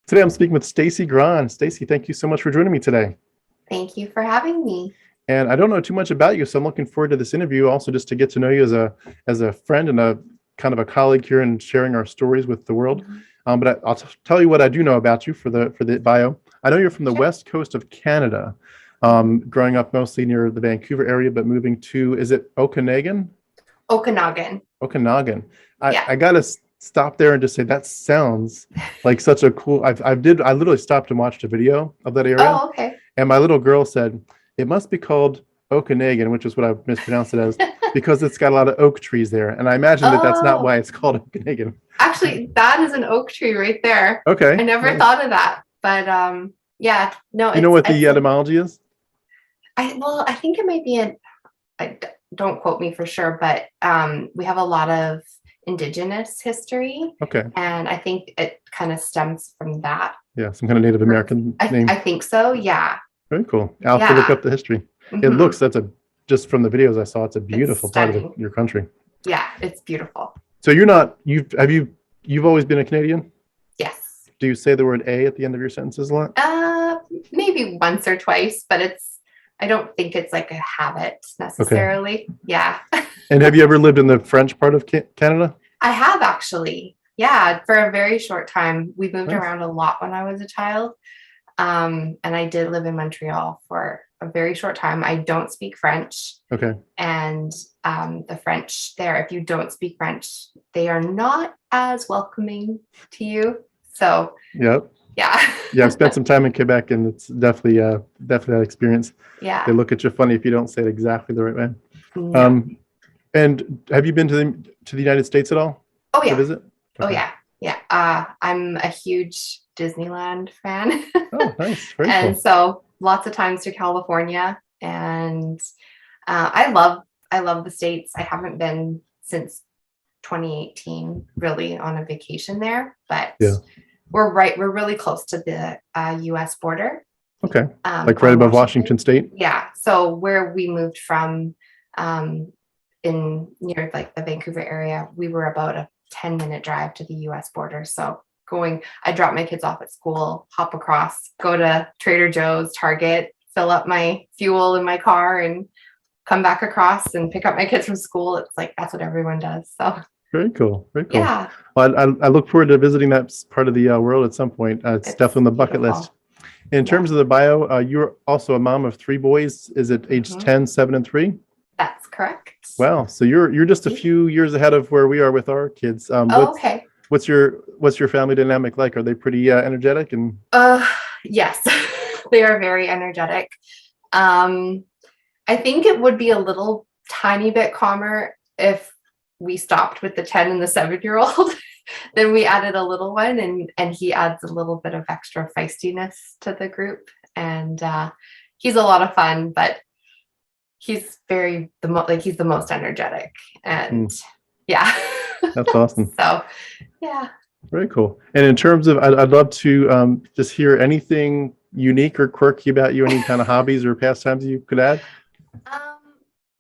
Today I'm speaking with Stacie Grahn. Stacie, thank you so much for joining me today. Thank you for having me. And I don't know too much about you, so I'm looking forward to this interview. Also, just to get to know you as a friend and a kind of a colleague here and sharing our stories with the world. But I'll tell you what I do know about you for the bio. I know you're from the Sure. west coast of Canada, growing up mostly near the Vancouver area, but moving to, is it Okanagan? Okanagan. Okanagan. Yeah. I gotta stop there and just say that sounds like such a cool. I literally stopped and watched a video of that area, Oh, okay. and my little girl said it must be called Okanagan, which is what I mispronounced it as, because it's got a lot of oak trees there. And I imagine that that's not Oh, why it's called Okanagan. actually, that is an oak tree right there. Okay, I never nice. thought of that, but yeah, no, You know what the it's etymology is? I think it might be don't quote me for sure, but we have a lot of indigenous history, Okay, and I think it kind of stems from that. yeah, some kind of Native American I name. think so. Yeah. Very cool. I'll have to look Yeah. up the history. It Hmm. looks just from the videos I saw, it's a It's beautiful part of stunning. your country. Yeah, it's beautiful. So you've always been a Canadian? Yes. Do you say the word a at the end of your sentences a lot? Maybe once or twice, but I don't think it's like a habit Okay. necessarily. Yeah. And have you ever lived in the French part of Canada? I have actually. Yeah, for a very short time. We moved Nice. around a lot when I was a child. And I did live in Montreal for a very short time. I don't speak French. Okay. And the French there, if you don't speak French, they are not as welcoming to you. So, Yep. yeah. Yeah, I've spent some time in Quebec, and it's definitely that experience. Yeah. They look at you funny if you don't say it exactly the right way. No. And have you been to the United States at all Oh, to yeah. visit? Oh, Okay. yeah. Yeah. I'm a huge Disneyland fan. Oh, nice. Very And cool. so lots of times to California. And I love the States. I haven't been since 2018 really on a vacation there, but Yeah. we're really close to the US border. Okay. Like right On above Washington State? Yeah. So where we moved from in near like the Vancouver area, we were about a 10-minute drive to the US border. So I drop my kids off at school, hop across, go to Trader Joe's, Target, fill up my fuel in my car, and come back across and pick up my kids from school. It's like that's what everyone does. So Very cool. Very cool. yeah, Well, I look forward to visiting that part of the world at some point. It's it's definitely on the bucket beautiful. list. In Yeah. terms of the bio, you're also a mom of 3 boys. Is it age Mhm. 10, 7, and 3? That's correct. Wow. So you're just a few years ahead of where we are with our kids. Oh, okay. What's your family dynamic like? Are they pretty energetic and? Yes, they are very energetic. I think it would be a little tiny bit calmer if we stopped with the 10 and the 7-year-old. Then we added a little one, and he adds a little bit of extra feistiness to the group. And he's a lot of fun, but he's he's the most energetic. And yeah. That's awesome. So yeah. Very cool. And in terms of, I'd love to just hear anything unique or quirky about you, any kind of hobbies or pastimes you could add.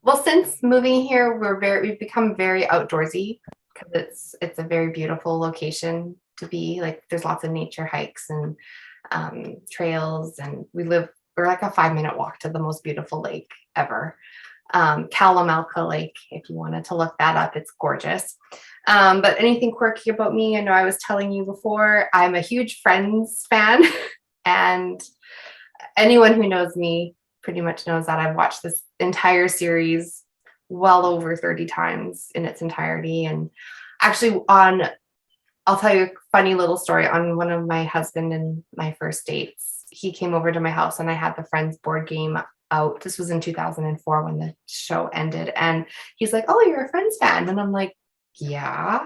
Well, since moving here, we've become very outdoorsy because it's a very beautiful location to be. Like there's lots of nature hikes and trails, and we're like a 5-minute walk to the most beautiful lake ever. Kalamalka Lake, if you wanted to look that up, it's gorgeous. But anything quirky about me, I know I was telling you before, I'm a huge Friends fan, and anyone who knows me pretty much knows that I've watched this entire series well over 30 times in its entirety. And actually I'll tell you a funny little story. On one of my husband and my first dates, he came over to my house and I had the Friends board game out. This was in 2004 when the show ended. And he's like, "Oh, you're a Friends fan?" And I'm like, "Yeah."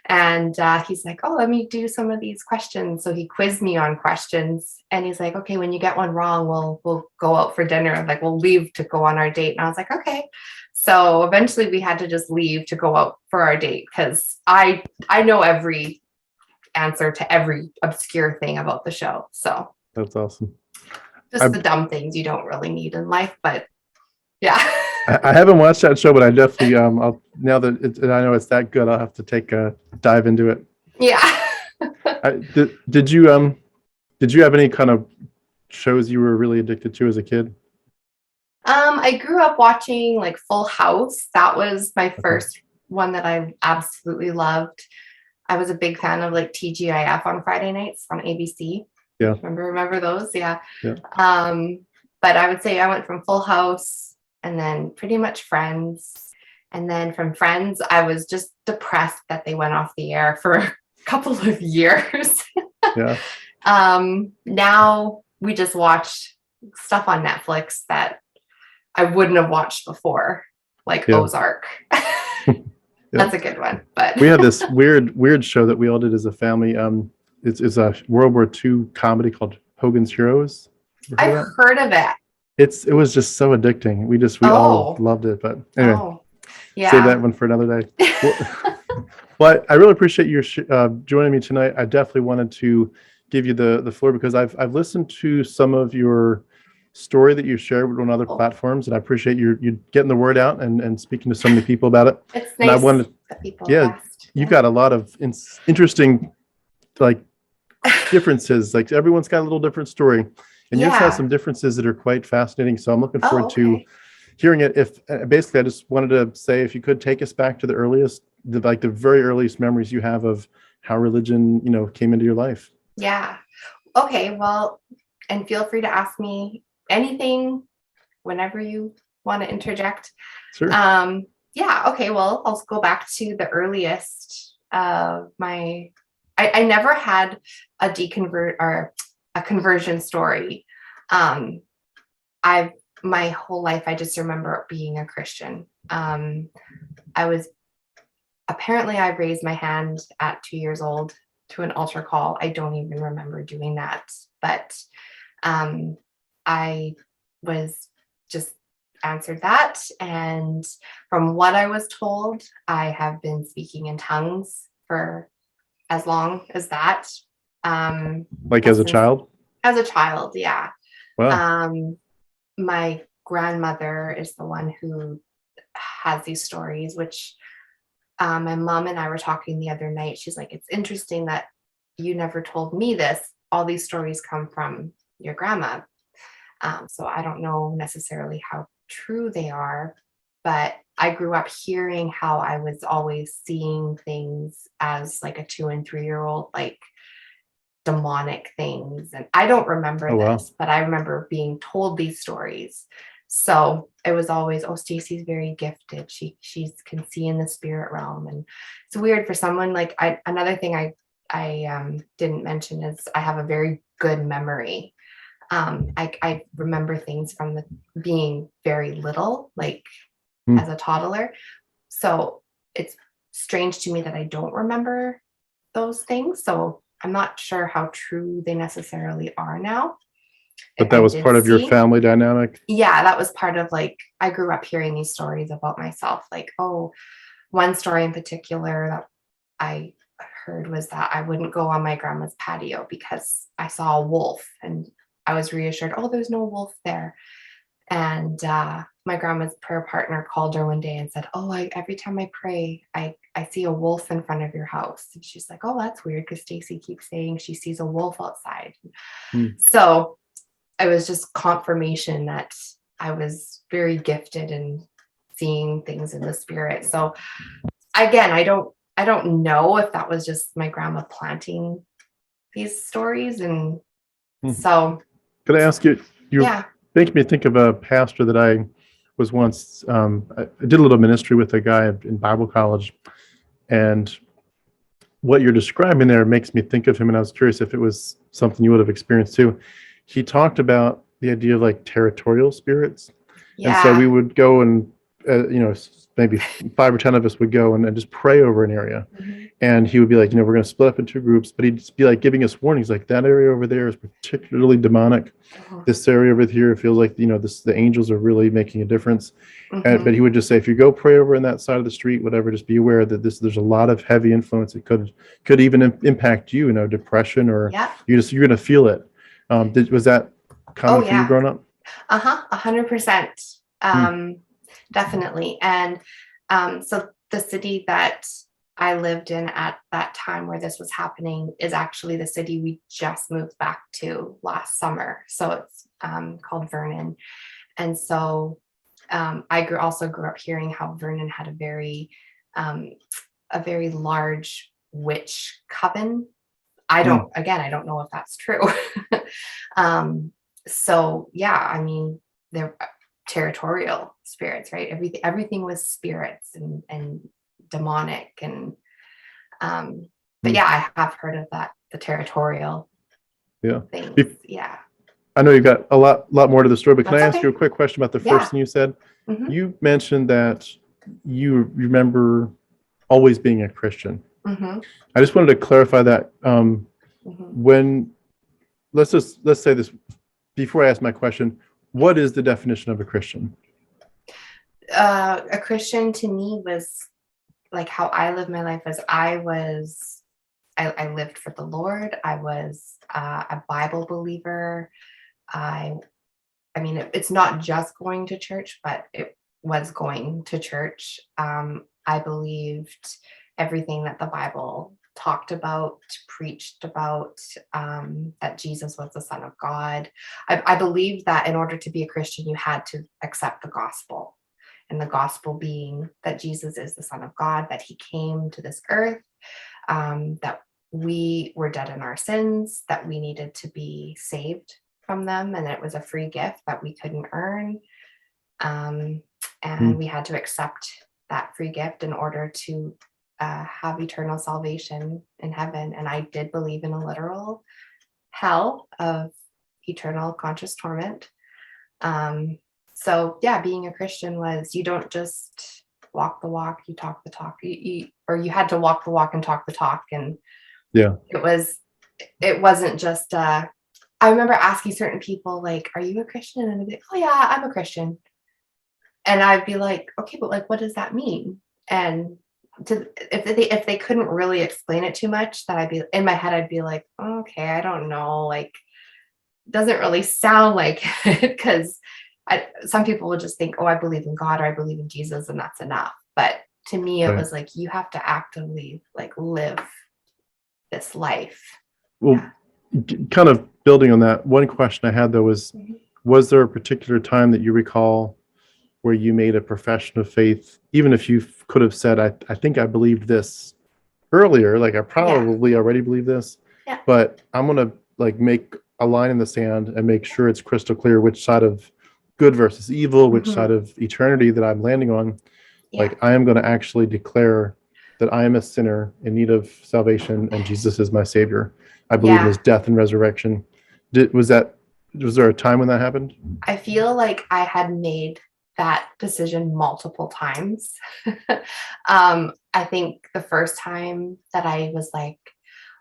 And he's like, "Oh, let me do some of these questions." So he quizzed me on questions, and he's like, "Okay, when you get one wrong, we'll go out for dinner. Like we'll leave to go on our date." And I was like, "Okay." So eventually we had to just leave to go out for our date because I know every answer to every obscure thing about the show. So That's awesome. just the dumb things you don't really need in life, but yeah. I haven't watched that show, but I definitely now that I know it's that good, I'll have to take a dive into it. Yeah. Did you Did you have any kind of shows you were really addicted to as a kid? I grew up watching like Full House. That was my first one that I absolutely loved. I was a big fan of like TGIF on Friday nights on ABC. Yeah. Remember those? Yeah. Yeah. But I would say I went from Full House and then pretty much Friends. And then from Friends, I was just depressed that they went off the air for a couple of years. Yeah. Now we just watch stuff on Netflix that I wouldn't have watched before, like Ozark. That's a good one. But we had this weird show that we all did as a family. It's a World War II comedy called Hogan's Heroes. I've heard of it. It was just so addicting. We all loved it. But anyway, save that one for another day. Well, I really appreciate you joining me tonight. I definitely wanted to give you the floor because I've listened to some of your story that you shared on other platforms, and I appreciate you getting the word out and speaking to so many people about it. It's nice. And I wanted, you've got a lot of interesting like differences. Like everyone's got a little different story, and yours has some differences that are quite fascinating. So I'm looking forward to hearing it. If basically, I just wanted to say, if you could take us back to the very earliest memories you have of how religion, came into your life. Yeah. Okay. Well, and feel free to ask me anything whenever you want to interject. Sure. Yeah. Okay. Well, I'll go back to the earliest I never had a conversion story. My whole life, I just remember being a Christian. I raised my hand at 2 years old to an altar call. I don't even remember doing that, but I was just answered that. And from what I was told, I have been speaking in tongues for as long as that. As a child? As a child, yeah. Wow. My grandmother is the one who has these stories, which my mom and I were talking the other night. She's like, it's interesting that you never told me this. All these stories come from your grandma. So I don't know necessarily how true they are, but I grew up hearing how I was always seeing things as like a 2 and 3 year old, like demonic things. And I don't remember this, but I remember being told these stories. So it was always, Stacie's very gifted. She can see in the spirit realm. And it's weird for someone like another thing I didn't mention is I have a very good memory. I remember things from being very little, like as a toddler. So it's strange to me that I don't remember those things. So I'm not sure how true they necessarily are now. But that was part of your family dynamic? Yeah, that was part of I grew up hearing these stories about myself. One story in particular that I heard was that I wouldn't go on my grandma's patio because I saw a wolf, and I was reassured, there's no wolf there. And my grandma's prayer partner called her one day and said, every time I pray, I see a wolf in front of your house. And she's like, that's weird because Stacie keeps saying she sees a wolf outside. So it was just confirmation that I was very gifted in seeing things in the spirit. So again, I don't know if that was just my grandma planting these stories. And so could I ask you, make me think of a pastor that I was once, I did a little ministry with a guy in Bible college, and what you're describing there makes me think of him, and I was curious if it was something you would have experienced too. He talked about the idea of territorial spirits. And so we would go and, maybe 5 or 10 of us would go and just pray over an area. And he would be like, we're going to split up into groups, but he'd just be giving us warnings, like that area over there is particularly demonic. This area over here, it feels like, the angels are really making a difference. But he would just say, if you go pray over in that side of the street, whatever, just be aware that there's a lot of heavy influence. It could even impact you, depression, or you're going to feel it. Was that common for you growing up? 100%. Definitely. And so the city that I lived in at that time where this was happening is actually the city we just moved back to last summer. So it's called Vernon. And so also grew up hearing how Vernon had um, a very large witch coven. I don't know if that's true. So yeah, I mean, they're territorial spirits, right? Everything was spirits and demonic and but yeah, I have heard of that, the territorial Yeah. things. Yeah. I know you've got a lot more to the story, but can That's I ask okay. you a quick question about the Yeah. first thing you said? Mhm. You mentioned that you remember always being a Christian. Mhm. I just wanted to clarify that. Mhm. When let's say this before I ask my question, what is the definition of a Christian? A Christian to me was like how I lived my life as I lived for the Lord. I was a Bible believer. I I mean, it's not just going to church, but it was going to church. I believed everything that the Bible talked about, preached about, that Jesus was the Son of God. I believed that in order to be a Christian, you had to accept the gospel. And the gospel being that Jesus is the Son of God, that he came to this earth, that we were dead in our sins, that we needed to be saved from them, and it was a free gift that we couldn't earn. And we had to accept that free gift in order to have eternal salvation in heaven. And I did believe in a literal hell of eternal conscious torment. So yeah, being a Christian was, you don't just walk the walk, you talk the talk. Or you had to walk the walk and talk the talk. And Yeah. it wasn't just I remember asking certain people, like, are you a Christian? And they'd be like, oh yeah, I'm a Christian. And I'd be like, okay, but like, what does that mean? And if they couldn't really explain it too much, that I'd be in my head, I'd be like, okay, I don't know, like, doesn't really sound like it, because some people will just think, oh, I believe in God or I believe in Jesus, and that's enough. But to me, it was like, you have to actively like live this life. Well, kind of building on that, one question I had though was there a particular time that you recall where you made a profession of faith, even if you could have said, I think I believed this earlier, like I probably already believe this, but I'm going to like make a line in the sand and make sure it's crystal clear which side of good versus evil, which side of eternity that I'm landing on. Like I am going to actually declare that I am a sinner in need of salvation and Jesus is my savior. I believe in his death and resurrection. Was there a time when that happened? I feel like I had made that decision multiple times. I think the first time that I was like,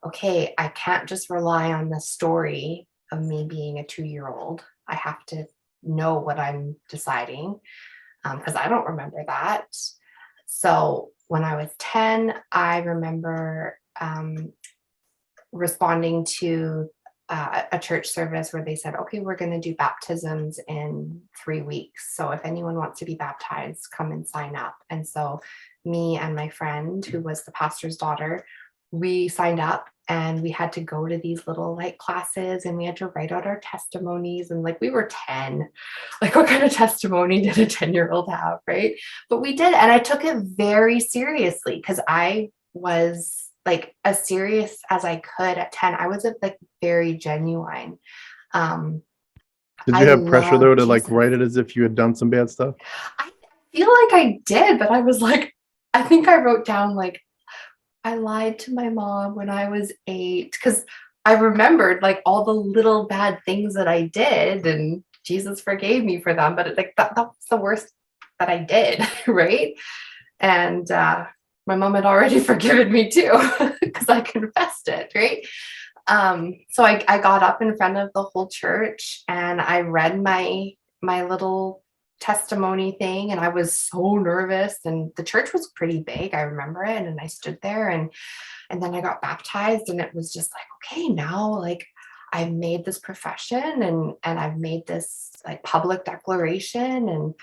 okay, I can't just rely on the story of me being a 2-year-old. I have to know what I'm deciding, because I don't remember that. So when I was 10, I remember responding to a church service where they said, okay, we're going to do baptisms in 3 weeks. So if anyone wants to be baptized, come and sign up. And so me and my friend, who was the pastor's daughter, we signed up, and we had to go to these little like classes, and we had to write out our testimonies. And like, we were 10, like what kind of testimony did a 10-year-old have, right? But we did. And I took it very seriously, because I was like as serious as I could at 10. I was like very genuine. Did you have pressure though to like write it as if you had done some bad stuff? I feel like I did, but I was like, I think I wrote down like, I lied to my mom when I was 8, because I remembered like all the little bad things that I did, and Jesus forgave me for them. But like that was the worst that I did, right? And my mom had already forgiven me too, because I confessed it, right? So I got up in front of the whole church, and I read my little testimony thing, and I was so nervous, and the church was pretty big, I remember it. And I stood there, and then I got baptized, and it was just like, okay, now like I've made this profession, and I've made this like public declaration, and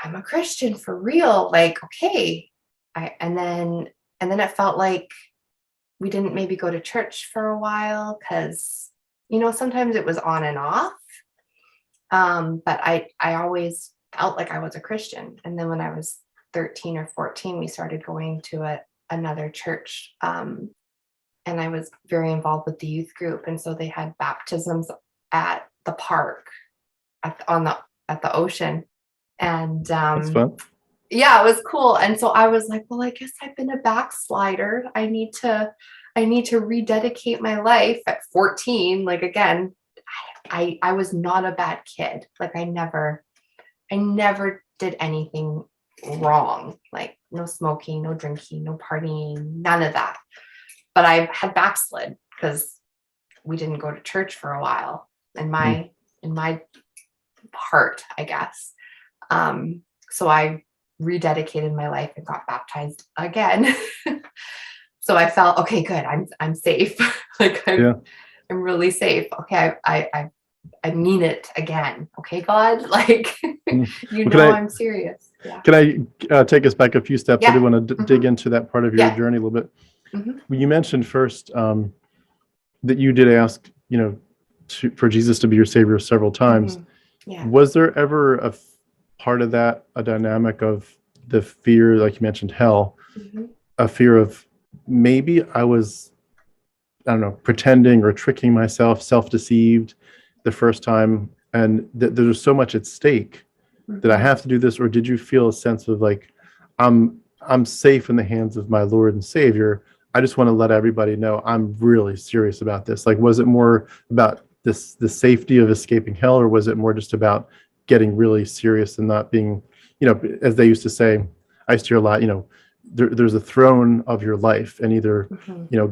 I'm a Christian for real. Like, okay. And then it felt like we didn't maybe go to church for a while because, sometimes it was on and off. But I always felt like I was a Christian. And then when I was 13 or 14, we started going to another church. And I was very involved with the youth group. And so they had baptisms at the park at the ocean. And That's fun. yeah, it was cool. And so I was like, well, I guess I've been a backslider. I need to rededicate my life at 14. Like, again, I was not a bad kid. Like, I never did anything wrong. Like, no smoking, no drinking, no partying, none of that. But I had backslid because we didn't go to church for a while in my heart, I guess. So I rededicated my life and got baptized again. So I felt, okay, good. I'm safe. Like, I'm really safe. Okay, I mean it again. Okay, God, like, I'm serious. Yeah. Can I take us back a few steps? Yeah. I do want to dig into that part of your journey a little bit. Mm-hmm. You mentioned first that you did ask, for Jesus to be your savior several times. Mm-hmm. Yeah. Was there ever a part of that, a dynamic of the fear, like you mentioned, hell, a fear of maybe I was, I don't know, pretending or tricking myself, self-deceived the first time, and there's so much at stake that I have to do this? Or did you feel a sense of like, I'm safe in the hands of my Lord and Savior. I just want to let everybody know I'm really serious about this. Like, was it more about the safety of escaping hell, or was it more just about getting really serious and not being, as they used to say, I used to hear a lot, there's a throne of your life, and either,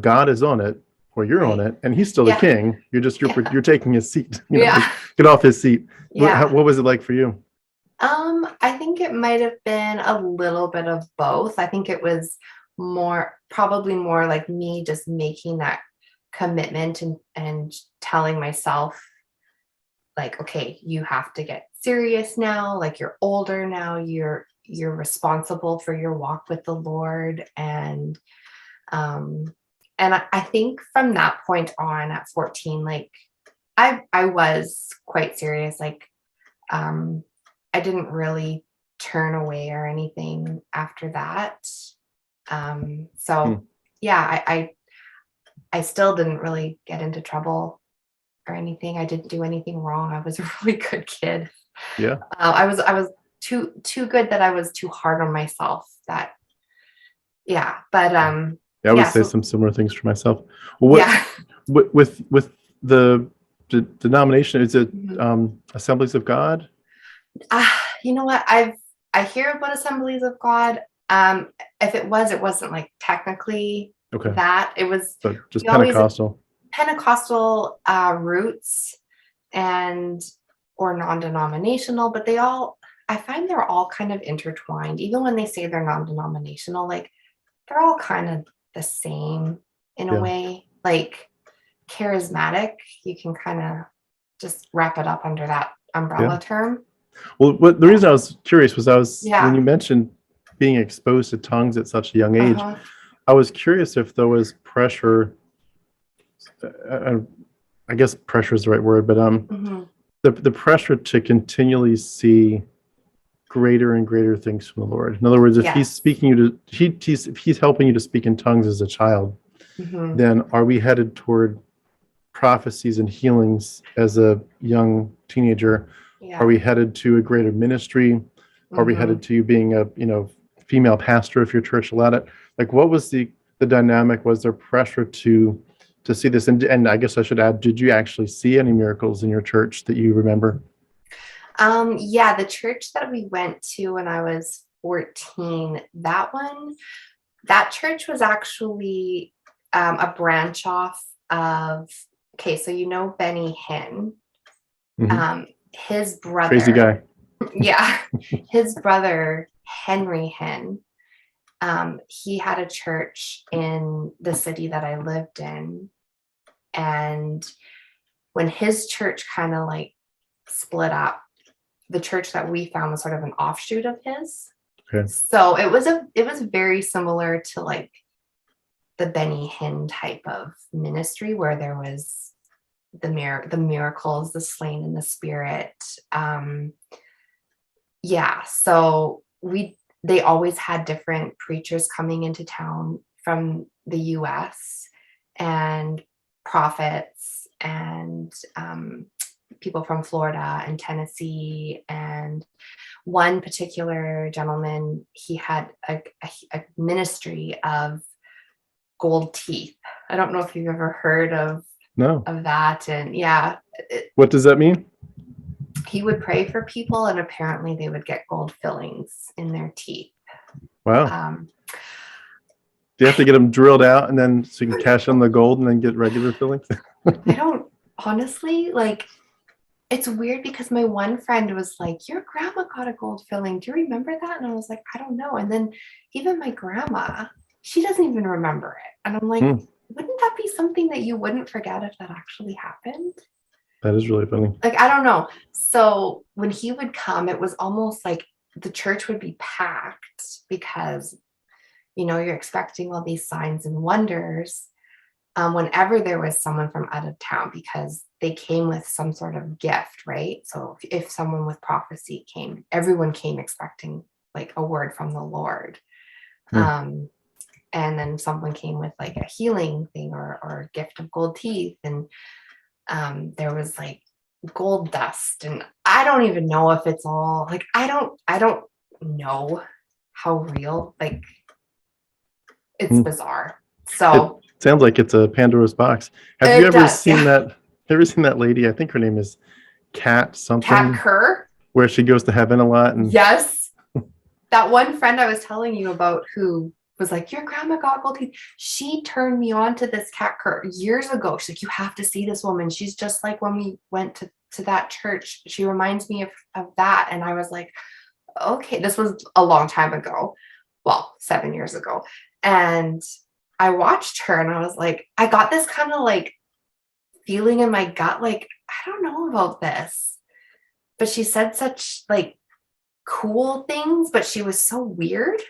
God is on it or you're on it, and he's still the king. You're taking his seat. Get off his seat. Yeah. What was it like for you? I think it might have been a little bit of both. I think it was probably more like me just making that commitment and telling myself, like, okay, you have to get serious now. Like, you're older now. You're responsible for your walk with the Lord. And I think from that point on at 14, like, I was quite serious. Like, I didn't really turn away or anything after that. Yeah, I still didn't really get into trouble or anything. I didn't do anything wrong. I was a really good kid. Yeah. I was too good that I was too hard on myself. But I always say some similar things for myself. Well, with the denomination, is it Assemblies of God? You know what? I hear about Assemblies of God. If it wasn't like technically that. It was just Pentecostal. Pentecostal roots or non-denominational, but I find they're all kind of intertwined. Even when they say they're non-denominational, like, they're all kind of the same in a way. Like, charismatic, you can kind of just wrap it up under that umbrella term. Well, the reason I was curious was when you mentioned being exposed to tongues at such a young age, I was curious if there was pressure. I guess pressure is the right word, but the pressure to continually see greater and greater things from the Lord. In other words, if he's speaking if he's helping you to speak in tongues as a child, then are we headed toward prophecies and healings as a young teenager? Are we headed to a greater ministry? Are we headed to you being a female pastor if your church allowed it? Like, what was the dynamic? Was there pressure to see this? And I guess I should add, did you actually see any miracles in your church that you remember? The church that we went to when I was 14, that church was actually a branch off of, so Benny Hinn, his brother, crazy guy. His brother, Henry Hinn, he had a church in the city that I lived in. And when his church kind of like split up, the church that we found was sort of an offshoot of his. So it was very similar to like the Benny Hinn type of ministry where there was the miracles, the slain in the spirit. So they always had different preachers coming into town from the US and prophets and people from Florida and Tennessee. And one particular gentleman, he had a ministry of gold teeth. I don't know if you've ever heard of that. And what does that mean? He would pray for people, and apparently they would get gold fillings in their teeth. Wow. Do you have to get them drilled out and then so you can cash on the gold and then get regular fillings? I don't honestly, like, it's weird because my one friend was like, your grandma got a gold filling. Do you remember that? And I was like, I don't know. And then even my grandma, she doesn't even remember it. And I'm like, wouldn't that be something that you wouldn't forget if that actually happened? That is really funny. Like, I don't know. So when he would come, it was almost like the church would be packed because, you're expecting all these signs and wonders whenever there was someone from out of town, because they came with some sort of gift, right? So if someone with prophecy came, everyone came expecting like a word from the Lord. And then someone came with like a healing thing or a gift of gold teeth. And there was like gold dust, and I don't even know if it's all like, I don't know how real, like, it's bizarre. So it sounds like it's a Pandora's box. Have you ever seen that lady? I think her name is Kat something. Kat Kerr, where she goes to heaven a lot. And yes, that one friend I was telling you about who was like, your grandma got gold teeth. She turned me on to this Kat Kerr years ago. She's like, you have to see this woman. She's just like when we went to that church. She reminds me of that. And I was like, okay, this was a long time ago. Well, 7 years ago. And I watched her and I was like, I got this kind of like feeling in my gut, like, I don't know about this. But she said such like cool things, but she was so weird.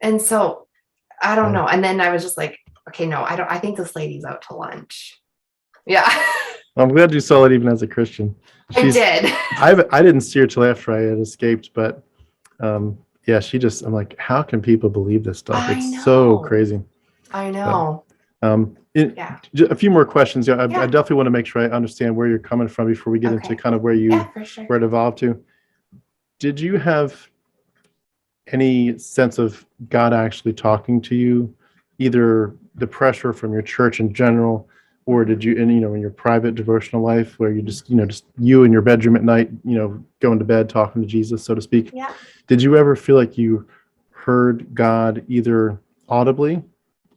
And so I don't know. And then I was just like, okay, no, I think this lady's out to lunch. Yeah. I'm glad you saw it even as a Christian. I did. I didn't see her till after I had escaped, but I'm like, how can people believe this stuff? It's so crazy. I know. A few more questions. I definitely want to make sure I understand where you're coming from before we get into kind of where it evolved to. Did you have any sense of God actually talking to you, either the pressure from your church in general, or did you, in your private devotional life where you just you in your bedroom at night, going to bed, talking to Jesus, so to speak? Yeah. Did you ever feel like you heard God either audibly,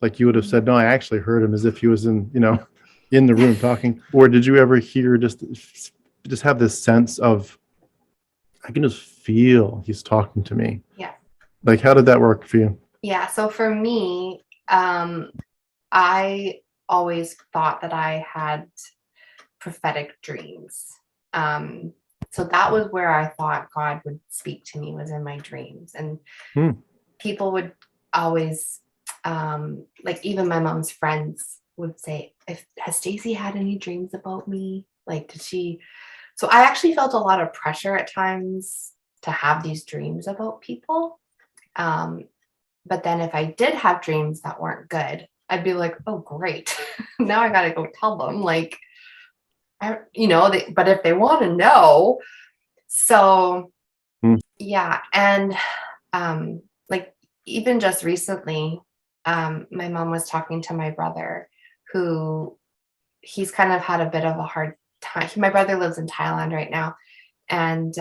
like you would have said, no, I actually heard him, as if he was in the room talking, or did you ever hear just have this sense of, I can just feel he's talking to me? Yeah. Like, how did that work for you? Yeah. So for me, I always thought that I had prophetic dreams. So that was where I thought God would speak to me, was in my dreams. And people would always, like even my mom's friends would say, has Stacie had any dreams about me? Like, did she? So I actually felt a lot of pressure at times to have these dreams about people. But then if I did have dreams that weren't good, I'd be like, oh, great. Now I got to go tell them, like, but if they want to know. So yeah. And like even just recently, my mom was talking to my brother, who he's kind of had a bit of a hard time. My brother lives in Thailand right now. And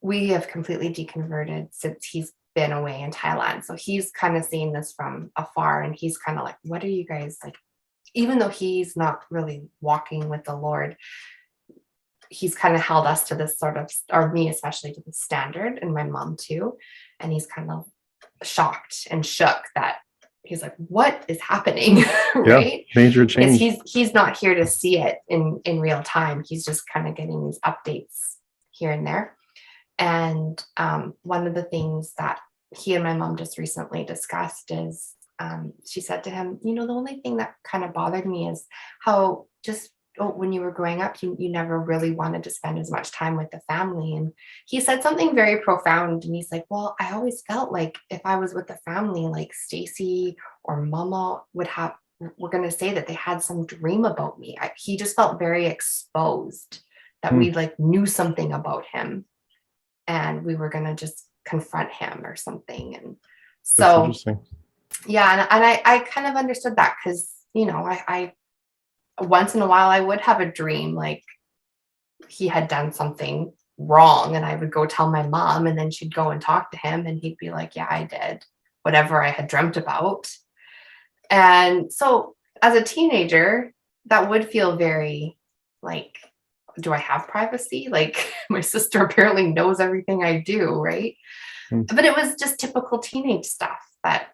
we have completely deconverted since he's been away in Thailand. So he's kind of seeing this from afar, and he's kind of like, what are you guys like? Even though he's not really walking with the Lord, he's kind of held us to this sort of, or me especially, to the standard, and my mom too. And he's kind of shocked and shook that he's like, what is happening? Right? Yeah, major change. Because he's not here to see it in real time. He's just kind of getting these updates here and there. And one of the things that he and my mom just recently discussed is she said to him, the only thing that kind of bothered me is how just when you were growing up, you never really wanted to spend as much time with the family. And he said something very profound. And he's like, well, I always felt like if I was with the family, like Stacie or Mama were going to say that they had some dream about me. He just felt very exposed, that we like knew something about him and we were going to just confront him or something. And so, yeah. And I kind of understood that because, I once in a while I would have a dream like he had done something wrong, and I would go tell my mom, and then she'd go and talk to him and he'd be like, yeah, I did whatever I had dreamt about. And so as a teenager, that would feel very like, do I have privacy? Like my sister apparently knows everything I do, right? But it was just typical teenage stuff that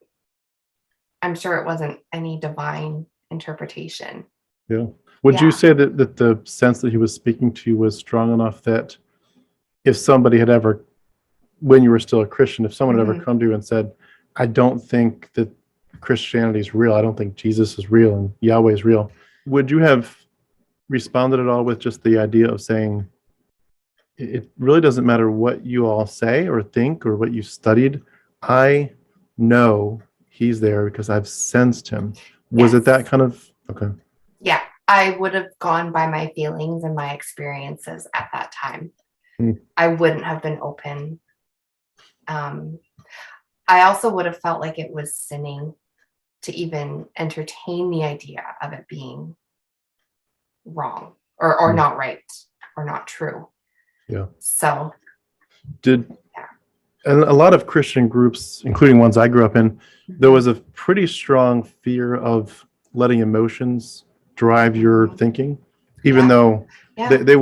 I'm sure it wasn't any divine interpretation. Yeah. Would you say that the sense that he was speaking to you was strong enough that if somebody had ever, when you were still a Christian, if someone had ever come to you and said, I don't think that Christianity is real, I don't think Jesus is real and Yahweh is real, would you have responded at all with just the idea of saying, it really doesn't matter what you all say or think or what you studied, I know he's there because I've sensed him? Was it that kind of, okay. Yeah, I would have gone by my feelings and my experiences at that time. I wouldn't have been open. I also would have felt like it was sinning to even entertain the idea of it being wrong or not right or not true. Yeah. So and a lot of Christian groups, including ones I grew up in, there was a pretty strong fear of letting emotions drive your thinking, even though they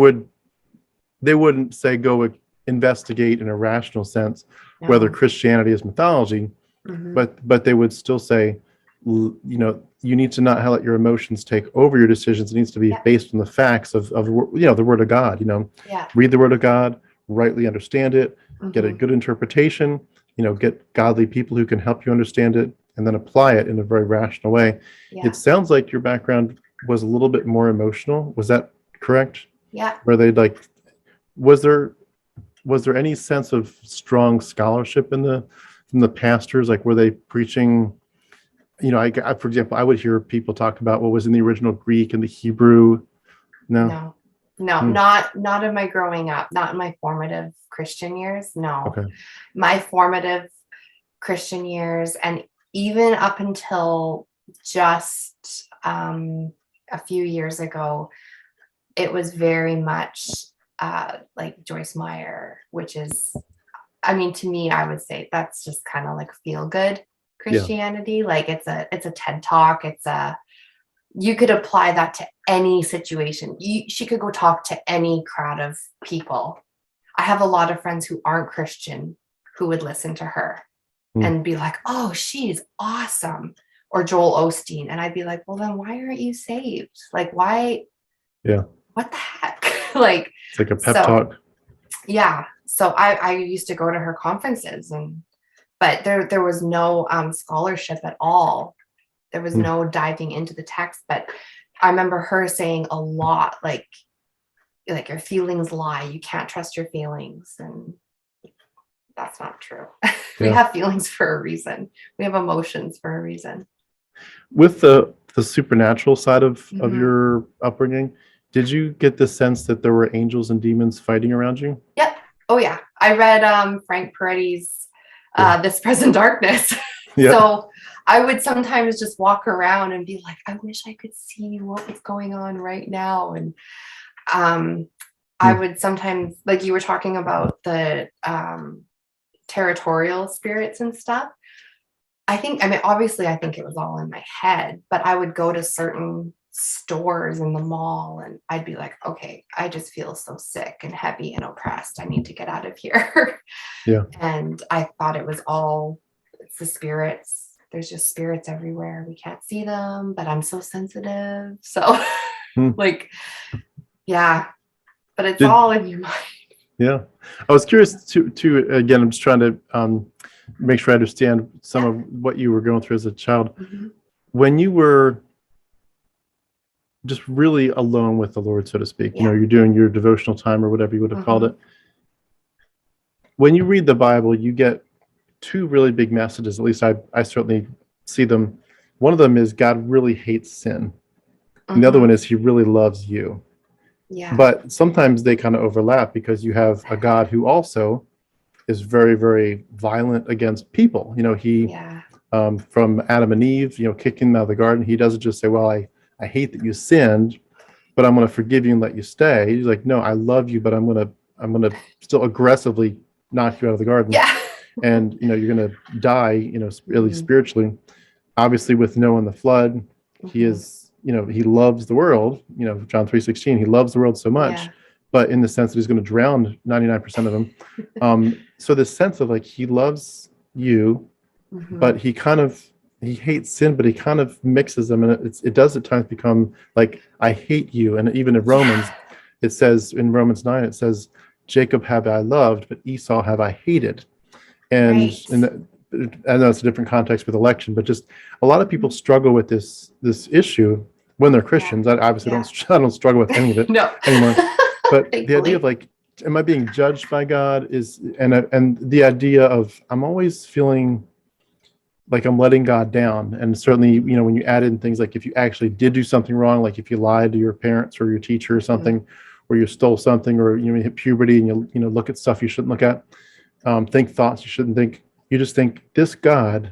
wouldn't say go investigate in a rational sense whether Christianity is mythology, but they would still say, you need to not let your emotions take over your decisions. It needs to be based on the facts of the Word of God. Read the Word of God, rightly understand it, get a good interpretation, get godly people who can help you understand it, and then apply it in a very rational way. It sounds like your background was a little bit more emotional. Was that correct? Yeah. Where they was there any sense of strong scholarship from the pastors? Like, were they preaching, for example, I would hear people talk about what was in the original Greek and the Hebrew. No, not in my growing up, not in my formative Christian years. No. Okay. My formative Christian years, and even up until just a few years ago, it was very much like Joyce Meyer, which is, to me, I would say that's just kind of like feel good Christianity. Like it's a TED talk. You could apply that to any situation. She could go talk to any crowd of people. I have a lot of friends who aren't Christian who would listen to her and be like, oh, she's awesome. Or Joel Osteen. And I'd be like, well, then why aren't you saved? Like, why? Yeah. What the heck? Like, it's like a pep talk. Yeah. So I used to go to her conferences, but there was no scholarship at all. There was no diving into the text. But I remember her saying a lot, like your feelings lie. You can't trust your feelings. And that's not true. We have feelings for a reason. We have emotions for a reason. With the supernatural side of your upbringing, did you get the sense that there were angels and demons fighting around you? Yep. Oh yeah. I read Frank Peretti's This Present Darkness. So I would sometimes just walk around and be like, I wish I could see what was going on right now. And I would sometimes, like you were talking about the territorial spirits and stuff. Obviously I think it was all in my head, but I would go to certain stores in the mall and I'd be like, okay, I just feel so sick and heavy and oppressed. I need to get out of here. And I thought it's the spirits. There's just spirits everywhere. We can't see them, but I'm so sensitive. So but it's all in your mind. Yeah. I was curious to again, I'm just trying to make sure I understand some Yeah. of what you were going through as a child. Mhm. When you were just really alone with the Lord, so to speak, Yeah. you're doing your devotional time or whatever you would have called Mhm. it. When you read the Bible, you get two really big messages. At least I certainly see them. One of them is God really hates sin. And the other one Mhm. is he really loves you. Yeah. But sometimes they kind of overlap because you have a God who also is very, very violent against people. He Yeah. from Adam and Eve, kicking them out of the garden, he doesn't just say, well, I hate that you sinned, but I'm going to forgive you and let you stay. He's like, no, I love you, but I'm going to still aggressively knock you out of the garden. Yeah. And, you're going to die, really Mhm. spiritually. Obviously with Noah and the flood, he Mhm. is, he loves the world, John 3:16, he loves the world so much, Yeah. but in the sense that he's going to drown 99% of them. So this sense of like, he loves you, but Mhm. he hates sin, but he kind of mixes them, and it does at times become like, I hate you. And even in Yeah. Romans, it says in Romans 9, it says, Jacob have I loved, but Esau have I hated. And Right. I know it's a different context with election, but just a lot of people Mhm. struggle with this issue when they're Yeah. Christians. I obviously Yeah. I don't struggle with any of it No. anymore. But the idea of Thankfully. like, am I being judged by God is, and the idea of I'm always feeling like I'm letting God down. And certainly, when you add in things like if you actually did do something wrong, like if you lied to your parents or your teacher or Mhm. something, or you stole something, or you hit puberty and you look at stuff you shouldn't look at, think thoughts you shouldn't think. You just think this God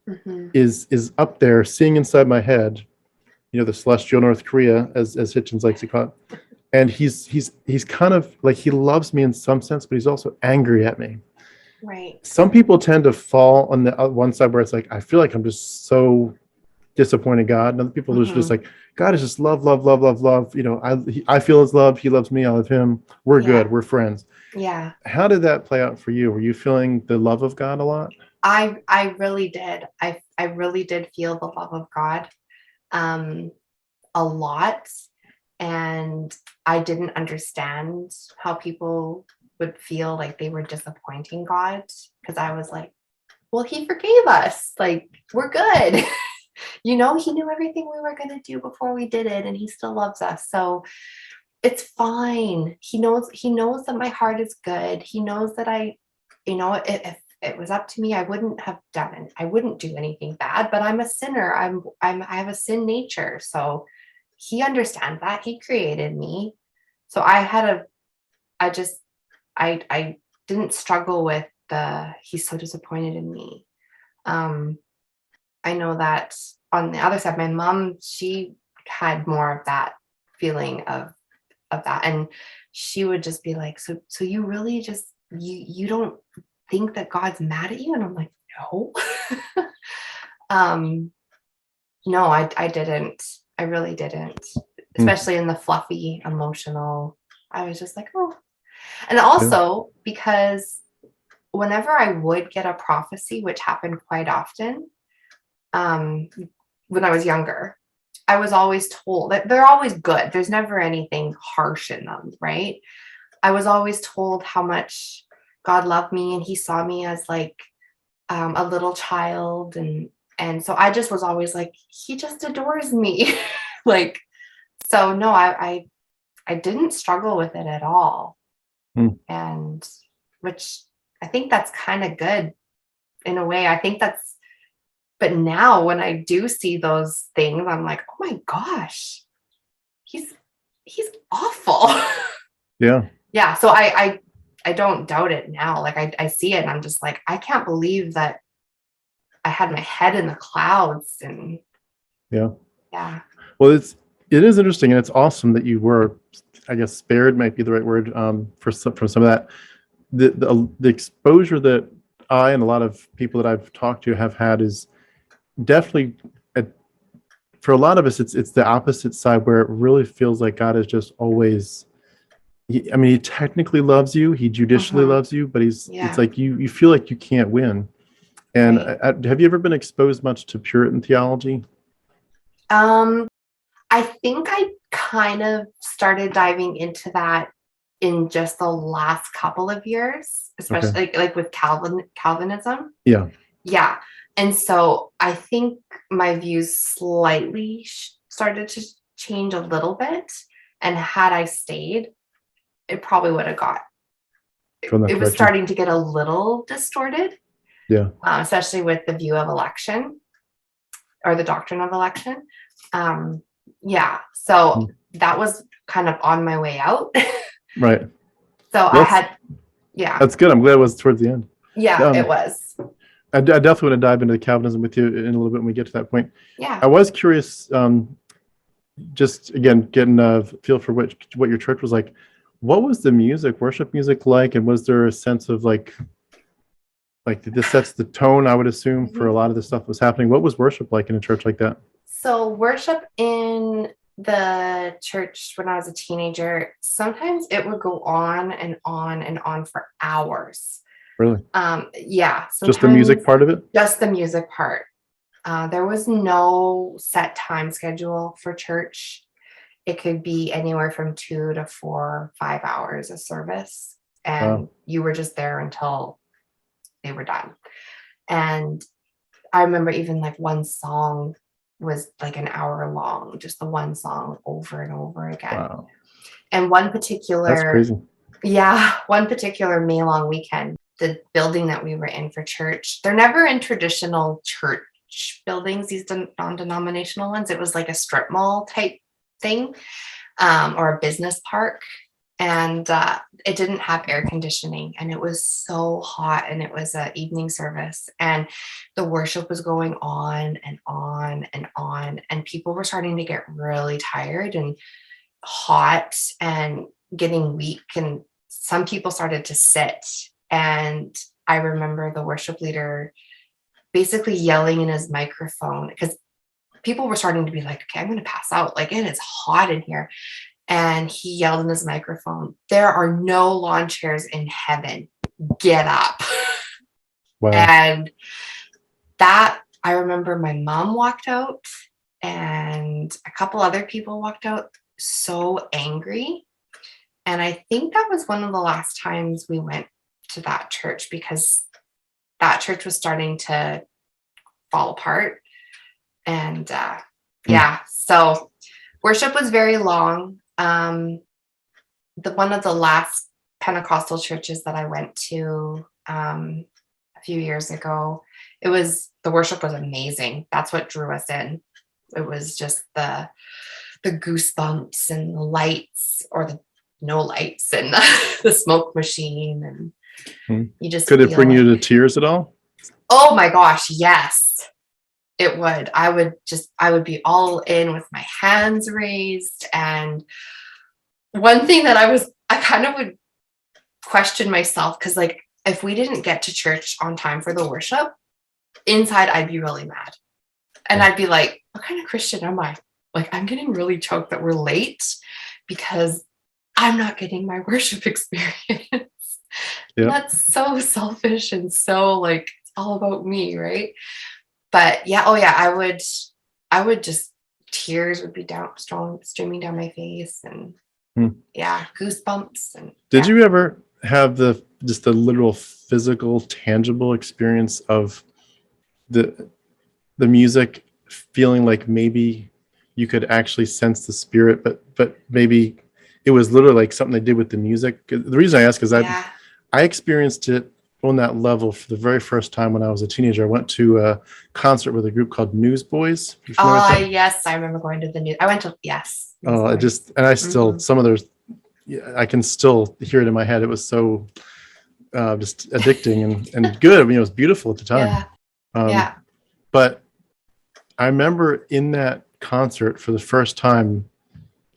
Mhm. is up there seeing inside my head, the celestial North Korea, as Hitchens likes to call it. And he's kind of like, he loves me in some sense, but he's also angry at me. Right. Some people tend to fall on the one side where it's like, I feel like I'm just so disappointed God. And other people are just Mhm. like, God is just love, love, love, love, love. I feel his love. He loves me. I love him. We're Yeah. good. We're friends. Yeah. How did that play out for you? Were you feeling the love of God a lot? I really did. I really did feel the love of God um a lot, and I didn't understand how people would feel like they were disappointing God, because I was like, well, he forgave us. Like, we're good. He knew everything we were going to do before we did it, and he still loves us. So it's fine. He knows that my heart is good. He knows that if it was up to me, I wouldn't have done it. I wouldn't do anything bad, but I'm a sinner. I have a sin nature. So he understands that. He created me. So I just I didn't struggle with the he's so disappointed in me. Um I know that on the other side, my mom, she had more of that feeling of that. And she would just be like, so you really just you don't think that God's mad at you? And I'm like, no. um no, I didn't. I really didn't. Mm, Especially in the fluffy, emotional. I was just like, oh. And yeah. also because whenever I would get a prophecy, which happened quite often, um, when I was younger, I was always told that they're always good. There's never anything harsh in them, right? I was always told how much God loved me and he saw me as like a little child, and so I just was always like, he just adores me. Like, so no, I didn't struggle with it at all. Mm, And which I think that's kind of good in a way. I think that's but now when I do see those things, I'm like, oh my gosh, he's he's awful. yeah. Yeah. So I don't doubt it now. Like I see it and I'm just like, I can't believe that I had my head in the clouds and Yeah. yeah. Well, it is interesting, and it's awesome that you were, I guess, spared might be the right word, from some of that. The exposure that I and a lot of people that I've talked to have had is definitely, for a lot of us, it's the opposite side where it really feels like God is just always. I mean, he technically loves you, he judicially Mhm. loves you, but it's Yeah. like you feel like you can't win. And Right. have you ever been exposed much to Puritan theology? Um, I think I kind of started diving into that in just the last couple of years, Okay. especially like with Calvinism. Yeah. Yeah. And so I think my views slightly started to change a little bit. And had I stayed, it probably would have got, From that it was direction. starting to get a little distorted, Yeah. especially with the view of election or the doctrine of election. Yeah. So that was kind of on my way out. Right. So I had, yeah. That's good. I'm glad it was towards the end. Yeah, it was. I definitely want to dive into Calvinism with you in a little bit when we get to that point. Yeah. I was curious, just again, getting a feel for what your church was like. What was the music, worship music like? And was there a sense of like this sets the tone, I would assume, for a lot of the stuff that was happening? What was worship like in a church like that? So worship in the church when I was a teenager, sometimes it would go on and on and on for hours. Really? Yeah. Just the music part of it? Just the music part. There was no set time schedule for church. It could be anywhere from 2 to 4, 5 hours of service. And you were just there until they were done. And I remember even like one song was like an hour long, just the one song over and over again. Wow. And one particular, that's crazy. Yeah, one particular May long weekend, the building that we were in for church, they're never in traditional church buildings, these non-denominational ones. It was like a strip mall type thing, or a business park. And it didn't have air conditioning, and it was so hot, and it was an evening service, and the worship was going on and on and on, and people were starting to get really tired and hot and getting weak, and some people started to sit. And I remember the worship leader basically yelling in his microphone, because people were starting to be like, okay, I'm going to pass out, like it is hot in here. And he yelled in his microphone, "There are no lawn chairs in heaven. Get up." Wow. And that, I remember my mom walked out and a couple other people walked out so angry. And I think that was one of the last times we went to that church, because that church was starting to fall apart. And yeah, so worship was very long. One of the last Pentecostal churches that I went to a few years ago, the worship was amazing. That's what drew us in. It was just the goosebumps and the lights, or the no lights, and the smoke machine, and you just could it bring you to tears at all? Oh my gosh, yes. It would. I would be all in with my hands raised. And one thing that I kind of would question myself, because like if we didn't get to church on time for the worship, inside I'd be really mad. And I'd be like, what kind of Christian am I? Like, I'm getting really choked that we're late because I'm not getting my worship experience. Yep. That's so selfish and so like it's all about me, right? But yeah, oh yeah, I would just, tears would be streaming down my face, and yeah, goosebumps. And did you ever have the literal physical, tangible experience of the music, feeling like maybe you could actually sense the spirit, but maybe it was literally like something they did with the music? The reason I ask is I experienced it on that level for the very first time when I was a teenager. I went to a concert with a group called Newsboys. Yes, I remember going to the news. I went to I still some of those, I can still hear it in my head. It was so just addicting and good. I mean, it was beautiful at the time. But I remember in that concert for the first time,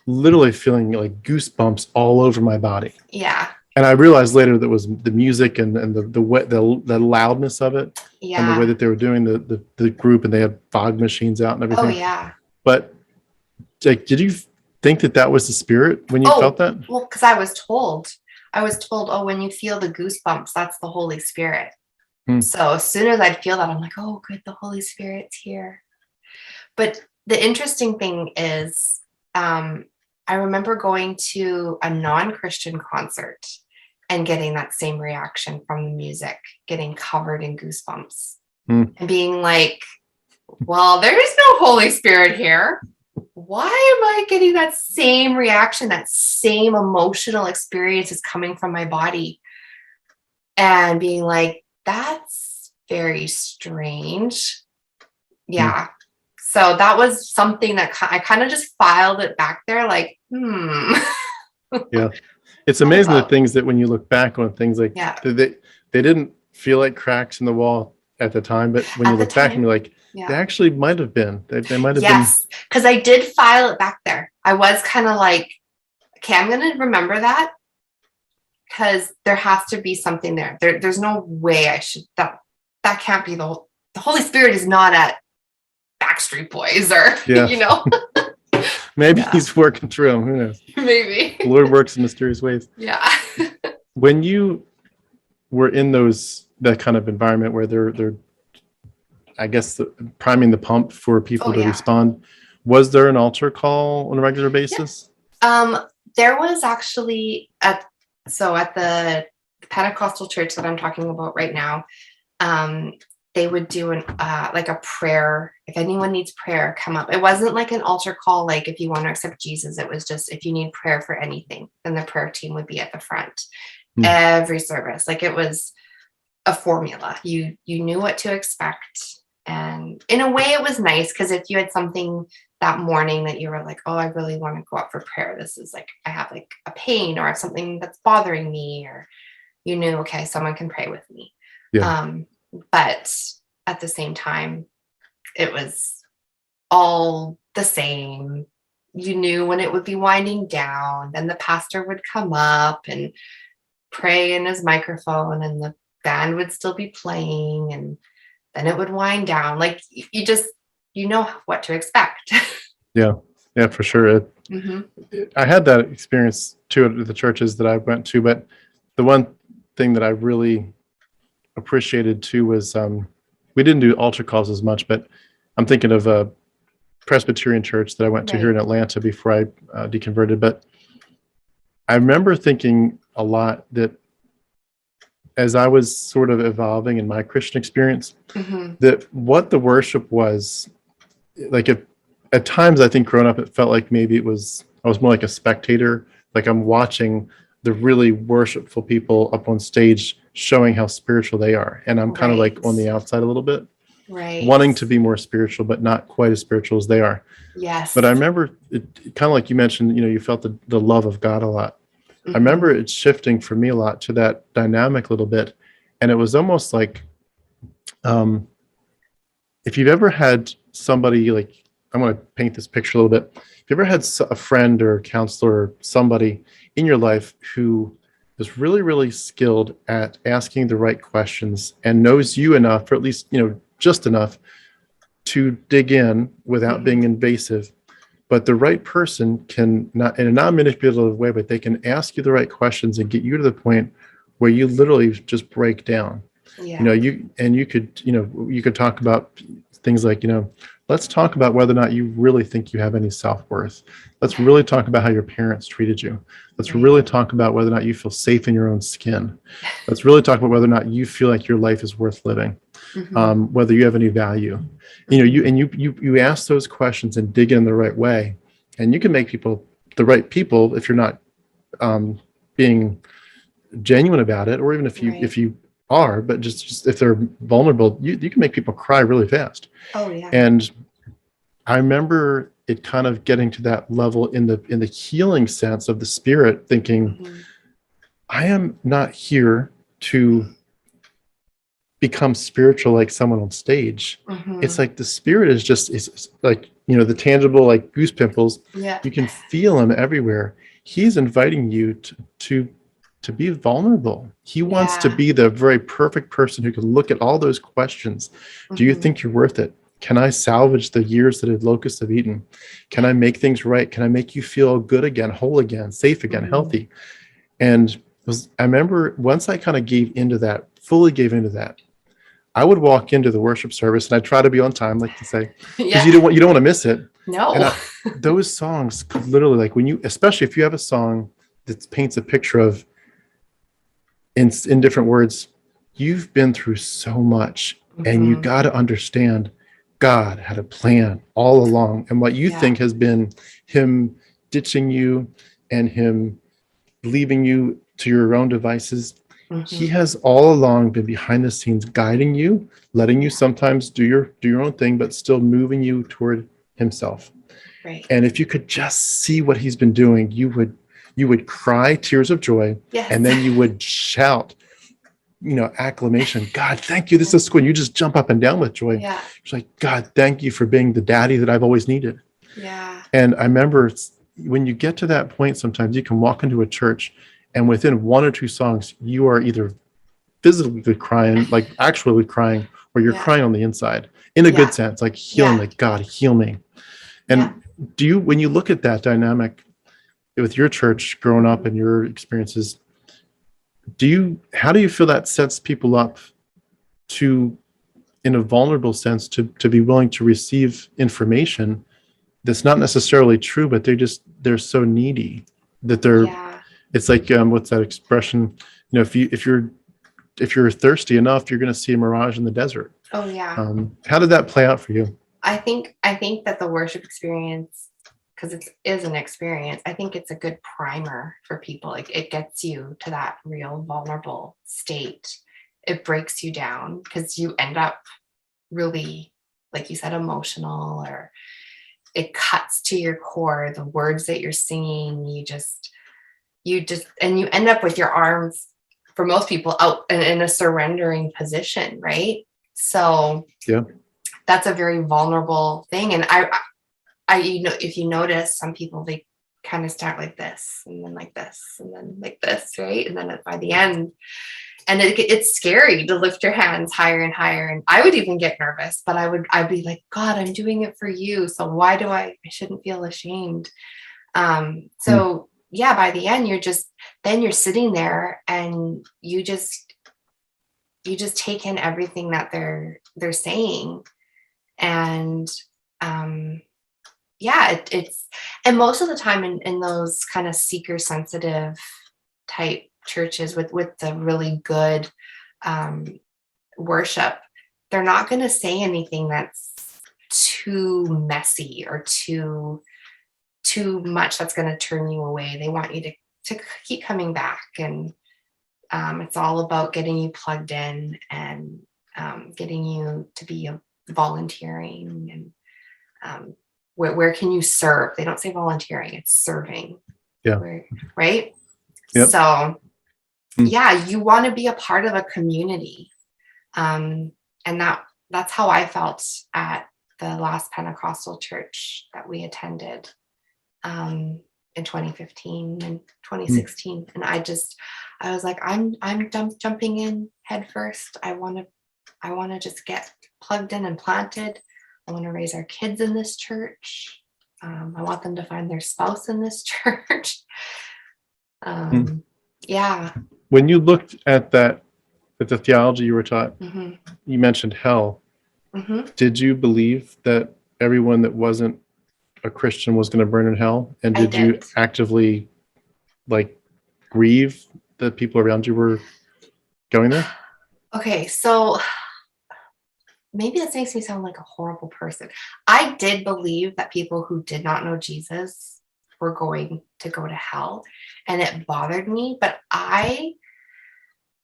literally feeling like goosebumps all over my body. Yeah. And I realized later that it was the music and the loudness of it, and the way that they were doing the group, and they had fog machines out and everything. Oh yeah. But like, did you think that was the spirit when you felt that? Well, because I was told, oh, when you feel the goosebumps, that's the Holy Spirit. So as soon as I'd feel that, I'm like, oh, good, the Holy Spirit's here. But the interesting thing is, I remember going to a non-Christian concert and getting that same reaction from the music, getting covered in goosebumps and being like, well, there is no Holy Spirit here. Why am I getting that same reaction, that same emotional experience is coming from my body? And being like, that's very strange. Yeah. So that was something that I kind of just filed it back there like, Yeah. It's amazing the things that when you look back on things like they didn't feel like cracks in the wall at the time, but when you look back and you're like, they actually might have been. They might have been. Yes, because I did file it back there. I was kind of like, okay, I'm going to remember that because there has to be something there. There's no way I should, that can't be the Holy Spirit is not at Backstreet Boys or, you know. Maybe he's working through them. Who knows? Maybe. The Lord works in mysterious ways. Yeah. When you were in that kind of environment where they're I guess priming the pump for people to respond, was there an altar call on a regular basis? There was actually at the Pentecostal church that I'm talking about right now, they would do like a prayer. If anyone needs prayer, come up. It wasn't like an altar call, like if you want to accept Jesus. It was just if you need prayer for anything, then the prayer team would be at the front. Every service. Like it was a formula. You knew what to expect. And in a way it was nice because if you had something that morning that you were like, oh, I really want to go up for prayer. This is like, I have like a pain or I have something that's bothering me, or you knew, okay, someone can pray with me. Yeah. But at the same time, it was all the same. You knew when it would be winding down, then the pastor would come up and pray in his microphone and the band would still be playing and then it would wind down. Like you know what to expect. Yeah, for sure. I had that experience too at the churches that I went to, but the one thing that I really appreciated too was we didn't do altar calls as much, but I'm thinking of a Presbyterian church that I went to here in Atlanta before I deconverted. But I remember thinking a lot that as I was sort of evolving in my Christian experience, that what the worship was, like at times I think growing up, it felt like maybe I was more like a spectator, like I'm watching the really worshipful people up on stage showing how spiritual they are. And I'm kind of like on the outside a little bit, wanting to be more spiritual, but not quite as spiritual as they are. Yes. But I remember it kind of like you mentioned, you felt the love of God a lot. I remember it shifting for me a lot to that dynamic a little bit. And it was almost like, if you've ever had somebody, like, I'm going to paint this picture a little bit. If you ever had a friend or a counselor or somebody in your life who is really, really skilled at asking the right questions and knows you enough, or at least, just enough to dig in without being invasive, but the right person can, not in a non-manipulative way, but they can ask you the right questions and get you to the point where you literally just break down. Yeah. You could talk about things like, let's talk about whether or not you really think you have any self-worth. Let's really talk about how your parents treated you. Let's really talk about whether or not you feel safe in your own skin. Let's really talk about whether or not you feel like your life is worth living, whether you have any value. You ask those questions and dig in the right way, and you can make people the right people if you're not being genuine about it, or even if you are, but just if they're vulnerable, you can make people cry really fast. Oh yeah. And I remember it kind of getting to that level in the healing sense of the spirit, thinking, I am not here to become spiritual like someone on stage. It's like the spirit is like, the tangible, like goose pimples. Yeah. You can feel them everywhere. He's inviting you to be vulnerable. He wants to be the very perfect person who can look at all those questions. Do you think you're worth it? Can I salvage the years that the locusts have eaten? Can I make things right? Can I make you feel good again, whole again, safe again, healthy? And I remember once I kind of fully gave into that, I would walk into the worship service and I try to be on time, like to say, because Yeah. you don't want to miss it. No. And those songs could literally, like when you, especially if you have a song that paints a picture of, in different words, you've been through so much, and you Mhm. got to understand God had a plan all along. And what you Yeah. think has been him ditching you and him leaving you to your own devices, he Mhm. has all along been behind the scenes guiding you, letting you sometimes do your own thing, but still moving you toward himself. Right. And if you could just see what he's been doing, you would cry tears of joy, Yes. and then you would shout, acclamation. God, thank you. This is cool. You just jump up and down with joy. Yeah. It's like, God, thank you for being the daddy that I've always needed. Yeah. And I remember when you get to that point, sometimes you can walk into a church and within one or two songs, you are either physically crying, like actually crying, or you're Yeah. crying on the inside in a Yeah. good sense, like healing, Yeah. like God, heal me. Yeah. And when you look at that dynamic with your church growing up and your experiences, how do you feel that sets people up to, in a vulnerable sense, to be willing to receive information that's not necessarily true, but they're so needy that Yeah. it's like, what's that expression? If you're thirsty enough, you're going to see a mirage in the desert. Oh yeah. How did that play out for you? I think that the worship experience, because it is an experience, I think it's a good primer for people. Like it gets you to that real vulnerable state. It breaks you down because you end up really, like you said, emotional, or it cuts to your core. The words that you're singing, and you end up with your arms, for most people, out in a surrendering position, right? So Yeah. that's a very vulnerable thing. And if you notice, some people, they kind of start like this, and then like this, and then like this, right? And then by the end, and it's scary to lift your hands higher and higher. And I would even get nervous, but I'd be like, God, I'm doing it for you. So why do I shouldn't feel ashamed. So yeah, by the end, then you're sitting there and you just take in everything that they're saying. And yeah, it's and most of the time in those kind of seeker sensitive type churches with the really good worship, they're not going to say anything that's too messy or too much that's going to turn you away. They want you to keep coming back, and it's all about getting you plugged in and getting you to be volunteering. And where can you serve? They don't say volunteering, it's serving. Yeah. Right. Yep. So yeah, you want to be a part of a community. And that's how I felt at the last Pentecostal church that we attended in 2015 and 2016. And I was like, I'm jumping in head first. I want to just get plugged in and planted. I want to raise our kids in this church. I want them to find their spouse in this church. Yeah. When you looked at the theology you were taught, you mentioned hell. Did you believe that everyone that wasn't a Christian was going to burn in hell? And did you actively grieve that people around you were going there? Okay, so maybe this makes me sound like a horrible person. I did believe that people who did not know Jesus were going to go to hell, and it bothered me. But I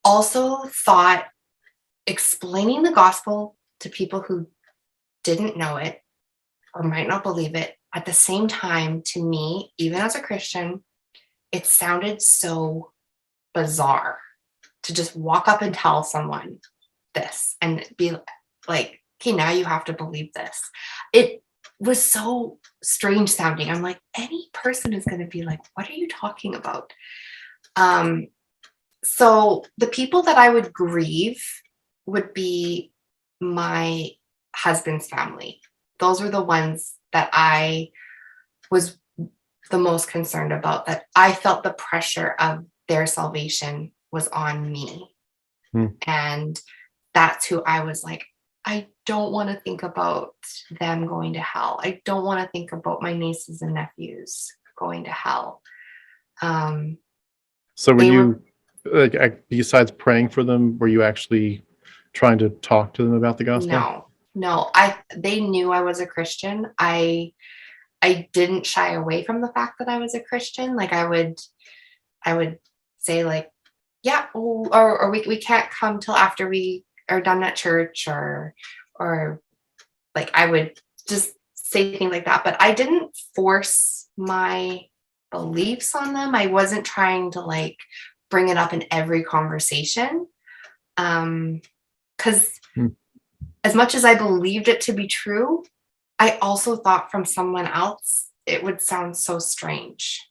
also thought explaining the gospel to people who didn't know it or might not believe it, at the same time, to me, even as a Christian, it sounded so bizarre to just walk up and tell someone this and be like, okay, now you have to believe this. It was so strange sounding. I'm like, any person is going to be like, what are you talking about? So the people that I would grieve would be my husband's family. Those were the ones that I was the most concerned about, that I felt the pressure of their salvation was on me. And that's who I was like, I don't want to think about them going to hell. I don't want to think about my nieces and nephews going to hell. So were They you, like, besides praying for them, were you actually trying to talk to them about the gospel? No, they knew I was a Christian. I didn't shy away from the fact that I was a Christian. Like I would say like, yeah, or we can't come till after we are done at church, or like I would just say things like that. But I didn't force my beliefs on them. I wasn't trying to like bring it up in every conversation. Because Hmm. as much as I believed it to be true, I also thought from someone else it would sound so strange.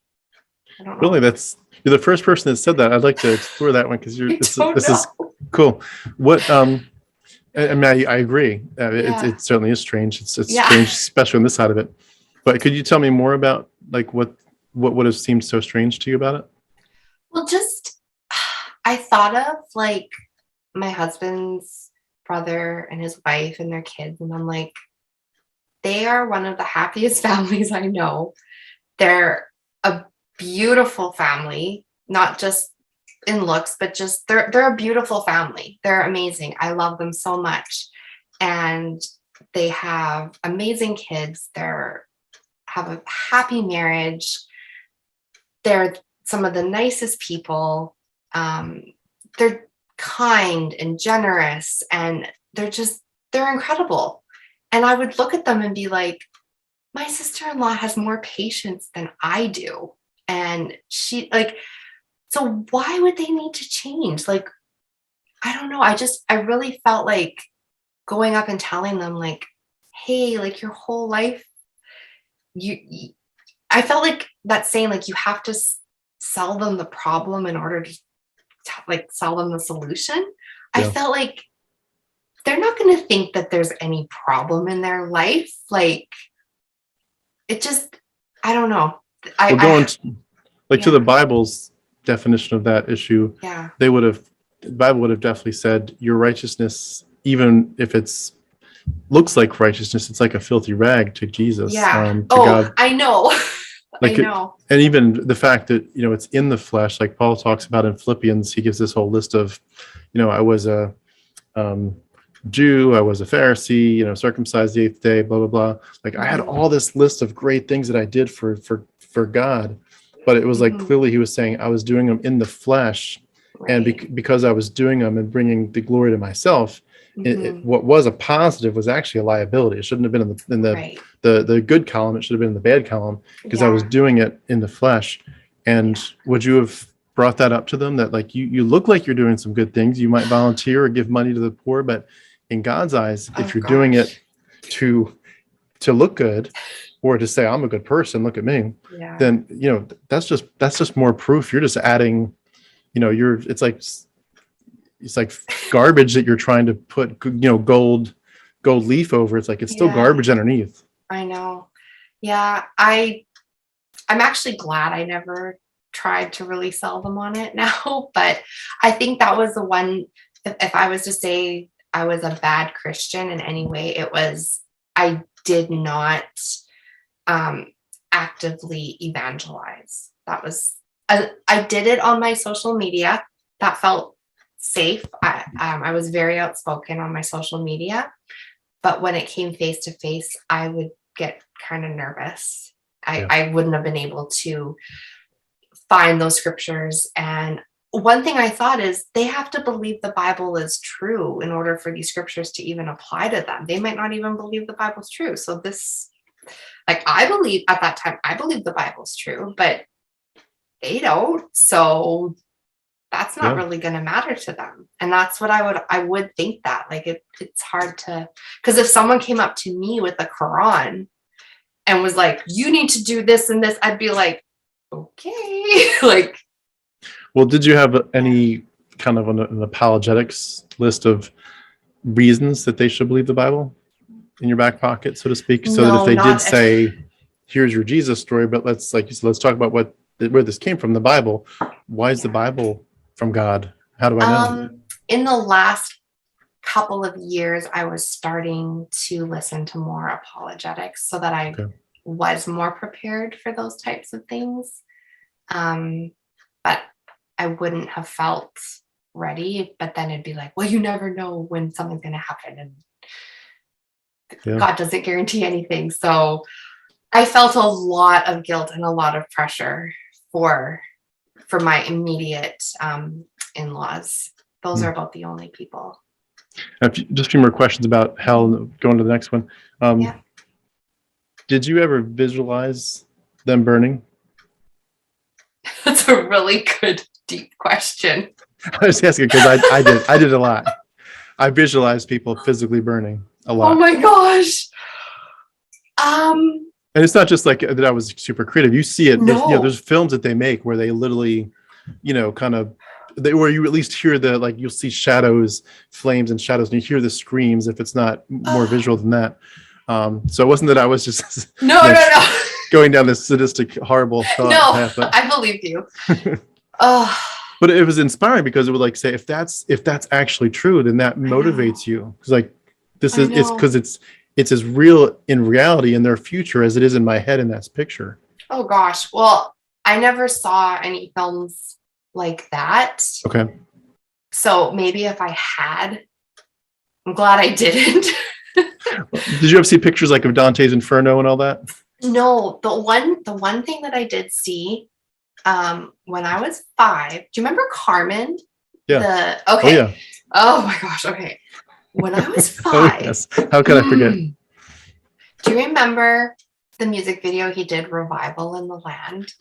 I don't Really, know. you're the first person that said that. I'd like to explore that one because I don't this is know. cool. What I mean, I agree. Yeah. It certainly is strange. It's Yeah. strange, especially on this side of it. But could you tell me more about like what would have seemed so strange to you about it? Well, just I thought of like my husband's brother and his wife and their kids, and I'm like, they are one of the happiest families I know. They're a beautiful family, not just in looks, but just they're a beautiful family. They're amazing. I love them so much. And they have amazing kids. They're have a happy marriage. They're some of the nicest people. They're kind and generous, and they're incredible. And I would look at them and be like, my sister-in-law has more patience than I do. And she like, so why would they need to change? Like, I don't know. I really felt like going up and telling them like, hey, like your whole life, I felt like that saying like you have to sell them the problem in order to like sell them the solution. I Yeah. felt like they're not going to think that there's any problem in their life. Like it just, I don't know. Well, going to the Yeah, Bible's definition of that issue, yeah, the Bible would have definitely said your righteousness, even if it's looks like righteousness, it's like a filthy rag to Jesus, yeah. to Oh, God. I know. I Like it, know. and even the fact that it's in the flesh, like Paul talks about in Philippians, he gives this whole list of, I was a um, Jew, I was a Pharisee, circumcised the eighth day, blah blah blah. Like I had Mhm, all this list of great things that I did for God, but it was like mhm. clearly he was saying I was doing them in the flesh, and Right. because I was doing them and bringing the glory to myself, Mhm. what was a positive was actually a liability. It shouldn't have been Right. the good column. It should have been in the bad column because I was Yeah. doing it in the flesh. And Yeah. would you have brought that up to them that like you look like you're doing some good things? You might volunteer or give money to the poor, but in God's eyes, if Oh you're doing it gosh. to look good or to say I'm a good person, look at me, Yeah. then that's just more proof. You're just adding, you're it's like garbage that you're trying to put gold leaf over. It's like it's still Yeah. garbage underneath. I know. Yeah. I'm actually glad I never tried to really sell them on it now, but I think that was the one. If I was to say I was a bad Christian in any way, it was I did not um, actively evangelize. That was I did it on my social media. That felt safe. I was very outspoken on my social media, but when it came face to face, I would get kind of nervous. Yeah. I wouldn't have been able to find those scriptures. And one thing I thought is they have to believe the Bible is true in order for these scriptures to even apply to them. They might not even believe the Bible's true. So this, like, I believe at that time, I believe the Bible's true, but they don't. So that's not Yeah. really going to matter to them. And that's what I would think that like it's hard to, because if someone came up to me with the Quran and was like, you need to do this and this, I'd be like, okay. Like, Well, did you have yeah. any kind of an apologetics list of reasons that they should believe the Bible in your back pocket, so to speak, so that if No, they did not say, "Here's your Jesus story," but like you said, let's talk about where this came from, the Bible. Why is the yeah. Bible from God? How do I know? In the last couple of years, I was starting to listen to more apologetics so that I was more prepared for those types of things. But I wouldn't have felt ready. But then it'd be like, well, you never know when something's going to happen. And God doesn't guarantee anything. So I felt a lot of guilt and a lot of pressure for my immediate in-laws. Those are about the only people. Just a few more questions about hell. Going to the next one. Did you ever visualize them burning? That's a really good, deep question. I was asking because I did a lot. I visualized people physically burning a lot. Oh my gosh. And it's not just like that I was super creative. You see it. No. There's films that they make where they literally, where you at least hear you'll see shadows, flames and shadows, and you hear the screams if it's not more visual than that. So it wasn't that I was just no. going down this sadistic, horrible thought path. But I believe you. But it was inspiring because it would say, if that's actually true, then that motivates you. Because it's because it's as real in reality in their future as it is in my head in that picture. Oh gosh. Well, I never saw any films like that. Okay. So maybe if I had, I'm glad I didn't. Did you ever see pictures of Dante's Inferno and all that? No, the one thing that I did see when I was 5, do you remember Carmen? Yeah. Okay. Oh, yeah. Oh my gosh. Okay. When I was 5. Oh, yes. How could I forget? Do you remember the music video he did, Revival in the Land,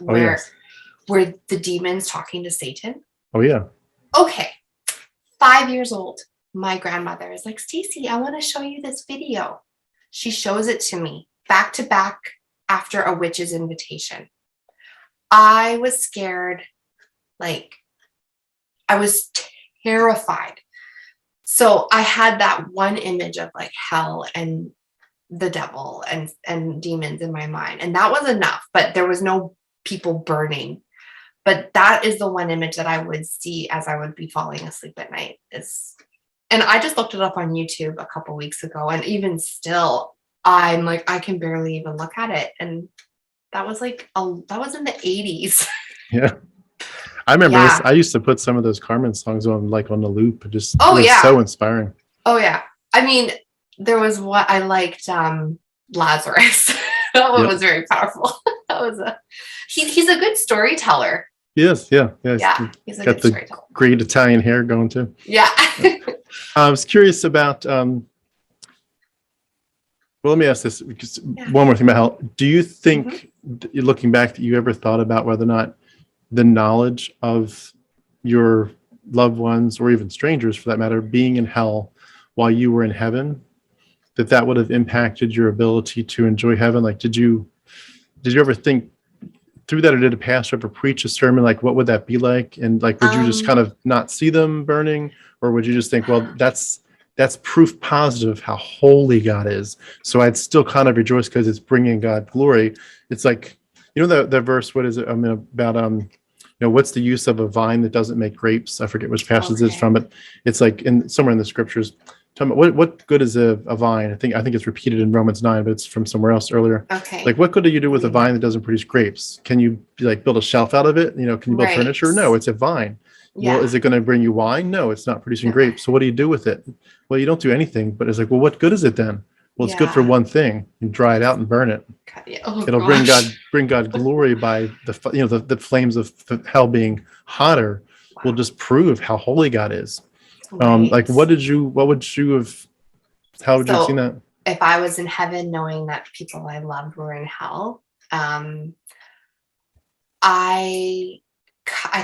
where the demons talking to Satan? Oh, yeah. Okay. 5 years old. My grandmother is like, Stacie, I want to show you this video. She shows it to me back to back after a witch's invitation. I was scared. I was terrified. So I had that one image of hell and the devil and demons in my mind. And that was enough, but there was no people burning. But that is the one image that I would see as I would be falling asleep at night. And I just looked it up on YouTube a couple weeks ago. And even still, I'm I can barely even look at it. And that was that was in the 80s. Yeah. I remember this. I used to put some of those Carmen songs on the loop. It was so inspiring. Oh yeah. I mean, there was what I liked, Lazarus. That one was very powerful. That was he's a good storyteller. Yes, yeah. He's a got good the storyteller. Great Italian hair going too. Yeah. I was curious about well, let me ask this, because one more thing about hell. Do you think, looking back, that you ever thought about whether or not the knowledge of your loved ones, or even strangers for that matter, being in hell while you were in heaven, that would have impacted your ability to enjoy heaven? Did you ever think through that, or did a pastor ever preach a sermon what would that be like? And would you just kind of not see them burning, or would you just think, well, that's proof positive of how holy God is, so I'd still kind of rejoice because it's bringing God glory? It's the verse, what is it? About what's the use of a vine that doesn't make grapes? I forget which passage it's from, but it's somewhere in the scriptures talking about what good is a vine. I think it's repeated in Romans 9, but it's from somewhere else earlier. Okay. What good do you do with a vine that doesn't produce grapes? Can you build a shelf out of it? Can you build furniture? No, it's a vine. Yeah. Well, is it going to bring you wine? No, it's not producing grapes. So what do you do with it? Well, you don't do anything. But it's well, what good is it then? Well, it's good for one thing. You dry it out and burn it. It'll bring God glory by the flames of hell being hotter. Will just prove how holy God is. How would you have seen that? If I was in heaven knowing that people I loved were in hell, I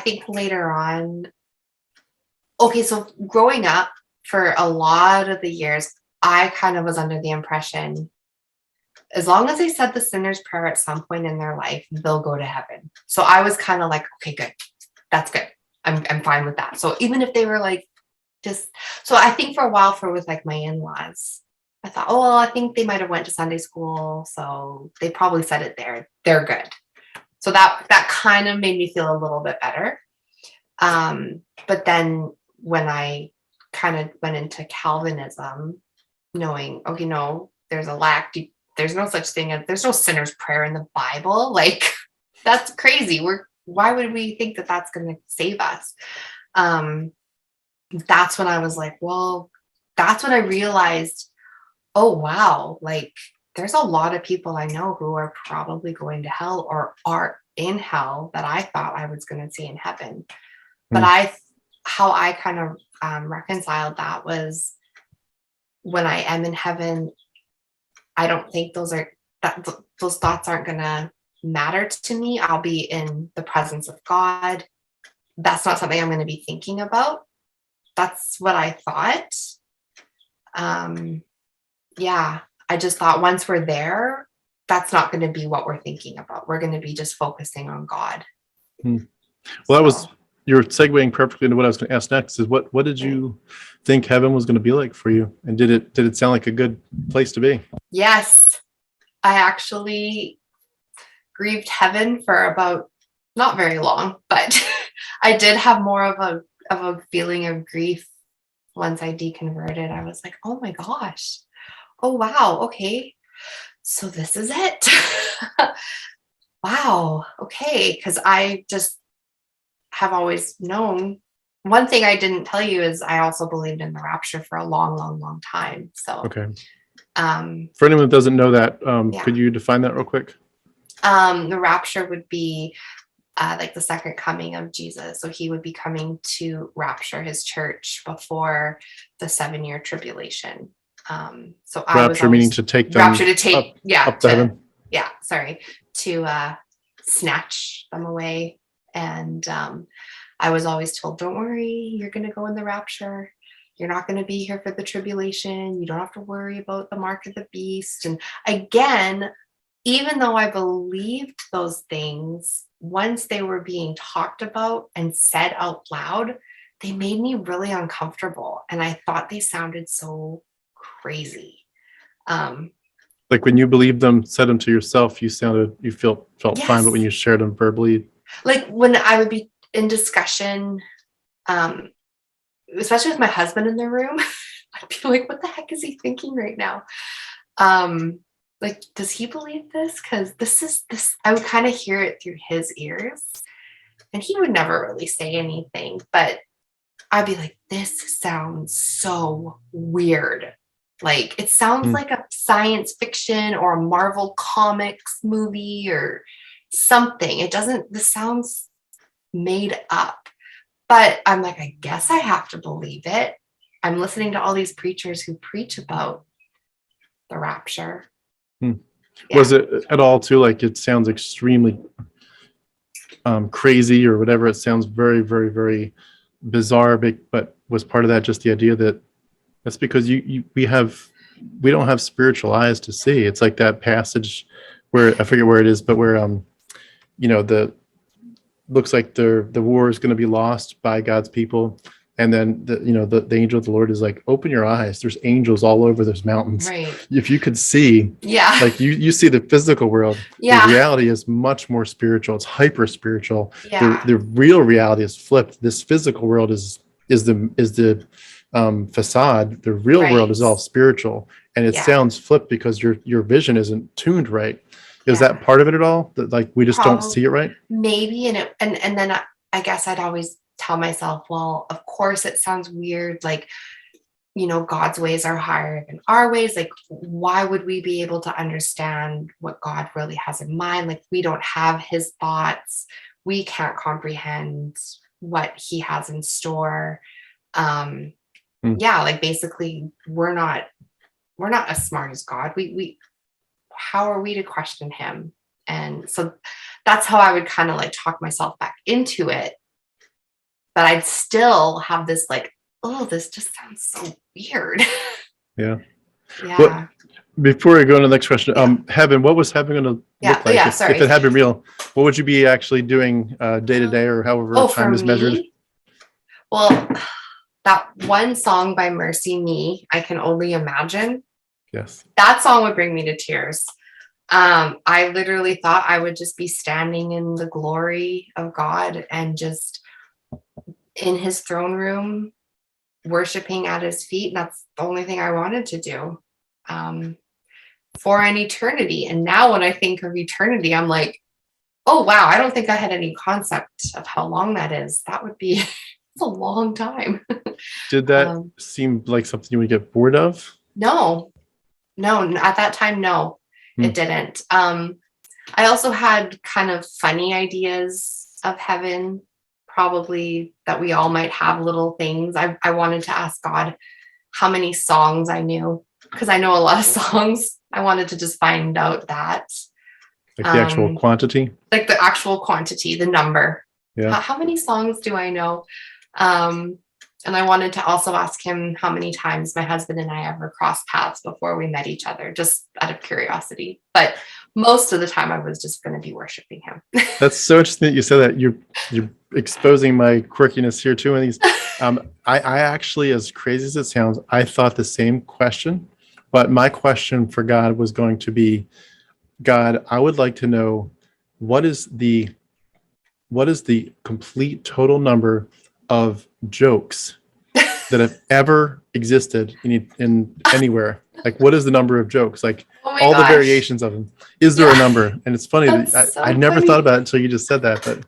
think later on, so growing up for a lot of the years, I kind of was under the impression, as long as they said the sinner's prayer at some point in their life, they'll go to heaven. So I was kind of okay, good. That's good. I'm fine with that. So even if they were so I think for a while with my in-laws, I thought, oh, well, I think they might have went to Sunday school, so they probably said it there. They're good. So that kind of made me feel a little bit better. But then when I kind of went into Calvinism, knowing, okay, no, there's a lack. There's no such thing as, there's no sinner's prayer in the Bible. Like, that's crazy. Why would we think that that's going to save us? That's when I was like, well, that's when I realized, oh, wow, like there's a lot of people I know who are probably going to hell or are in hell that I thought I was going to see in heaven. But how I kind of reconciled that was, when I am in heaven, I don't think those thoughts aren't going to matter to me. I'll be in the presence of God. That's not something I'm going to be thinking about. That's what I thought. Yeah, I just thought once we're there, that's not going to be what we're thinking about. We're going to be just focusing on God. Well, you're segueing perfectly into what I was going to ask next. Is what did you think heaven was going to be like for you, and did it sound like a good place to be? Yes, I actually grieved heaven for about, not very long, but I did have more of a feeling of grief once I deconverted. I was like, oh my gosh, oh wow, okay, so this is it. Wow, okay, because I just have always known. One thing I didn't tell you is I also believed in the rapture for a long, long, long time. So, Okay. For anyone that doesn't know that, yeah. Could you define that real quick? The rapture would be like the second coming of Jesus. So he would be coming to rapture his church before the 7-year tribulation. So I was Rapture meaning to take them rapture to take, up to heaven. Yeah, sorry, to snatch them away. And I was always told, don't worry, you're going to go in the rapture. You're not going to be here for the tribulation. You don't have to worry about the mark of the beast. And again, even though I believed those things, once they were being talked about and said out loud, they made me really uncomfortable. And I thought they sounded so crazy. Like when you believed them, said them to yourself, you felt Yes. fine, but when you shared them verbally, like when I would be in discussion, especially with my husband in the room, I'd be like, what the heck is he thinking right now? Like, does he believe this? Because this, I would kind of hear it through his ears, and he would never really say anything, but I'd be like, this sounds so weird. Like, it sounds like a science fiction or a Marvel Comics movie or something. This sounds made up. But I'm like, I guess I have to believe it. I'm listening to all these preachers who preach about the rapture. Yeah. Was it at all too, like it sounds extremely crazy or whatever? It sounds very, very, very bizarre, but was part of that just the idea that that's because we don't have spiritual eyes to see? It's like that passage where I forget where it is, but where the looks like the war is going to be lost by God's people, and then the angel of the Lord is like, open your eyes, there's angels all over those mountains. Right. If you could see, like you see the physical world, the reality is much more spiritual. It's hyper spiritual. The real reality is flipped. This physical world is the facade. The real world is all spiritual, and it sounds flipped because your vision isn't tuned right. Is that part of it at all? That like we just don't see it right? Maybe, and then I guess I'd always tell myself, well, of course it sounds weird. Like, God's ways are higher than our ways. Like, why would we be able to understand what God really has in mind? Like, we don't have his thoughts. We can't comprehend what he has in store. Yeah, like basically we're not as smart as God. We how are we to question him? And so that's how I would kind of like talk myself back into it. But I'd still have this like, oh, this just sounds so weird. Yeah. Well, before I go to the next question, heaven, what was heaven going to look like? If it had been real, what would you be actually doing day to day or however time is measured? Well, that one song by Mercy Me, I Can Only Imagine. Yes. That song would bring me to tears. I literally thought I would just be standing in the glory of God and just in his throne room, worshiping at his feet. And that's the only thing I wanted to do for an eternity. And now when I think of eternity, I'm like, oh, wow, I don't think I had any concept of how long that is. That would be it's a long time. Did that seem like something you would get bored of? No, at that time, no, it didn't. I also had kind of funny ideas of heaven, probably that we all might have little things. I wanted to ask God how many songs I knew, because I know a lot of songs. I wanted to just find out that. Like the actual quantity? Like the actual quantity, the number. Yeah. How many songs do I know? And I wanted to also ask him how many times my husband and I ever crossed paths before we met each other, just out of curiosity. But most of the time I was just going to be worshiping him. That's so interesting that you said that. You're exposing my quirkiness here too. And these, I actually, as crazy as it sounds, I thought the same question, but my question for God was going to be, God, I would like to know what is the complete total number of jokes that have ever existed in anywhere. Like, what is the number of jokes? Like all the variations of them. Is there a number? And it's funny that I never thought about it until you just said that. But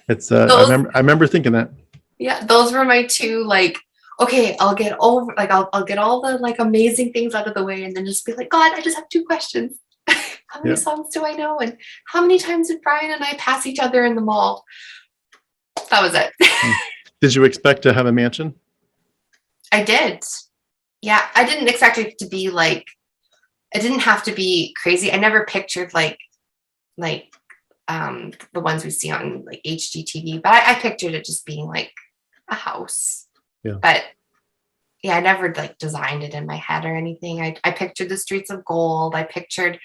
it's I remember thinking that. Yeah, those were my two, like, okay, I'll get over, like I'll get all the like amazing things out of the way and then just be like, God, I just have two questions. How many songs do I know? And how many times did Brian and I pass each other in the mall? That was it. Did you expect to have a mansion? I did. Yeah, I didn't expect it to be like, it didn't have to be crazy. I never pictured like the ones we see on like HGTV, but I pictured it just being like a house. Yeah. But yeah, I never like designed it in my head or anything. I pictured the streets of gold. I pictured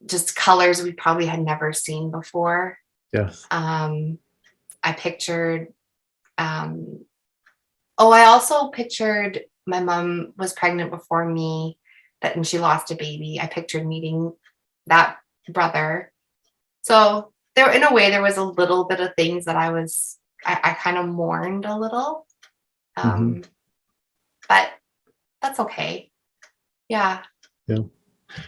just colors we probably had never seen before. Yes. I pictured, I also pictured my mom was pregnant before me, and she lost a baby. I pictured meeting that brother. So there, in a way, there was a little bit of things that I kind of mourned a little. But that's okay. Yeah.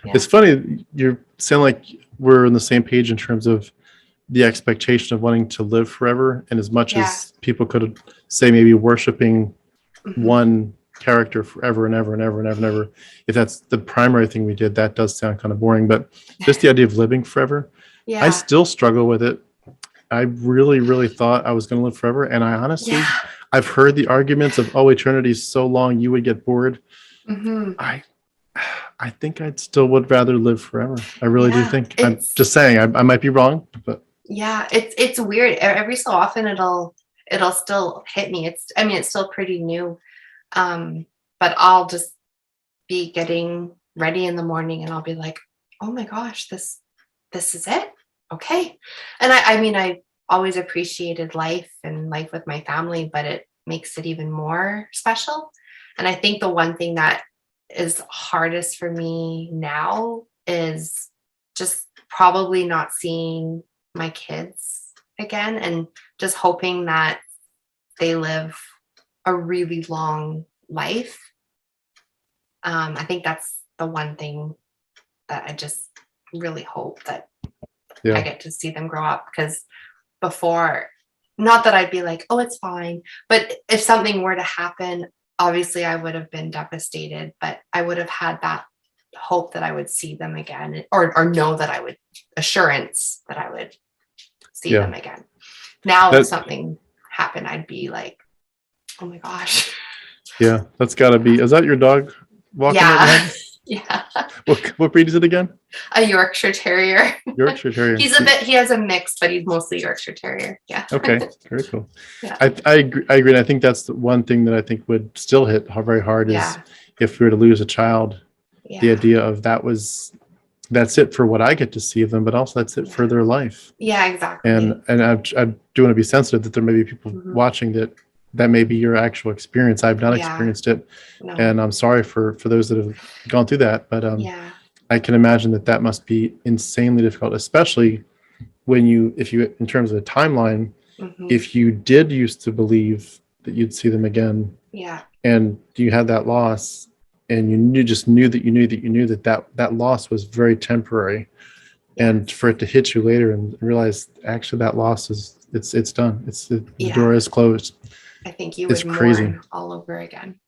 It's funny. You sound like we're on the same page in terms of the expectation of wanting to live forever. And as much as people could say maybe worshiping one character forever and ever and ever and ever and ever, if that's the primary thing we did, that does sound kind of boring. But just the idea of living forever, I still struggle with it. I really, really thought I was going to live forever. And I honestly, I've heard the arguments of, oh, eternity is so long, you would get bored. I think I'd still would rather live forever. I really do think. I'm just saying, I might be wrong, but yeah, it's weird. Every so often it'll still hit me. It's still pretty new. But I'll just be getting ready in the morning and I'll be like, oh my gosh, this is it. Okay. And I always appreciated life and life with my family, but it makes it even more special. And I think the one thing that is hardest for me now is just probably not seeing my kids again and just hoping that they live a really long life. I think that's the one thing that I just really hope that I get to see them grow up, because before, not that I'd be like, oh, it's fine, but if something were to happen, obviously I would have been devastated, but I would have had that hope that I would see them again, or know that I would, assurance that I would see them again. Now if something happened, I'd be like, oh my gosh. Yeah, that's gotta be, is that your dog walking right now? Yeah. What breed is it again? A Yorkshire Terrier. Yorkshire Terrier. He has a mix, but he's mostly Yorkshire Terrier. Yeah. Okay, very cool. Yeah. I agree. And I think that's the one thing that I think would still hit very hard is if we were to lose a child, the idea of that's it for what I get to see of them, but also that's it for their life. Yeah, exactly. And I do want to be sensitive that there may be people watching that may be your actual experience. I've not experienced it. No. And I'm sorry for those that have gone through that, but I can imagine that must be insanely difficult, especially when if you, in terms of the timeline, if you did used to believe that you'd see them again. Yeah. And you had that loss, and you just knew that loss was very temporary. And for it to hit you later and realize actually that loss it's done. The door is closed. I think you It's would crazy. mourn all over again.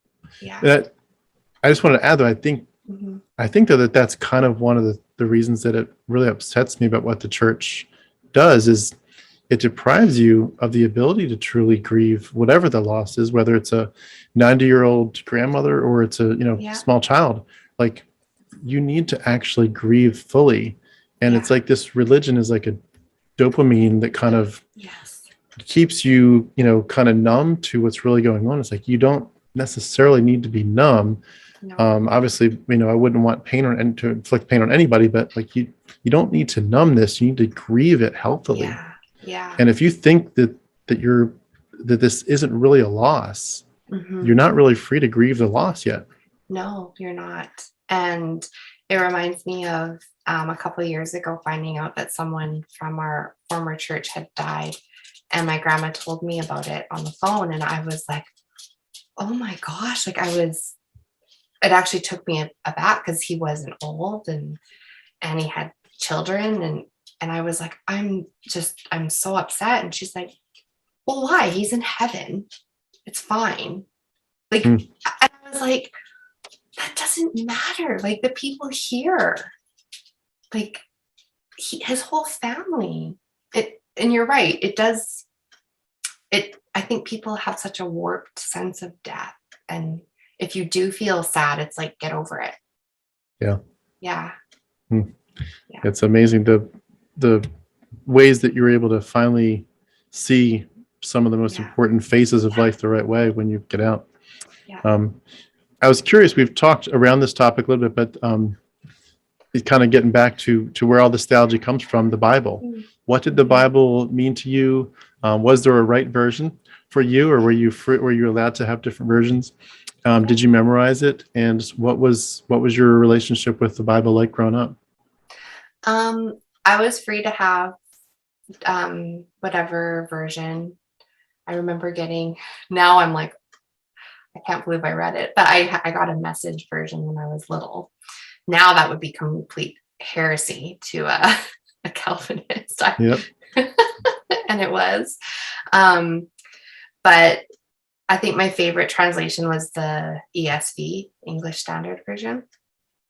Yeah. That I just want to add though, I think that's kind of one of the reasons that it really upsets me about what the church does is it deprives you of the ability to truly grieve whatever the loss is, whether it's a 90-year-old grandmother or it's a small child. Like, you need to actually grieve fully. And it's like this religion is like a dopamine that kind of keeps you, kind of numb to what's really going on. It's like you don't necessarily need to be numb. No. Obviously, I wouldn't want pain to inflict pain on anybody, but like you don't need to numb this. You need to grieve it healthily. Yeah. And if you think that this isn't really a loss, you're not really free to grieve the loss yet. No, you're not. And it reminds me of a couple of years ago finding out that someone from our former church had died, and my grandma told me about it on the phone, and I was like, oh my gosh, like it actually took me aback because he wasn't old and he had children, and I was like, I'm so upset. And she's like, well, why? He's in heaven. It's fine. Like, and I was like, that doesn't matter. Like, the people here, like his whole family, and you're right. It does. I think people have such a warped sense of death. And if you do feel sad, it's like, get over it. Yeah. Yeah. It's amazing the ways that you're able to finally see some of the most important phases of life the right way when you get out. I was curious, we've talked around this topic a little bit, but it's kind of getting back to where all the nostalgia comes from, the Bible. What did the Bible mean to you? Was there a right version for you, or were you allowed to have different versions? Did you memorize it? And what was your relationship with the Bible like growing up? I was free to have whatever version. I remember now I'm like, I can't believe I read it, but I got a Message version when I was little. Now that would be complete heresy to a Calvinist. Yep. And it was. But I think my favorite translation was the ESV, English Standard Version.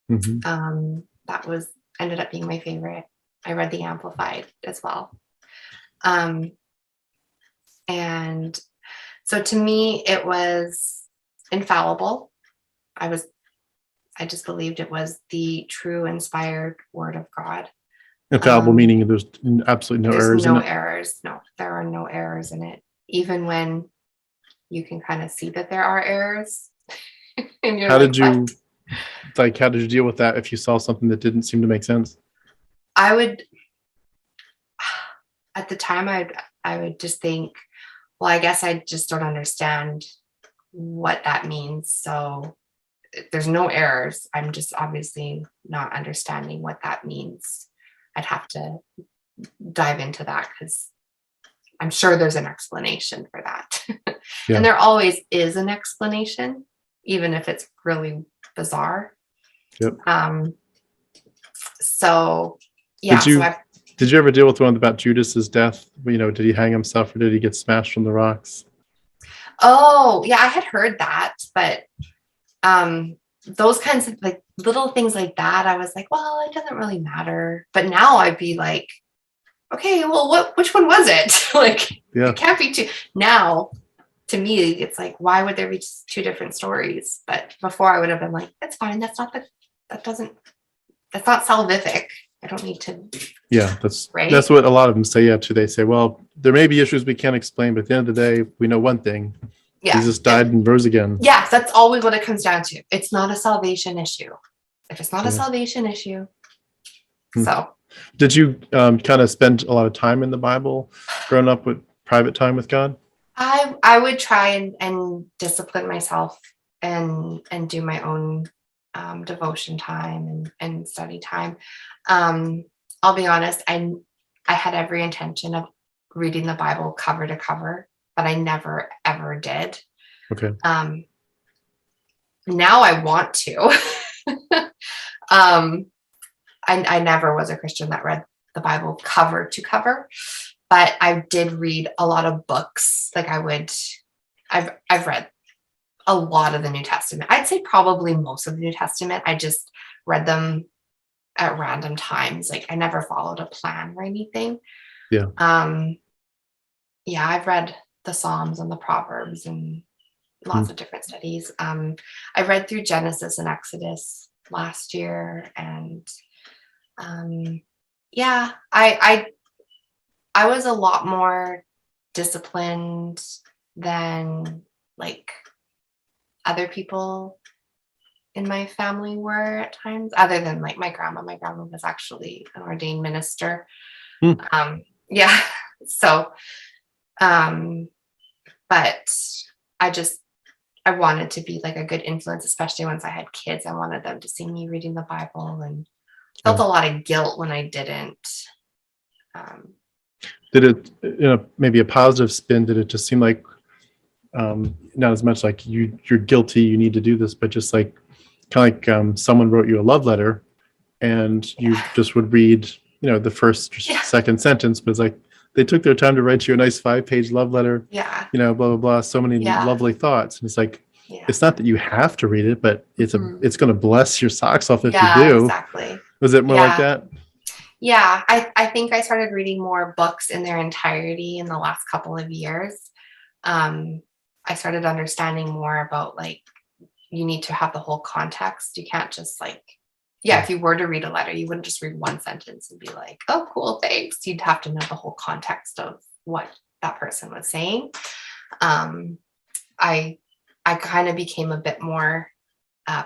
That ended up being my favorite. I read the Amplified as well. And so to me, it was infallible. I just believed it was the true inspired word of God. Infallible meaning there's absolutely no errors in it? No errors. No, there are no errors in it. Even when you can kind of see that there are errors. And you're how did you deal with that if you saw something that didn't seem to make sense? At the time, I would just think, well, I guess I just don't understand what that means. So there's no errors. I'm just obviously not understanding what that means. I'd have to dive into that because I'm sure there's an explanation for that. And there always is an explanation, even if it's really bizarre. Yep. So yeah. Did you ever deal with one about Judas's death? Did he hang himself or did he get smashed from the rocks? Oh, yeah, I had heard that, but those kinds of like little things like that, I was like, well, it doesn't really matter. But now I'd be like, okay, well, which one was it? Like, it can't be two. Now, to me, it's like, why would there be two different stories? But before I would have been like, that's fine. That's not salvific. I don't need to. Yeah, that's what a lot of them say. Too. They say, well, there may be issues we can't explain, but at the end of the day, we know one thing. Yeah. Jesus died and rose again. Yes, that's always what it comes down to. It's not a salvation issue. If it's not a salvation issue. So. Did you kind of spend a lot of time in the Bible growing up with private time with God? I would try and discipline myself and do my own devotion time and study time. I'll be honest, I had every intention of reading the Bible cover to cover but I never ever did. Okay. Now I want to. I never was a Christian that read the Bible cover to cover, but I did read a lot of books. Like I've read a lot of the New Testament. I'd say probably most of the New Testament. I just read them at random times. Like I never followed a plan or anything. Yeah. Yeah, I've read the Psalms and the Proverbs and lots of different studies. I read through Genesis and Exodus last year, and yeah, I was a lot more disciplined than like other people in my family were at times, other than like my grandma. My grandma was actually an ordained minister. Yeah, so but I wanted to be like a good influence, especially once I had kids. I wanted them to see me reading the Bible, and felt a lot of guilt when I didn't. Did it, maybe a positive spin, did it just seem like, not as much like you're guilty, you need to do this, but just like kind of like someone wrote you a love letter and you just would read, the first, second sentence, but it's like they took their time to write you a nice 5-page love letter, blah, blah, blah, so many lovely thoughts. And it's like, it's not that you have to read it, but it's going to bless your socks off if you do. Exactly. Was it more like that? Yeah, I think I started reading more books in their entirety in the last couple of years. I started understanding more about like, you need to have the whole context. You can't just like, if you were to read a letter, you wouldn't just read one sentence and be like, oh, cool, thanks. You'd have to know the whole context of what that person was saying. I kind of became a bit more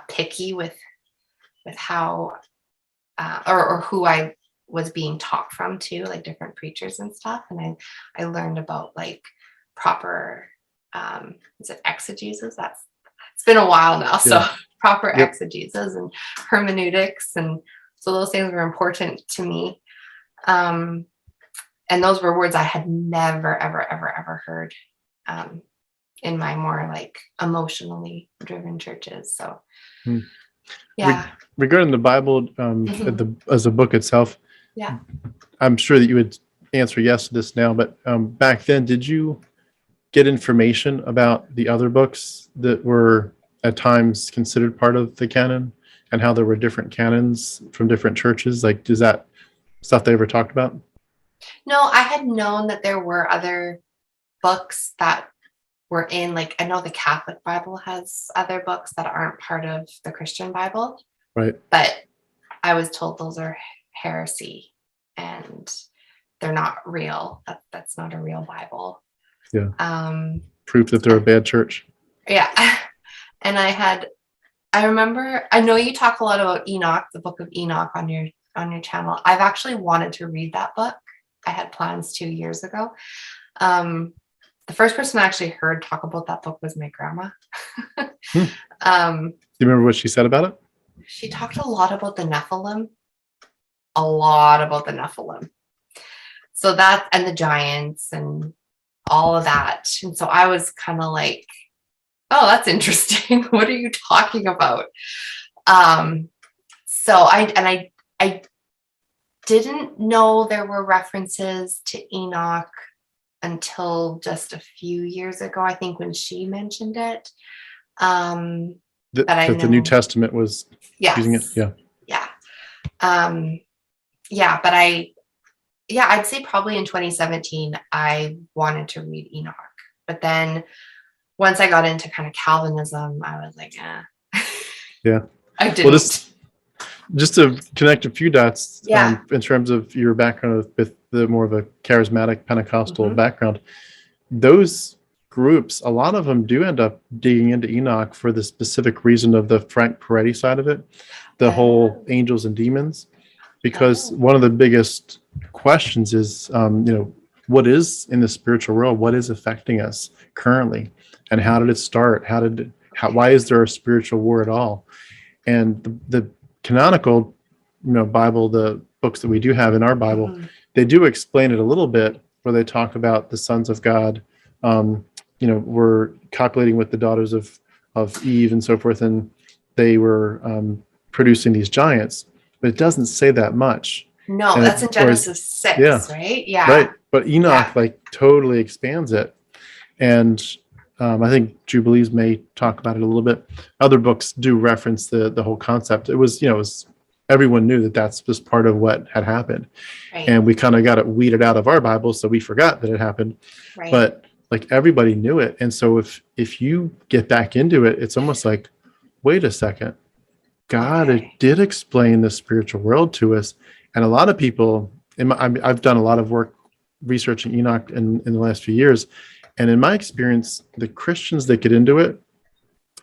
picky with how or who I was being taught from too, like different preachers and stuff. And I learned about like proper is it exegesis? It's been a while now. So proper exegesis and hermeneutics. And so those things were important to me. And those were words I had never, ever, ever, ever heard in my more like emotionally driven churches. So regarding the Bible as a book itself, I'm sure that you would answer yes to this now, but back then, did you get information about the other books that were at times considered part of the canon and how there were different canons from different churches? Like, is that stuff they ever talked about? No, I had known that there were other books that were in, like, I know the Catholic Bible has other books that aren't part of the Christian Bible. Right. But I was told those are heresy and they're not real. That's not a real Bible. Yeah. Proof that they're a bad church. Yeah. And I remember, I know you talk a lot about Enoch, the book of Enoch on your channel. I've actually wanted to read that book. I had plans 2 years ago. The first person I actually heard talk about that book was my grandma. Do you remember what she said about it? She talked a lot about the Nephilim. A lot about the Nephilim. So that, and the giants and all of that. And so I was kind of like, oh, that's interesting. What are you talking about? So I didn't know there were references to Enoch until just a few years ago, I think, when she mentioned it. That the New Testament was using it. Yeah. But I'd say probably in 2017, I wanted to read Enoch. But then once I got into kind of Calvinism, I was like, Yeah. I didn't. Well, just to connect a few dots in terms of your background with the more of a charismatic Pentecostal background, those groups, a lot of them do end up digging into Enoch for the specific reason of the Frank Peretti side of it, the whole angels and demons, because one of the biggest questions is, what is in the spiritual world? What is affecting us currently? And how did it start? Why is there a spiritual war at all? And the canonical, Bible, the books that we do have in our Bible, they do explain it a little bit, where they talk about the sons of God, were copulating with the daughters of Eve and so forth, and they were producing these giants. But it doesn't say that much. No, And that's in Genesis 6, yeah, right? Yeah. right. But Enoch like totally expands it. And I think Jubilees may talk about it a little bit. Other books do reference the whole concept. It was everyone knew that that's just part of what had happened. Right. And we kind of got it weeded out of our Bibles, so we forgot that it happened. Right. But like everybody knew it. And so if you get back into it, it's almost like, wait a second, God did explain the spiritual world to us. And a lot of people, I've done a lot of work researching Enoch in the last few years. And in my experience, the Christians that get into it,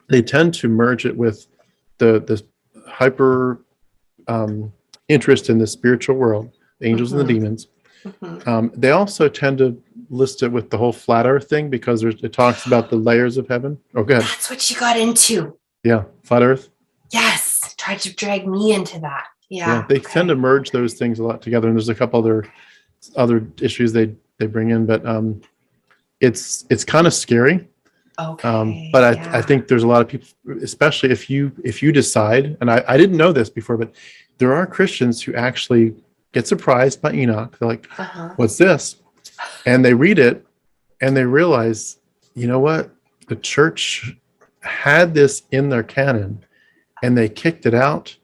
they tend to merge it with the hyper interest in the spiritual world, the angels and the demons. They also tend to list it with the whole flat earth thing because it talks about the layers of heaven. Oh, go ahead. That's what you got into. Yeah, flat earth. Yes, tried to drag me into that. Yeah, they tend to merge those things a lot together, and there's a couple other issues they bring in, but it's kind of scary. But I think there's a lot of people, especially if you decide, and I didn't know this before, but there are Christians who actually get surprised by Enoch. They're like, what's this? And they read it and they realize, you know what? The church had this in their canon and they kicked it out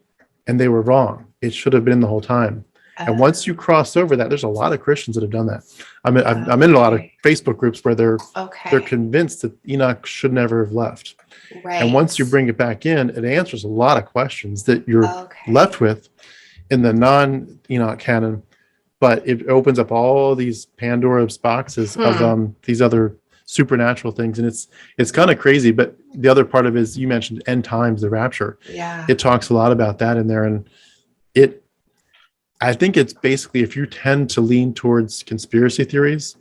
and they were wrong. It should have been the whole time. And once you cross over that, there's a lot of Christians that have done that. I'm in a lot of Facebook groups where they're convinced that Enoch should never have left. Right. And once you bring it back in, it answers a lot of questions that you're left with in the non-Enoch canon. But it opens up all these Pandora's boxes of these other supernatural things, and it's kind of crazy. But the other part of it is, you mentioned end times, the rapture. Yeah, it talks a lot about that in there, and I think it's basically, if you tend to lean towards conspiracy theories,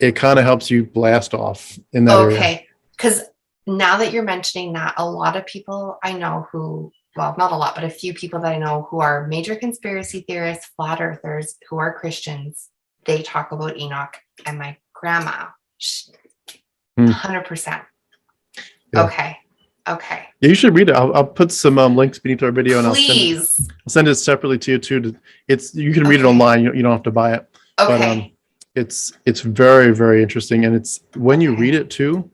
it kind of helps you blast off in that area. Okay, because now that you're mentioning that, a lot of people I know who, well, not a lot, but a few people that I know who are major conspiracy theorists, flat earthers, who are Christians, they talk about Enoch, and my grandma, 100%. Yeah. Okay. Yeah, you should read it. I'll put some links beneath our video, and I'll send it separately to you too. You can read it online. You don't have to buy it. Okay. But it's very, very interesting, and it's when you read it too.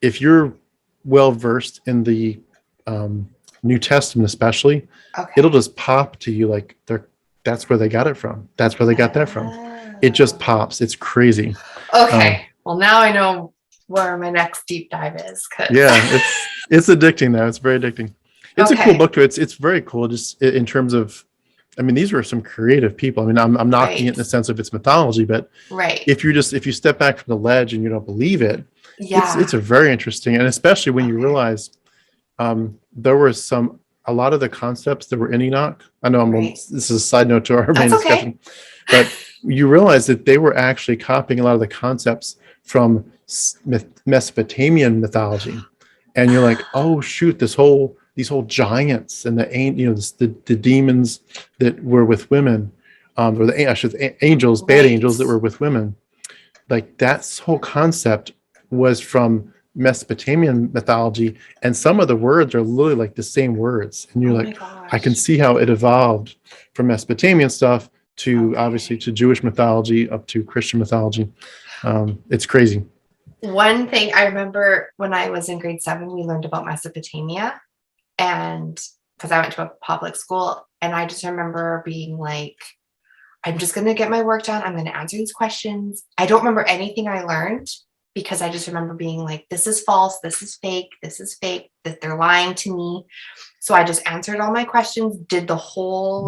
If you're well versed in the New Testament, especially, it'll just pop to you like that's where they got it from. That's where they got that from. It just pops. It's crazy. Okay. Well, now I know where my next deep dive is. Yeah, it's addicting though. It's very addicting. It's a cool book too. It's very cool just in terms of, I mean, these were some creative people. I mean, I'm knocking it in the sense of its mythology, but if you step back from the ledge and you don't believe it, it's a very interesting, and especially when you realize there were a lot of the concepts that were in Enoch. I know this is a side note to our main discussion, but you realize that they were actually copying a lot of the concepts from Mesopotamian mythology, and you're like, oh shoot, these whole giants and the demons that were with women, or the angels, bad angels that were with women, like that whole concept was from Mesopotamian mythology, and some of the words are literally like the same words, and you're I can see how it evolved from Mesopotamian stuff to obviously to Jewish mythology up to Christian mythology. It's crazy. One thing I remember when I was in grade 7, we learned about Mesopotamia, and because I went to a public school, and I just remember being like, I'm just going to get my work done. I'm going to answer these questions. I don't remember anything I learned, because I just remember being like, this is false, this is fake, that they're lying to me. So I just answered all my questions, did the whole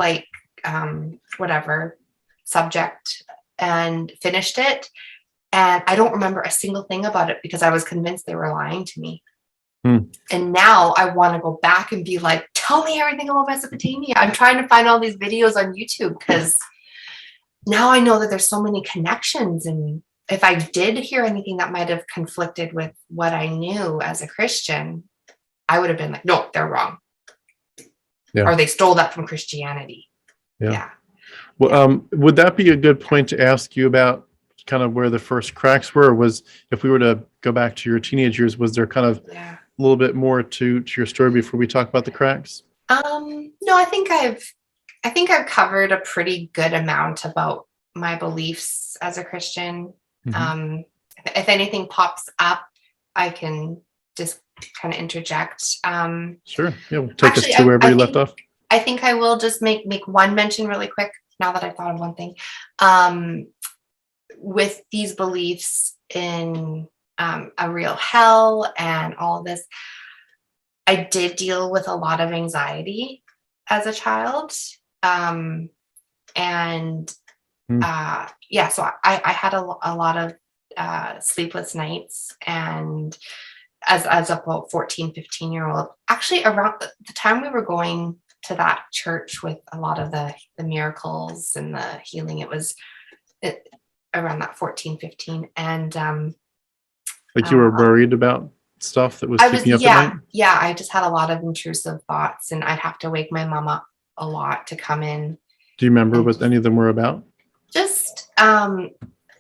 whatever subject, and finished it. And I don't remember a single thing about it because I was convinced they were lying to me. And now I want to go back and be like, tell me everything about Mesopotamia. I'm trying to find all these videos on YouTube because now I know that there's so many connections. And if I did hear anything that might have conflicted with what I knew as a Christian, I would have been like, no, they're wrong. Or they stole that from Christianity. Yeah. Well, would that be a good point to ask you about kind of where the first cracks were? Was, if we were to go back to your teenage years, was there kind of a little bit more to your story before we talk about the cracks? No, I think I've covered a pretty good amount about my beliefs as a Christian. Mm-hmm. If anything pops up, I can just kind of interject. Sure. Yeah, we'll take Actually, us to wherever you left off. I think I will just make one mention really quick now that I've thought of one thing. With these beliefs in a real hell and all of this, I did deal with a lot of anxiety as a child. And yeah, so I had a lot of sleepless nights, and as about 14-15-year-old, actually around the time we were going to that church with a lot of the miracles and the healing, it was around that 14-15, and Like you were worried about stuff that was I was, keeping you up at night? yeah, I just had a lot of intrusive thoughts, and I'd have to wake my mom up a lot to come in. Do you remember And what any of them were about? just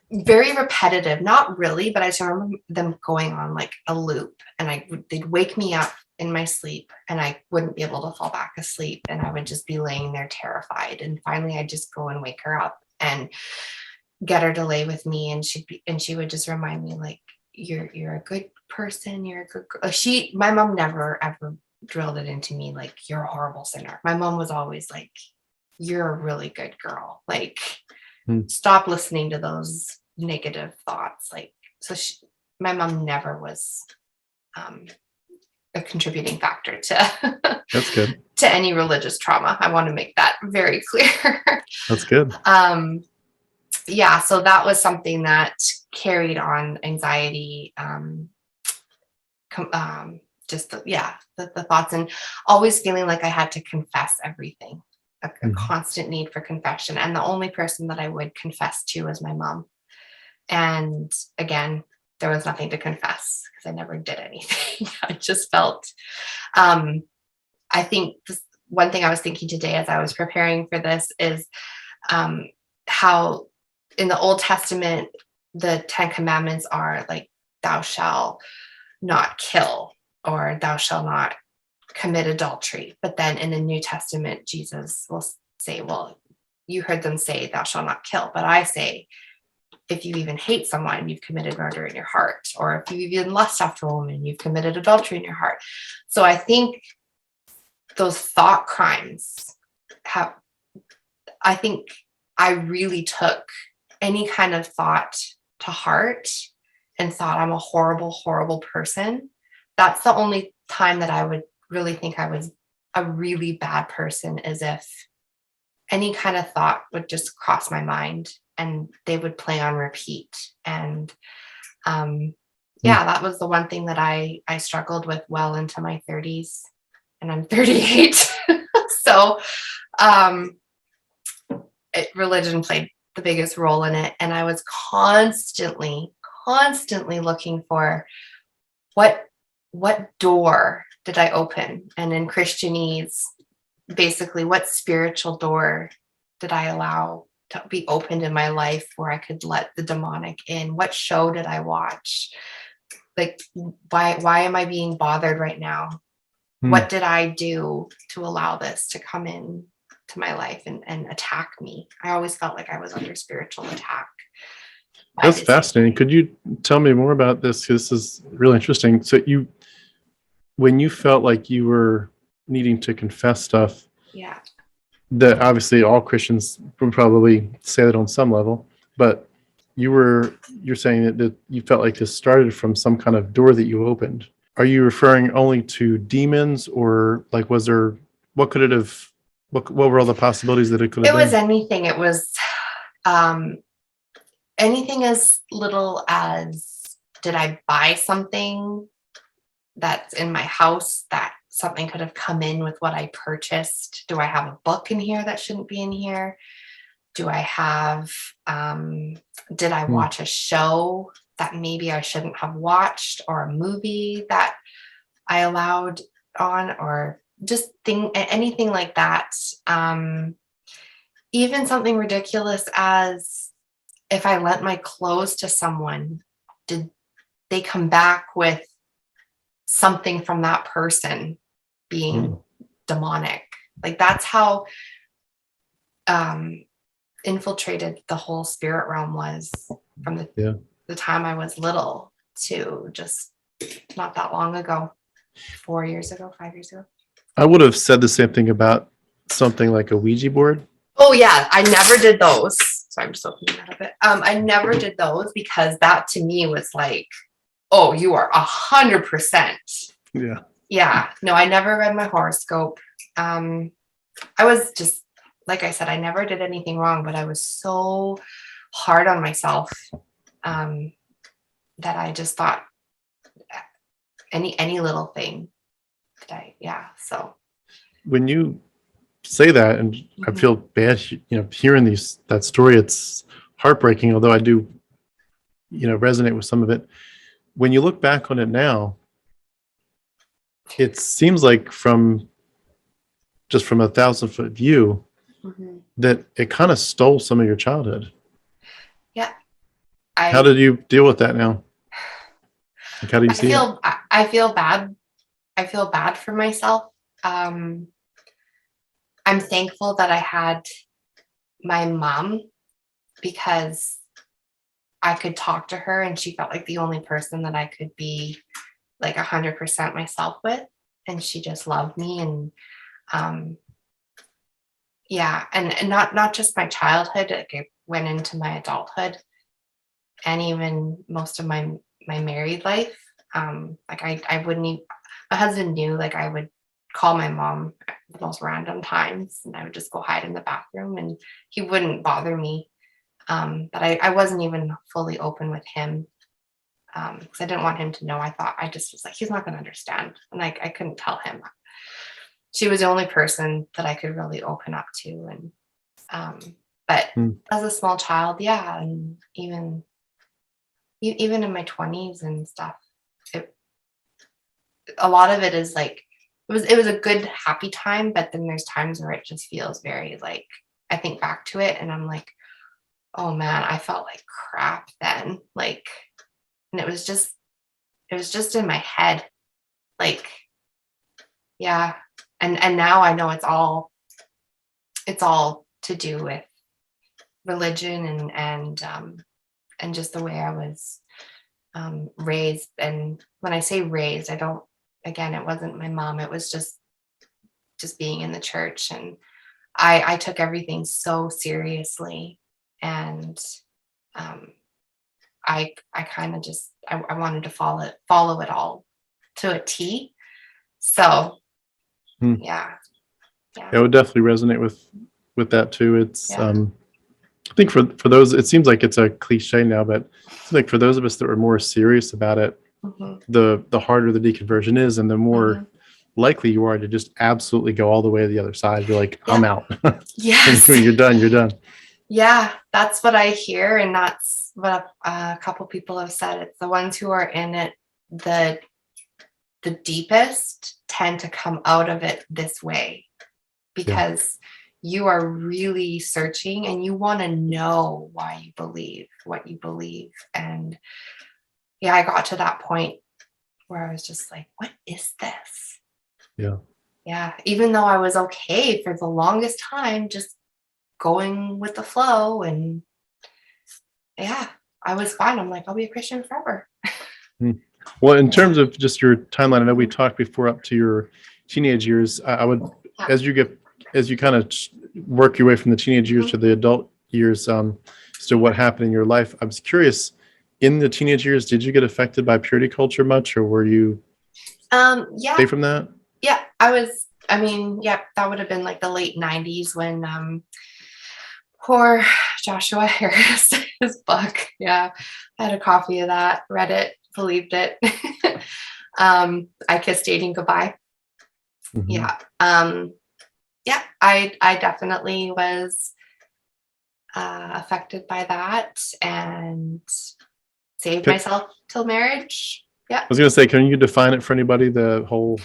very repetitive, not really, but I just remember them going on like a loop, and they'd wake me up in my sleep, and I wouldn't be able to fall back asleep, and I would just be laying there terrified, and finally I'd just go and wake her up and get her to lay with me, and she would just remind me, like, you're a good person, you're a good girl. My mom never ever drilled it into me like, you're a horrible sinner. My mom was always like, you're a really good girl, like, stop listening to those negative thoughts. Like, so my mom never was a contributing factor to That's good. to any religious trauma. I want to make that very clear. That's good. Yeah, so that was something that carried on anxiety, just the thoughts, and always feeling like I had to confess everything, a constant need for confession. And the only person that I would confess to was my mom. And again, there was nothing to confess because I never did anything. I just felt, I think one thing I was thinking today as I was preparing for this is how in the Old Testament, the 10 Commandments are like, thou shalt not kill, or thou shalt not commit adultery. But then in the New Testament, Jesus will say, well, you heard them say, thou shalt not kill. But I say, if you even hate someone, you've committed murder in your heart. Or if you even lust after a woman, you've committed adultery in your heart. So I think those thought crimes I think I really took any kind of thought to heart and thought I'm a horrible, horrible person. That's the only time that I would really think I was a really bad person, is if any kind of thought would just cross my mind and they would play on repeat. And that was the one thing that I struggled with well into my 30s, and I'm 38. So religion played the biggest role in it. And I was constantly looking for what door did I open? And in Christianese, basically, what spiritual door did I allow to be opened in my life where I could let the demonic in? What show did I watch? Like, why am I being bothered right now? What did I do to allow this to come in to my life and attack me? I always felt like I was under spiritual attack. That's fascinating. Could you tell me more about this? This is really interesting. So when you felt like you were needing to confess stuff, that obviously all Christians would probably say that on some level, but you're saying that you felt like this started from some kind of door that you opened. Are you referring only to demons, or like, what were all the possibilities that it could have been? It was anything. It was anything as little as, did I buy something that's in my house that something could have come in with what I purchased? Do I have a book in here that shouldn't be in here? Do I have, did I watch a show that maybe I shouldn't have watched, or a movie that I allowed on, or just anything like that? Even something ridiculous as if I lent my clothes to someone, did they come back with something from that person being demonic? Like that's how infiltrated the whole spirit realm was from the time I was little to just not that long ago, 4 years ago, 5 years ago. I would have said the same thing about something like a Ouija board. Oh yeah, I never did those. So I'm just opening that a bit. I never did those because that to me was like, oh, you are 100%. Yeah. Yeah. No, I never read my horoscope. I was just, like I said, I never did anything wrong, but I was so hard on myself that I just thought any little thing so when you say that, and I feel bad, hearing that story, it's heartbreaking, although I do, resonate with some of it. When you look back on it now, it seems like from a 1,000-foot view that it kind of stole some of your childhood. Yeah. How did you deal with that now? Like, how do you see it? I feel bad. I feel bad for myself. I'm thankful that I had my mom because I could talk to her and she felt like the only person that I could be like 100% myself with. And she just loved me. And and not just my childhood, like it went into my adulthood and even most of my married life. Like I wouldn't even, my husband knew like I would call my mom at the most random times and I would just go hide in the bathroom and he wouldn't bother me. But I wasn't even fully open with him because I didn't want him to know. I just was like, he's not going to understand. And I couldn't tell him. She was the only person that I could really open up to. And, but as a small child, yeah. And even in my 20s and stuff, a lot of it is like, it was a good, happy time, but then there's times where it just feels very like, I think back to it and I'm like, oh man, I felt like crap then. Like, and it was just in my head. Like, yeah. And now I know it's all to do with religion and just the way I was raised. And when I say raised, it wasn't my mom. It was just being in the church. And I took everything so seriously. And I kind of just, I wanted to follow it all to a T. So yeah. It would definitely resonate with that too. It's I think for those, it seems like it's a cliche now, but it's like for those of us that were more serious about it, the harder the deconversion is, and the more likely you are to just absolutely go all the way to the other side. You're like, I'm out. Yes. You're done. You're done. Yeah, that's what I hear, and that's what a couple people have said. It's the ones who are in it the deepest tend to come out of it this way because you are really searching and you want to know why you believe what you believe. And yeah, I got to that point where I was just like, what is this? Yeah. Even though I was okay for the longest time, just going with the flow, and yeah, I was fine. I'm like, I'll be a Christian forever. Well, in terms of just your timeline, I know we talked before up to your teenage years. I would, as you kind of work your way from the teenage years to the adult years, so what happened in your life? I was curious, in the teenage years, did you get affected by purity culture much, or were you away from that? Yeah, that would have been like the late 90s when poor Joshua Harris, his book. Yeah, I had a copy of that, read it, believed it. I Kissed Dating Goodbye. Yeah. I definitely was affected by that and saved myself till marriage. Yeah. I was going to say, can you define it for anybody, the whole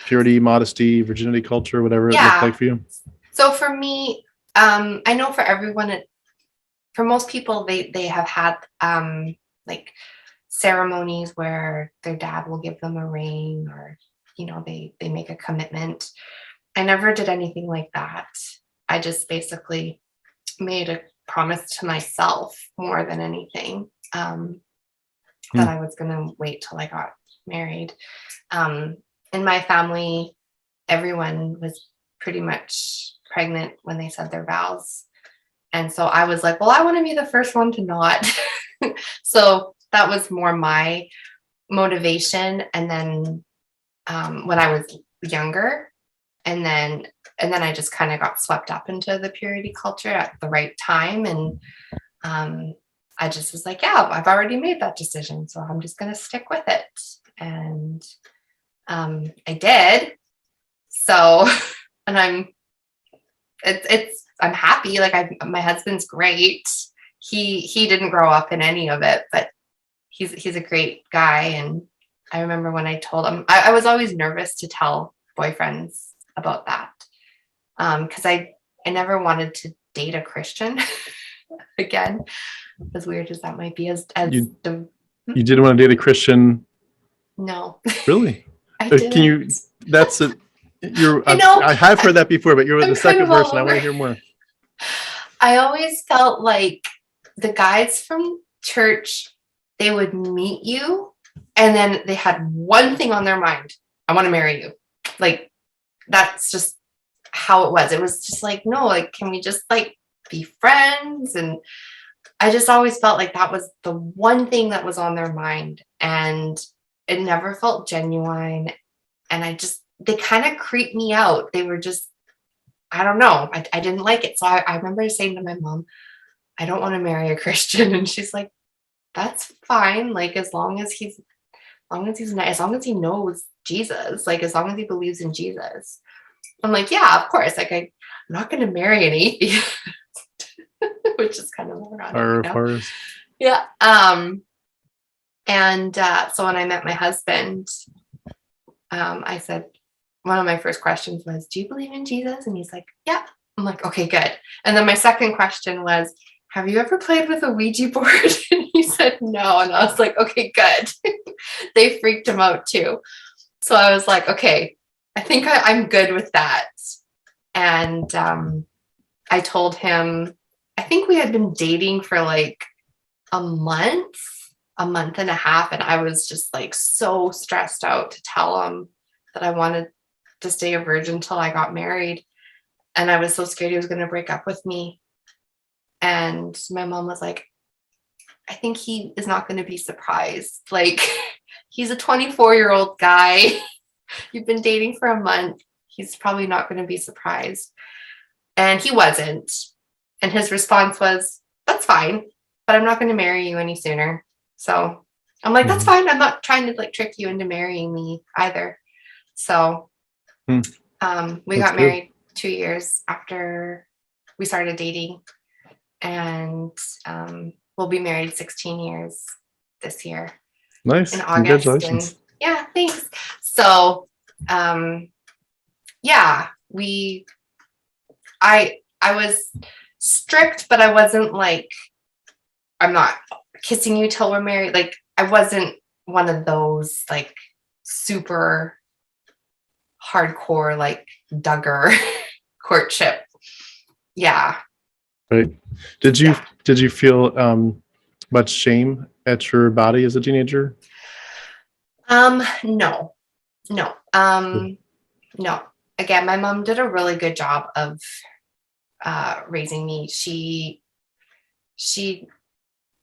purity, modesty, virginity culture, whatever it looked like for you? So for me, I know for everyone for most people, they have had like ceremonies where their dad will give them a ring, or they make a commitment. I never did anything like that. I just basically made a promise to myself more than anything, that I was going to wait till I got married. In my family, everyone was pretty much pregnant when they said their vows. And so I was like, well, I want to be the first one to not. So that was more my motivation. And then when I was younger, and then I just kind of got swept up into the purity culture at the right time. And I just was like, yeah, I've already made that decision, so I'm just going to stick with it. And I did. So, and I'm happy. Like my husband's great. He didn't grow up in any of it, but he's a great guy. And I remember when I told him, I was always nervous to tell boyfriends about that. Because I never wanted to date a Christian again, as weird as that might be. You didn't want to date a Christian? No. Really? I didn't. Can you? That's it. I have heard that before, but you're the second person. I want to hear more. I always felt like the guys from church, they would meet you, and then they had one thing on their mind: I want to marry you. Like, that's just how it was. It was just like, no, like, can we just like be friends? And I just always felt like that was the one thing that was on their mind, and it never felt genuine. And they kind of creeped me out. They were just, I don't know. I didn't like it. So I remember saying to my mom, I don't want to marry a Christian. And she's like, that's fine. Like, as long as he knows Jesus, like, as long as he believes in Jesus. I'm like, yeah, of course. Like, I'm not going to marry an atheist, which is kind of ironic. Yeah. And so when I met my husband, I said, one of my first questions was, do you believe in Jesus? And he's like, yeah. I'm like, okay, good. And then my second question was, have you ever played with a Ouija board? And he said, no. And I was like, okay, good. They freaked him out too. So I was like, okay, I think I'm good with that. And I told him, I think we had been dating for like a month and a half. And I was just like so stressed out to tell him that I wanted to stay a virgin till I got married. And I was so scared he was going to break up with me. And my mom was like, I think he is not going to be surprised. Like, he's a 24-year-old guy. You've been dating for a month. He's probably not going to be surprised. And he wasn't. And his response was, that's fine, but I'm not going to marry you any sooner. So I'm like, that's fine. I'm not trying to like trick you into marrying me either. So we got married 2 years after we started dating, and we'll be married 16 years this year. Nice. In August. Congratulations. Yeah, thanks. So yeah, I was strict, but I wasn't like, I'm not kissing you till we're married. Like, I wasn't one of those like super hardcore like Duggar courtship. Yeah. Right. Did you feel much shame at your body as a teenager? No. No. Again, my mom did a really good job of raising me. She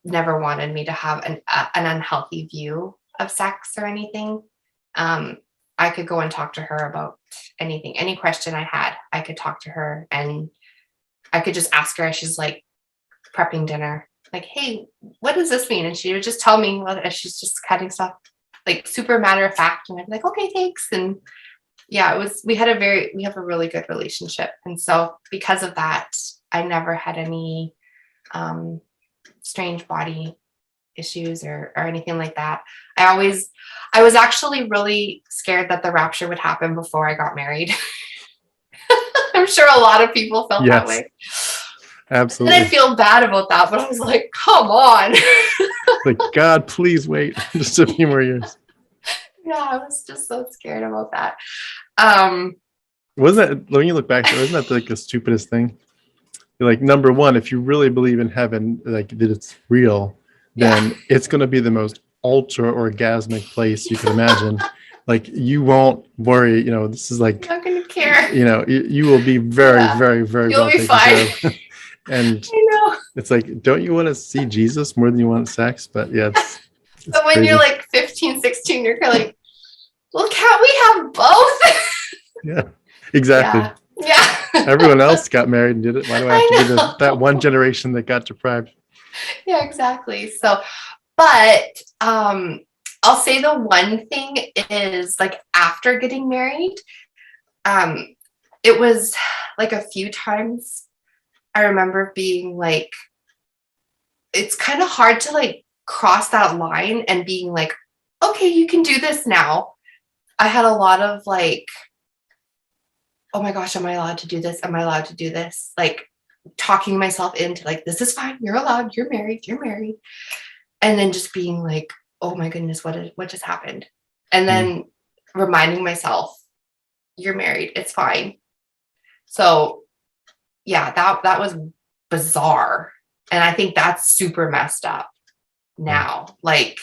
never wanted me to have an unhealthy view of sex or anything. I could go and talk to her about anything, any question I had. I could talk to her, and I could just ask her as she's like prepping dinner, like, hey, what does this mean? And she would just tell me as she's just cutting stuff, like super matter of fact. And I'd be like, okay, thanks. And yeah, we have a really good relationship. And so because of that, I never had any strange body issues or anything like that. I was actually really scared that the rapture would happen before I got married. I'm sure a lot of people felt that way. And I Absolutely. feel bad about that, but I was like, come on. Like, God, please wait just a few more years. Yeah, I was just so scared about that. Um, Wasn't that, when you look back, wasn't that like the stupidest thing? Like, number one, if you really believe in heaven, like that it's real, yeah. then it's going to be the most ultra orgasmic place you could imagine. Like, you won't worry, this is I'm like, not gonna care. you will be very, Yeah. very, very You'll well be taken care fine. of. And I know. it's like, don't you want to see Jesus more than you want sex? But yeah, it's So when crazy. you're like 15, 16, you're kind of like, well, can't we have both? Yeah, exactly. Yeah. Yeah. Everyone else got married and did it. Why do I have to be I that know. one generation that got deprived? Yeah, exactly. So, but I'll say the one thing is like after getting married, um, it was like a few times I remember being like, it's kind of hard to like cross that line and being like, okay, you can do this now. I had a lot of like, oh my gosh, am I allowed to do this? Am I allowed to do this? Like talking myself into like, this is fine. You're allowed. You're married. You're married. And then just being like, oh my goodness, what just happened? And then reminding myself, you're married. It's fine. So yeah, that was bizarre. And I think that's super messed up now. Like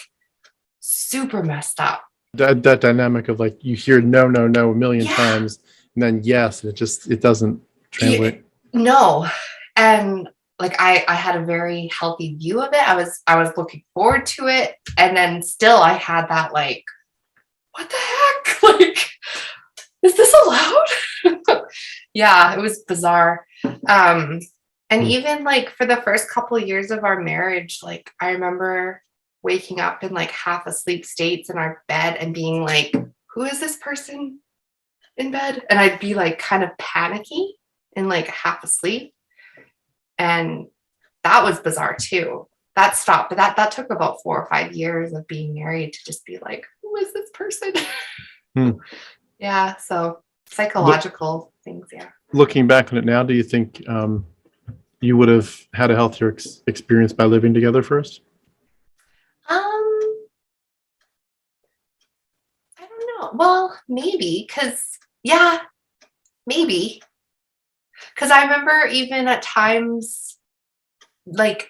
super messed up. That dynamic of like, you hear no, no, no a million times, and then yes, it doesn't translate. No. And like I had a very healthy view of it. I was looking forward to it. And then still I had that like, what the heck? Like, is this allowed? Yeah, it was bizarre. And even like for the first couple of years of our marriage, like I remember waking up in like half asleep states in our bed and being like, who is this person in bed? And I'd be like kind of panicky and like half asleep. And that was bizarre too. That stopped, but that took about 4 or 5 years of being married to just be like, who is this person? Yeah, so psychological things, yeah. Looking back on it now, do you think you would have had a healthier experience by living together first? Um, I don't know. Well, maybe maybe. Because I remember even at times, like,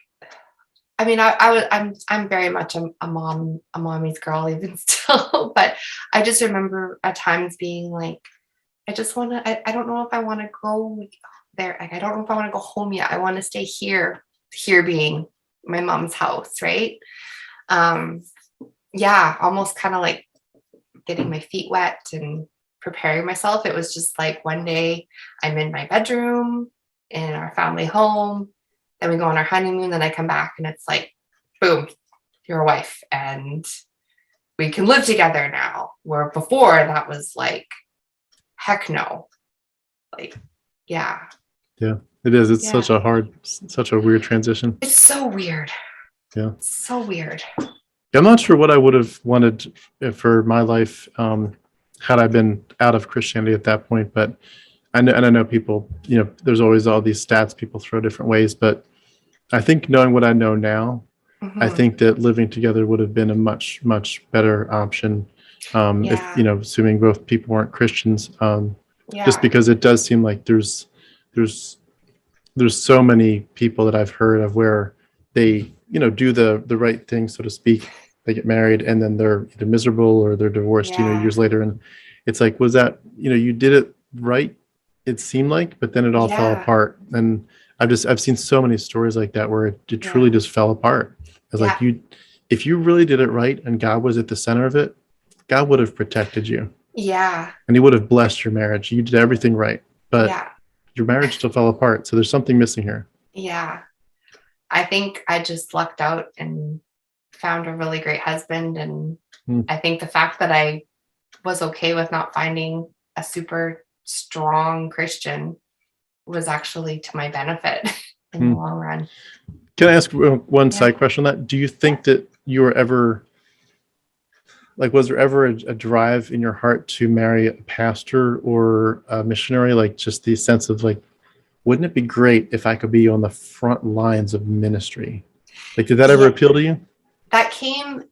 I mean, I'm very much a mommy's girl even still, but I just remember at times being like, I just want to, I don't know if I want to go there. Like, I don't know if I want to go home yet. I want to stay here being my mom's house, right? Yeah, almost kind of like getting my feet wet and preparing myself. It was just like one day I'm in my bedroom in our family home, then we go on our honeymoon, then I come back and it's like, boom, you're a wife and we can live together now. Where before that was like, heck no. Like, yeah. Yeah, it is. It's such a weird transition. It's so weird. Yeah. So weird. I'm not sure what I would have wanted for my life had I been out of Christianity at that point. But I know people, there's always all these stats people throw different ways. But I think knowing what I know now, I think that living together would have been a much, much better option. If, assuming both people weren't Christians, just because it does seem like there's so many people that I've heard of where they, do the right thing, so to speak. They get married and then they're either miserable or they're divorced, years later. And it's like, was that, you did it right, it seemed like, but then it all fell apart. And I've seen so many stories like that where it truly just fell apart. It's like if you really did it right and God was at the center of it, God would have protected you. Yeah. And he would have blessed your marriage. You did everything right, but your marriage still fell apart. So there's something missing here. Yeah. I think I just lucked out and found a really great husband. And I think the fact that I was okay with not finding a super strong Christian was actually to my benefit in the long run. Can I ask one side question on that? Do you think that you were ever, like, was there ever a drive in your heart to marry a pastor or a missionary? Like, just the sense of like, wouldn't it be great if I could be on the front lines of ministry? Like, did that ever Yeah, appeal to you? that came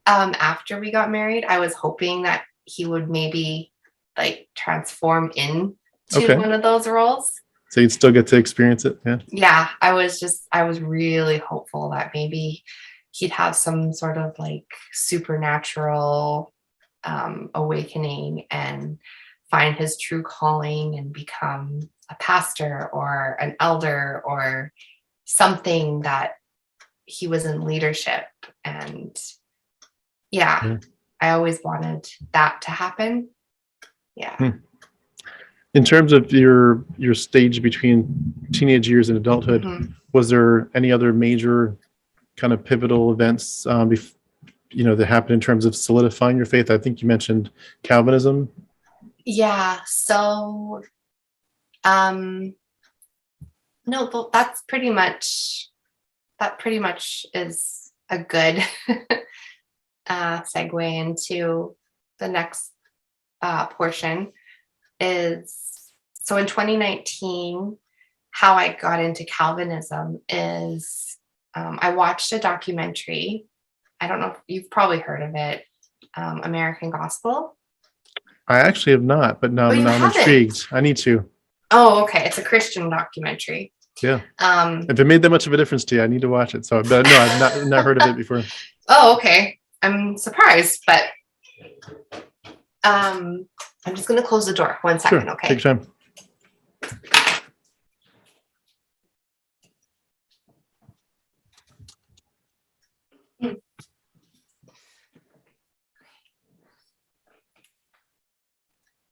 after we got married. I was hoping that he would maybe like transform into Okay. one of those roles. So you'd still get to experience it. Yeah. Yeah, I was really hopeful that maybe he'd have some sort of like supernatural awakening and find his true calling and become a pastor or an elder or something that he was in leadership. And yeah. I always wanted that to happen. Yeah. In terms of your stage between teenage years and adulthood, was there any other major kind of pivotal events, that happened in terms of solidifying your faith? I think you mentioned Calvinism. Yeah. So, no, that pretty much is a good segue into the next portion. Is so in 2019, how I got into Calvinism is I watched a documentary. I don't know if you've probably heard of it, American Gospel. I actually have not, but now, Oh, you now I'm haven't? intrigued. I need to. Oh, okay. It's a Christian documentary. Yeah. If it made that much of a difference to you, I need to watch it. So, but no, I've not heard of it before. Oh, okay. I'm surprised, but I'm just going to close the door. 1 second, Sure. okay? Take your time.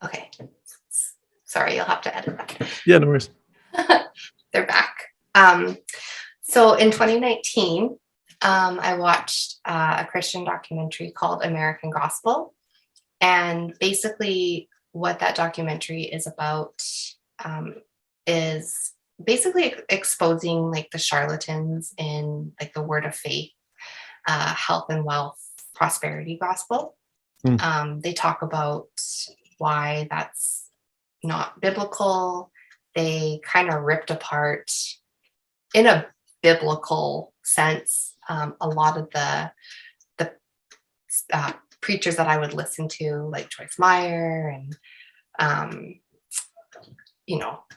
Okay. Sorry, you'll have to edit that. Yeah, no worries. They're back. So in 2019, I watched a Christian documentary called American Gospel. And basically what that documentary is about is basically exposing like the charlatans in like the word of faith, health and wealth, prosperity gospel. They talk about why that's not biblical. They kind of ripped apart in a biblical sense a lot of the preachers that I would listen to, like Joyce Meyer and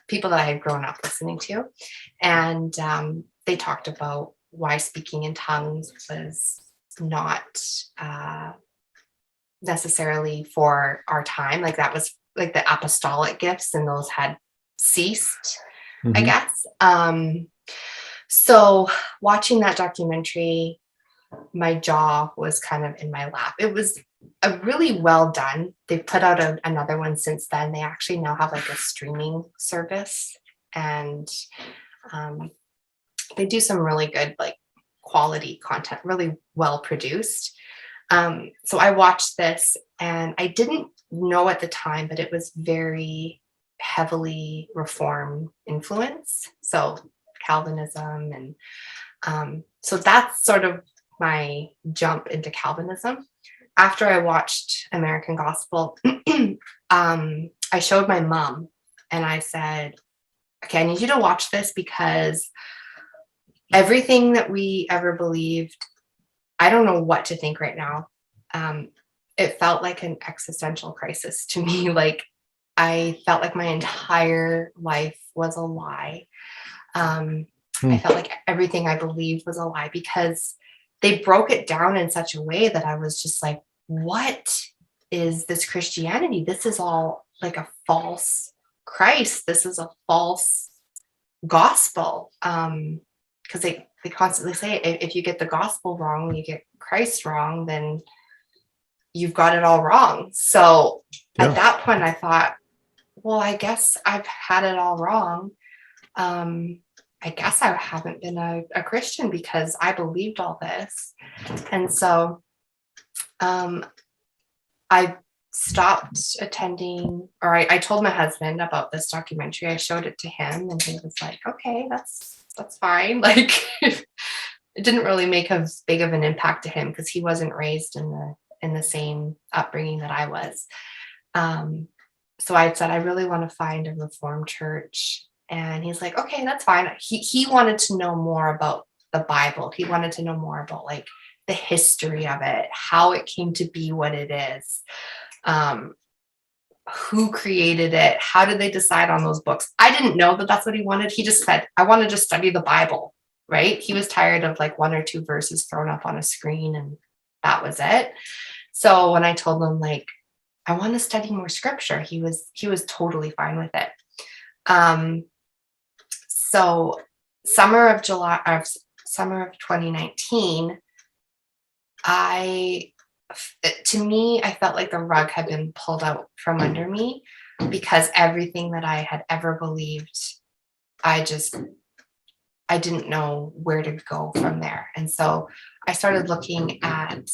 people that I had grown up listening to. And they talked about why speaking in tongues was not necessarily for our time. Like that was like the apostolic gifts and those had ceased, I guess. So watching that documentary, my jaw was kind of in my lap. It was a really well done. They've put out another one since then. They actually now have like a streaming service, and they do some really good like quality content, really well produced. So I watched this and I didn't know at the time, but it was very heavily Reform influence. So Calvinism and so that's sort of my jump into Calvinism. After I watched American Gospel, I showed my mom and I said, okay, I need you to watch this because everything that we ever believed, I don't know what to think right now. It felt like an existential crisis to me. Like I felt like my entire life was a lie. I felt like everything I believed was a lie because they broke it down in such a way that I was just like, what is this Christianity? This is all like a false Christ. This is a false gospel. Because they constantly say if you get the gospel wrong, you get Christ wrong, then you've got it all wrong. So at that point, I thought, well, I guess I've had it all wrong. I guess I haven't been a Christian because I believed all this. And so I stopped attending, or I told my husband about this documentary. I showed it to him and he was like, okay, that's fine. Like it didn't really make as big of an impact to him because he wasn't raised in the same upbringing that I was. So I said, I really want to find a Reformed church And he's like, okay, that's fine. He wanted to know more about the Bible. He wanted to know more about like the history of it, how it came to be what it is, who created it, how did they decide on those books. I didn't know that that's what he wanted. He just said, I want to just study the Bible, right? He was tired of like 1 or 2 verses thrown up on a screen and that was it. So when I told him like, I want to study more scripture, he was totally fine with it. So summer of 2019, I felt like the rug had been pulled out from under me, because everything that I had ever believed, I didn't know where to go from there. And so I started looking at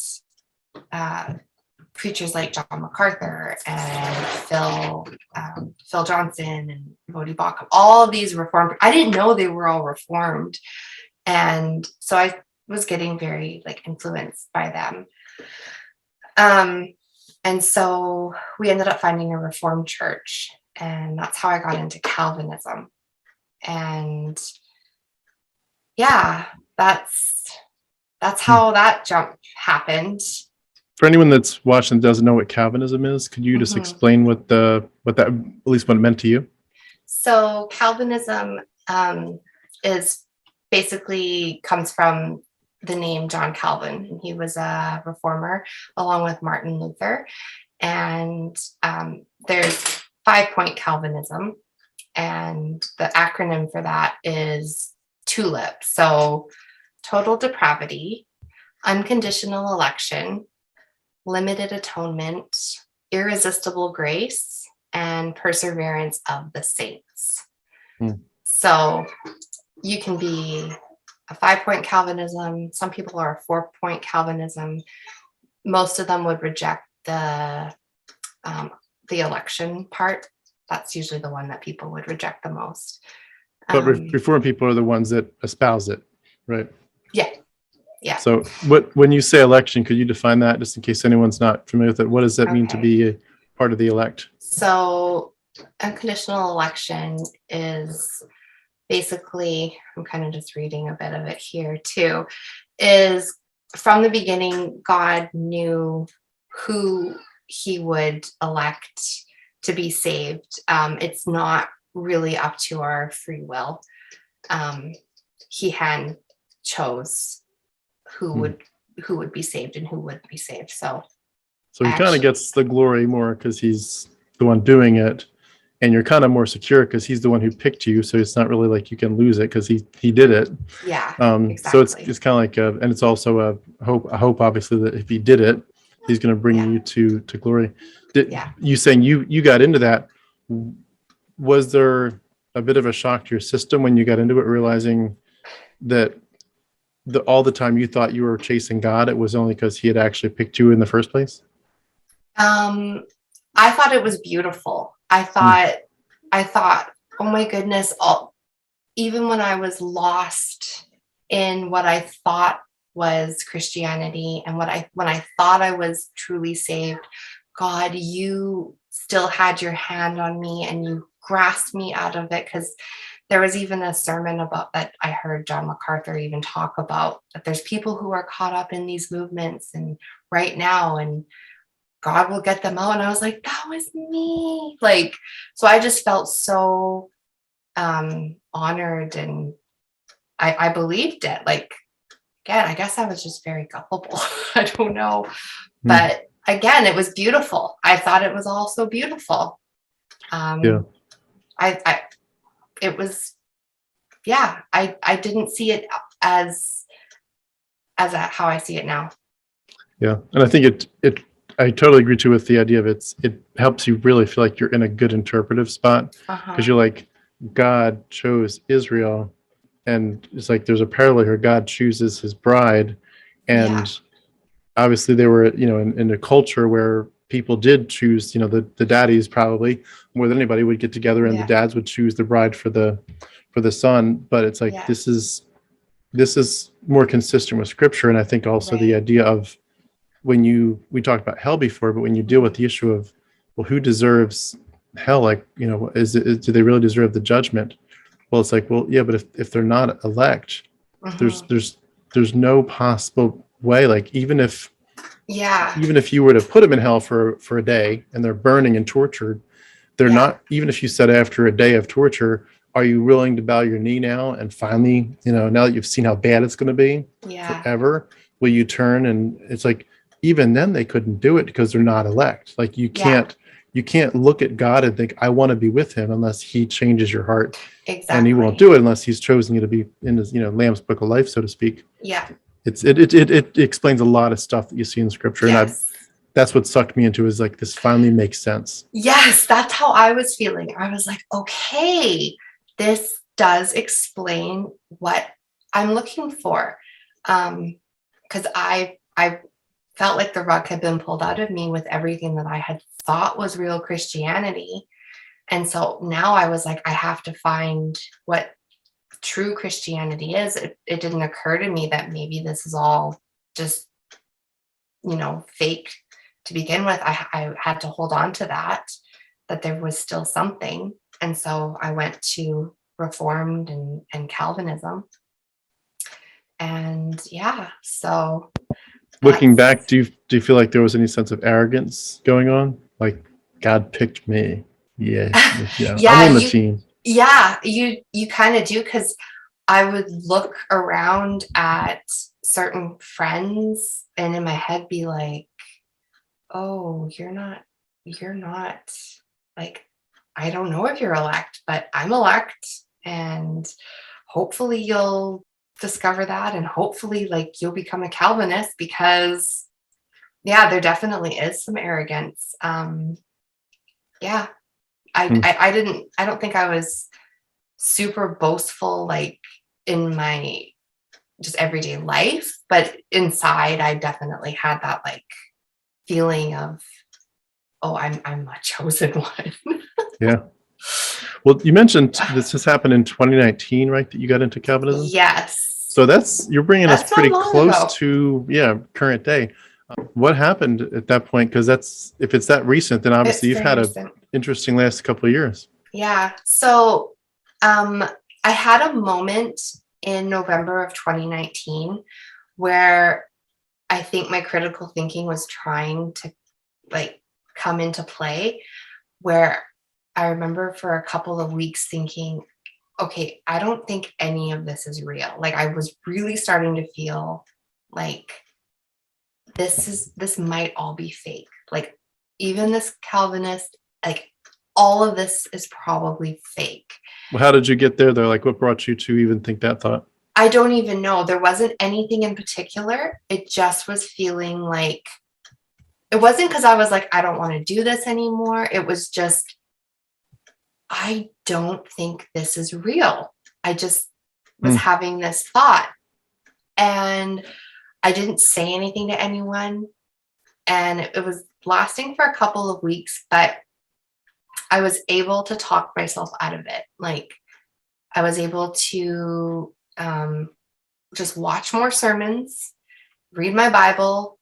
preachers like John MacArthur and Phil Johnson and Bodie Bacham, all of these reformed. I didn't know they were all reformed. And so I was getting very like influenced by them. And so we ended up finding a Reformed church, and that's how I got into Calvinism. And yeah, that's how that jump happened. For anyone that's watching and doesn't know what Calvinism is, could you just explain what that, at least what it meant to you? So Calvinism is basically comes from the name John Calvin, and he was a reformer along with Martin Luther. And there's 5-point Calvinism, and the acronym for that is TULIP. So total depravity, unconditional election, limited atonement, irresistible grace, and perseverance of the saints. So you can be a 5-point Calvinism. Some people are a 4-point Calvinism. Most of them would reject the election part. That's usually the one that people would reject the most. But Reformed people are the ones that espouse it, right? Yeah. Yeah. So when you say election, could you define that just in case anyone's not familiar with it? What does that mean to be a part of the elect? So unconditional election is basically, I'm kind of just reading a bit of it here too, is from the beginning, God knew who he would elect to be saved. It's not really up to our free will. He had chose who would be saved and who wouldn't be saved. So he kind of gets the glory more because he's the one doing it, and you're kind of more secure because he's the one who picked you. So it's not really like you can lose it because he did it. Yeah. Exactly. So it's kind of like and it's also a hope obviously that if he did it, he's going to bring you to glory. You saying you got into that? Was there a bit of a shock to your system when you got into it, realizing that all the time you thought you were chasing God, it was only because he had actually picked you in the first place? I thought it was beautiful. I thought, oh my goodness, even when I was lost in what I thought was Christianity and when I thought I was truly saved, God, you still had your hand on me and you grasped me out of it. Because there was even a sermon about that I heard John MacArthur even talk about, that there's people who are caught up in these movements and right now, and God will get them out. And I was like, that was me. Like, so I just felt so honored, and I believed it. Like, again, I guess I was just very gullible. I don't know. But again, it was beautiful. I thought it was all so beautiful. It was, I didn't see it as how I see it now. Yeah. And I think I totally agree too with the idea of it helps you really feel like you're in a good interpretive spot, because you're like, God chose Israel, and it's like there's a parallel here. God chooses his bride, and obviously they were, in a culture where people did choose, the daddies probably more than anybody would get together, and the dads would choose the bride for the son. But it's like this is more consistent with scripture. And I think also the idea of we talked about hell before, but when you deal with the issue of, well, who deserves hell? Like, do they really deserve the judgment? Well, it's like, well, yeah, but if they're not elect, there's Mhm. there's no possible way. Like Yeah. even if you were to put them in hell for a day and they're burning and tortured, they're Yeah. not. Even if you said after a day of torture, are you willing to bow your knee now and finally, now that you've seen how bad it's going to be Yeah. forever, will you turn? And it's like, even then they couldn't do it because they're not elect. Like Yeah. you can't look at God and think, I want to be with him, unless he changes your heart. And he won't Exactly. do it unless he's chosen you to be in his, Lamb's book of life, so to speak. Yeah. It explains a lot of stuff that you see in scripture. And Yes. that's what sucked me into, is like, this finally makes sense. Yes, that's how I was feeling. I was like, okay, this does explain what I'm looking for. Because I felt like the rug had been pulled out of me with everything that I had thought was real Christianity. And so now I was like, I have to find what true Christianity is. It didn't occur to me that maybe this is all just, fake to begin with. I had to hold on to that there was still something. And so I went to Reformed and Calvinism. And yeah, so Looking that's, back, do you feel like there was any sense of arrogance going on? Like, God picked me. Yeah, I'm yeah, on the team. you kind of do, because I would look around at certain friends and in my head be like, oh, you're not like, I don't know if you're elect, but I'm elect, and hopefully you'll discover that, and hopefully like you'll become a Calvinist, because yeah, there definitely is some arrogance. Yeah, Hmm. I don't think I was super boastful like in my just everyday life, but inside I definitely had that like feeling of, oh, I'm a chosen one. Yeah. Well, you mentioned this has happened in 2019, right? That you got into Calvinism. Yes, So you're bringing us that's not pretty long close ago. to, current day. What happened at that point? Because if it's that recent, then It's obviously you've very had a recent. interesting last couple of years. Yeah. So um, I had a moment in November of 2019 where I think my critical thinking was trying to like come into play, where I remember for a couple of weeks thinking, okay, I don't think any of this is real. Like I was really starting to feel like this might all be fake. Like even this Calvinist, like all of this is probably fake. Well, how did you get there, though? Like, what brought you to even think that thought? I don't even know. There wasn't anything in particular. It just was feeling like, it wasn't because I was like, I don't want to do this anymore. It was just, I don't think this is real. I just was Hmm. having this thought, and I didn't say anything to anyone. And it was lasting for a couple of weeks, but I was able to talk myself out of it. Like I was able to just watch more sermons, read my Bible.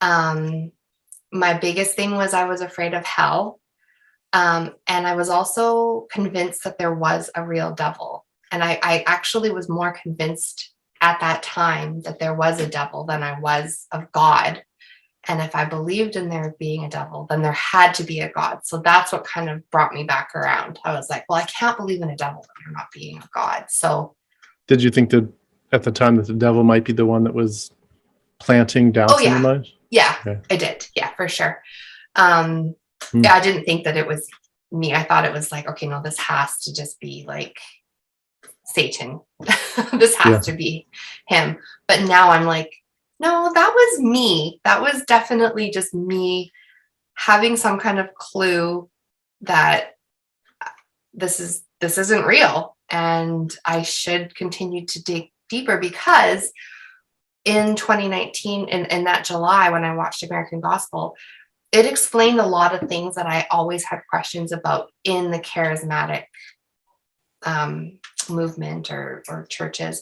My biggest thing was I was afraid of hell. And I was also convinced that there was a real devil. And I actually was more convinced at that time that there was a devil than I was of God. And if I believed in there being a devil, then there had to be a God. So that's what kind of brought me back around. I was like, well, I can't believe in a devil if you're not being a God. So, Did you think that at the time that the devil might be the one that was planting oh doubts in your yeah, mind? yeah, Okay. I did. Yeah, for sure. Um, Hmm. yeah, I didn't think that it was me. I thought it was like, okay, no, this has to just be like Satan. This Yeah. has to be him. But now I'm like, no, that was me. That was definitely just me having some kind of clue that this isn't real, and I should continue to dig deeper, because in 2019, in that July when I watched American Gospel, it explained a lot of things that I always had questions about in the charismatic um, movement or churches.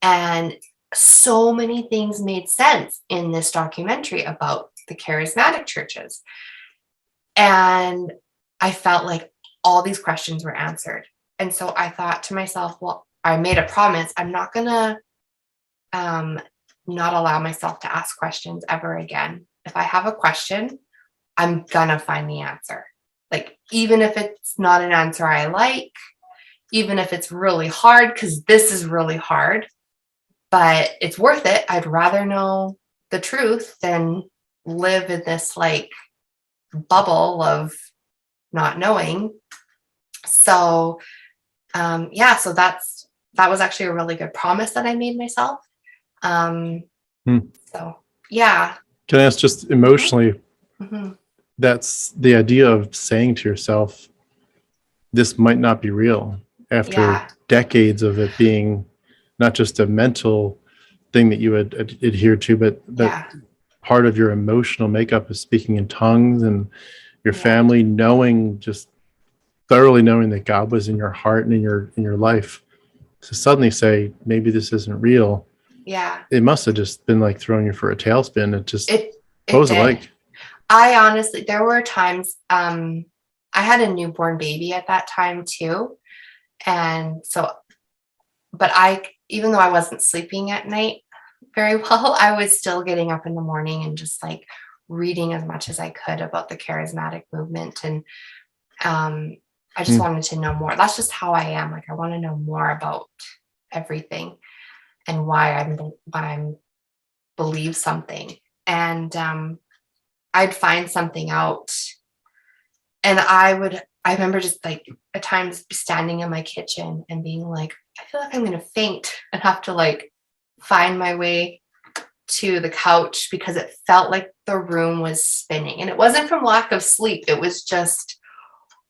And so many things made sense in this documentary about the charismatic churches. And I felt like all these questions were answered. And so I thought to myself, well, I made a promise. I'm not going to not allow myself to ask questions ever again. If I have a question, I'm going to find the answer. Like, even if it's not an answer I like, even if it's really hard, because this is really hard, but it's worth it. I'd rather know the truth than live in this like bubble of not knowing. So, so that was actually a really good promise that I made myself. So, yeah. Can I ask, just emotionally, Mm-hmm. that's the idea of saying to yourself, this might not be real after decades of it being not just a mental thing that you would adhere to, but part of your emotional makeup is speaking in tongues, and your family knowing, just thoroughly knowing that God was in your heart and in your life. To suddenly say, maybe this isn't real. Yeah. It must have just been like throwing you for a tailspin. It what was did. it like? I honestly, there were times, I had a newborn baby at that time too. And so, but even though I wasn't sleeping at night very well, I was still getting up in the morning and just like reading as much as I could about the charismatic movement. And I just wanted to know more. That's just how I am. Like, I want to know more about everything and why I'm believe something. And I'd find something out, and I remember just like at times standing in my kitchen and being like, I feel like I'm going to faint, and have to like find my way to the couch because it felt like the room was spinning. And it wasn't from lack of sleep. It was just,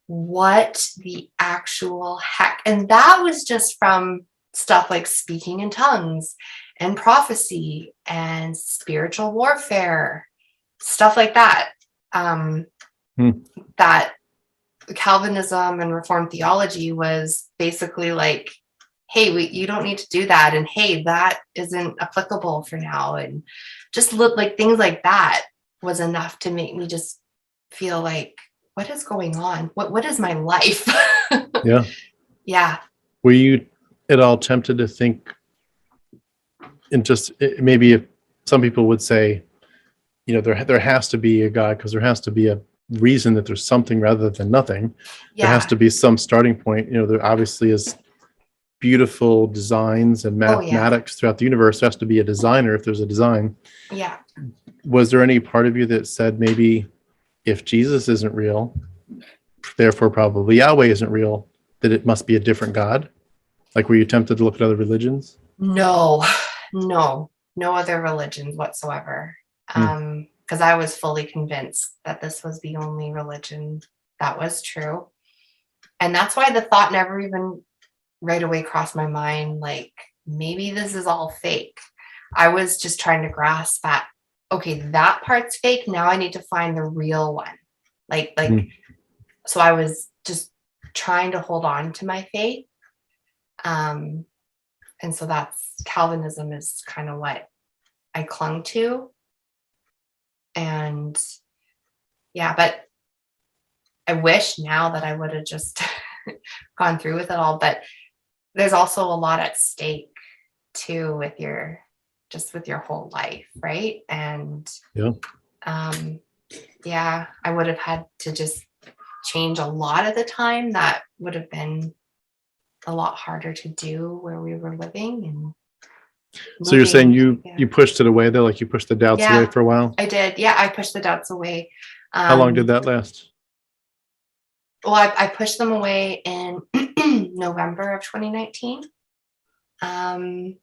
what the actual heck? And that was just from stuff like speaking in tongues and prophecy and spiritual warfare, stuff like that. That Calvinism and Reformed theology was basically like, hey, you don't need to do that, and hey, that isn't applicable for now, and just look like things like that was enough to make me just feel like, what is going on? What is my life? Yeah. Yeah. Were you at all tempted to think, and just maybe if some people would say, there has to be a God, because there has to be a reason that there's something rather than nothing. There has to be some starting point. There obviously is beautiful designs and mathematics throughout the universe. There has to be a designer if there's a design. Yeah. Was there any part of you that said, maybe if Jesus isn't real, therefore probably Yahweh isn't real, that it must be a different God? Like, were you tempted to look at other religions? No other religions whatsoever. Because I was fully convinced that this was the only religion that was true. And that's why the thought never even right away crossed my mind, like, maybe this is all fake. I was just trying to grasp that, okay, that part's fake. Now I need to find the real one. So I was just trying to hold on to my faith. And so that's Calvinism is kind of what I clung to. And but I wish now that I would have just gone through with it all. But there's also a lot at stake too with your whole life, right? And I would have had to just change a lot at the time. That would have been a lot harder to do where we were living. And so you're saying you pushed it away, though, like you pushed the doubts away for a while? I did. I pushed the doubts away. How long did that last? Well, I pushed them away in November of 2019. And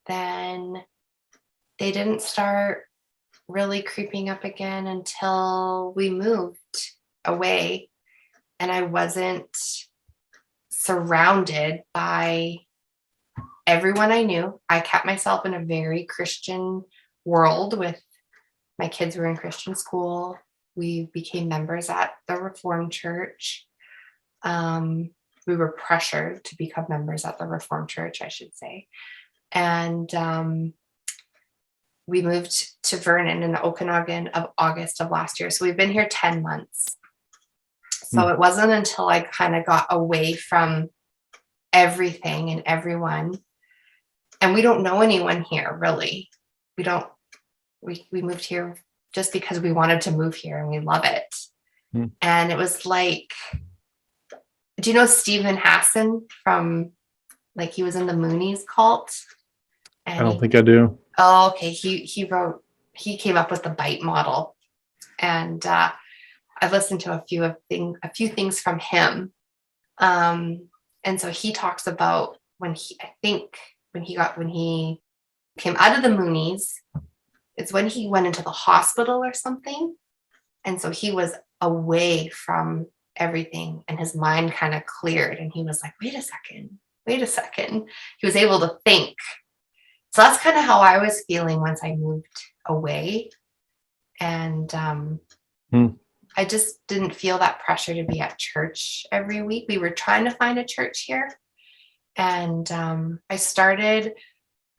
then they didn't start really creeping up again until we moved away, and I wasn't surrounded by everyone I knew. I kept myself in a very Christian world. With my kids were in Christian school. We became members at the Reformed Church. We were pressured to become members at the Reformed Church, I should say. And we moved to Vernon in the Okanagan of August of last year. So we've been here 10 months. So it wasn't until I kind of got away from everything and everyone, and we don't know anyone here, really. We don't, we moved here just because we wanted to move here and we love it. And it was like, do you know Stephen Hassan from, like, he was in the Moonies cult? And I don't think I do. Oh, okay. He came up with the bite model. And I've listened to a few things from him. And so he talks about when he came out of the Moonies, it's when he went into the hospital or something. And so he was away from everything and his mind kind of cleared. And he was like, wait a second. He was able to think. So that's kind of how I was feeling once I moved away. And I just didn't feel that pressure to be at church every week. We were trying to find a church here. And I started,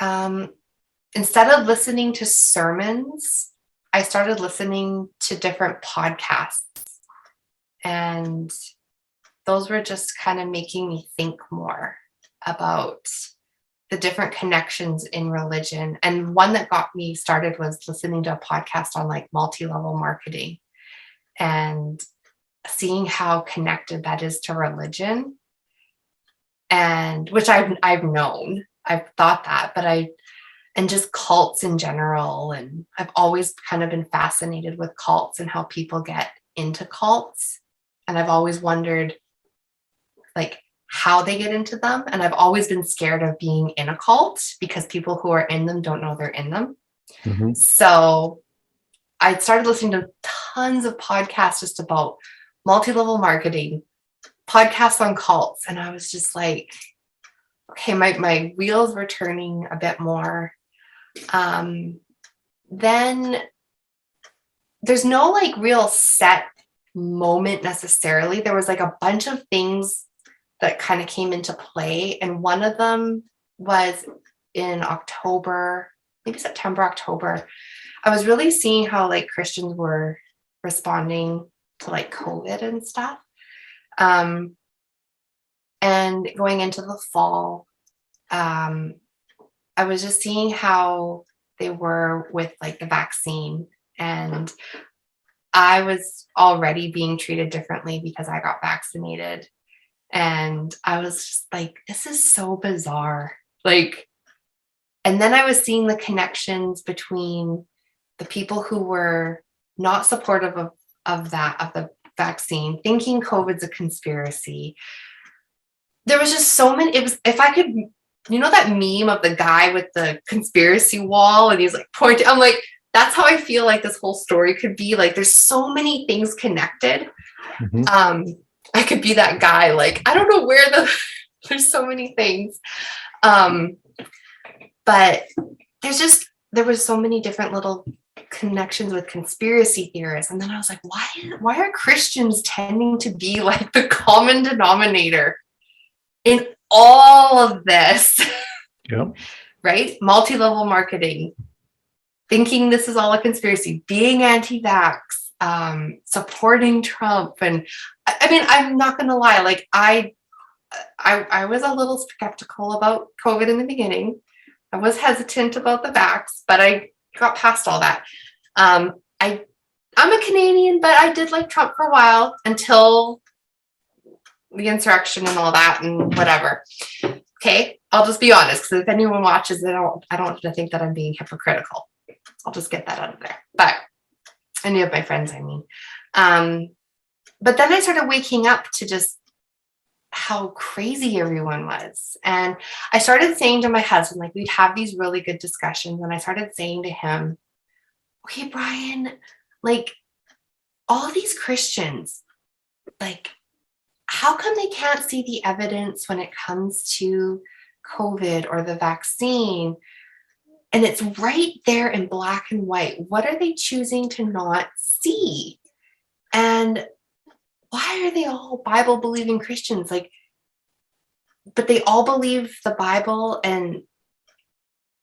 instead of listening to sermons, I started listening to different podcasts. And those were just kind of making me think more about the different connections in religion. And one that got me started was listening to a podcast on like multi-level marketing and seeing how connected that is to religion. And which I've known, I've thought that, and just cults in general. And I've always kind of been fascinated with cults and how people get into cults. And I've always wondered, like, how they get into them. And I've always been scared of being in a cult because people who are in them don't know they're in them. So I started listening to tons of podcasts just about multi-level marketing, podcasts on cults. And I was just like, okay, my wheels were turning a bit more. Then there's no like real set moment necessarily. There was like a bunch of things that kind of came into play. And one of them was in October, maybe September, October. I was really seeing how like Christians were responding to like COVID and stuff. And going into the fall, I was just seeing how they were with like the vaccine. And I was already being treated differently because I got vaccinated. And I was just like, this is so bizarre. Like, and then I was seeing the connections between the people who were not supportive of the vaccine, thinking COVID's a conspiracy. There was just so many, it was, if I could, you know, that meme of the guy with the conspiracy wall and he's like pointing, I'm like, that's how I feel like this whole story could be. Like, there's so many things connected. I could be that guy. Like, I don't know where there's so many things. But there was so many different little connections with conspiracy theorists. And then I was like, why are Christians tending to be like the common denominator in all of this? Yep. Right? Multi-level marketing, thinking this is all a conspiracy, being anti-vax, supporting Trump. And I mean, I'm not going to lie. Like I was a little skeptical about COVID in the beginning. I was hesitant about the vax, but I got past all that. I'm a Canadian, but I did like Trump for a while until the insurrection and all that and whatever. Okay, I'll just be honest, because if anyone watches it, I don't have to think that I'm being hypocritical. I'll just get that out of there. But any of my friends, I mean. But then I started waking up to just how crazy everyone was. And I started saying to my husband, like, we'd have these really good discussions. And I started saying to him, okay, Brian, like, all these Christians, like, how come they can't see the evidence when it comes to COVID or the vaccine? And it's right there in black and white. What are they choosing to not see? And why are they all Bible-believing Christians? Like, but they all believe the Bible. And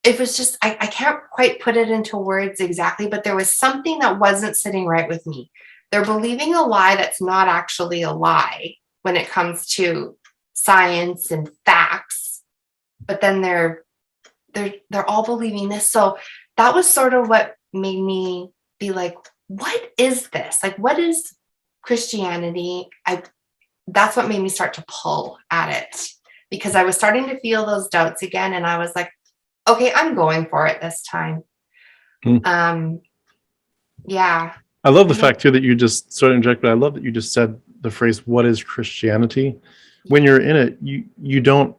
it was just, I can't quite put it into words exactly, but there was something that wasn't sitting right with me. they're believing a lie that's not actually a lie when it comes to science and facts, but then they're all believing this. So that was sort of what made me be like, what is this? Like, what is Christianity? That's what made me start to pull at it, because I was starting to feel those doubts again, and I was like, okay, I'm going for it this time. Yeah. I love the fact too that you just sort of inject, but I love that you just said the phrase, what is Christianity? When you're in it, you don't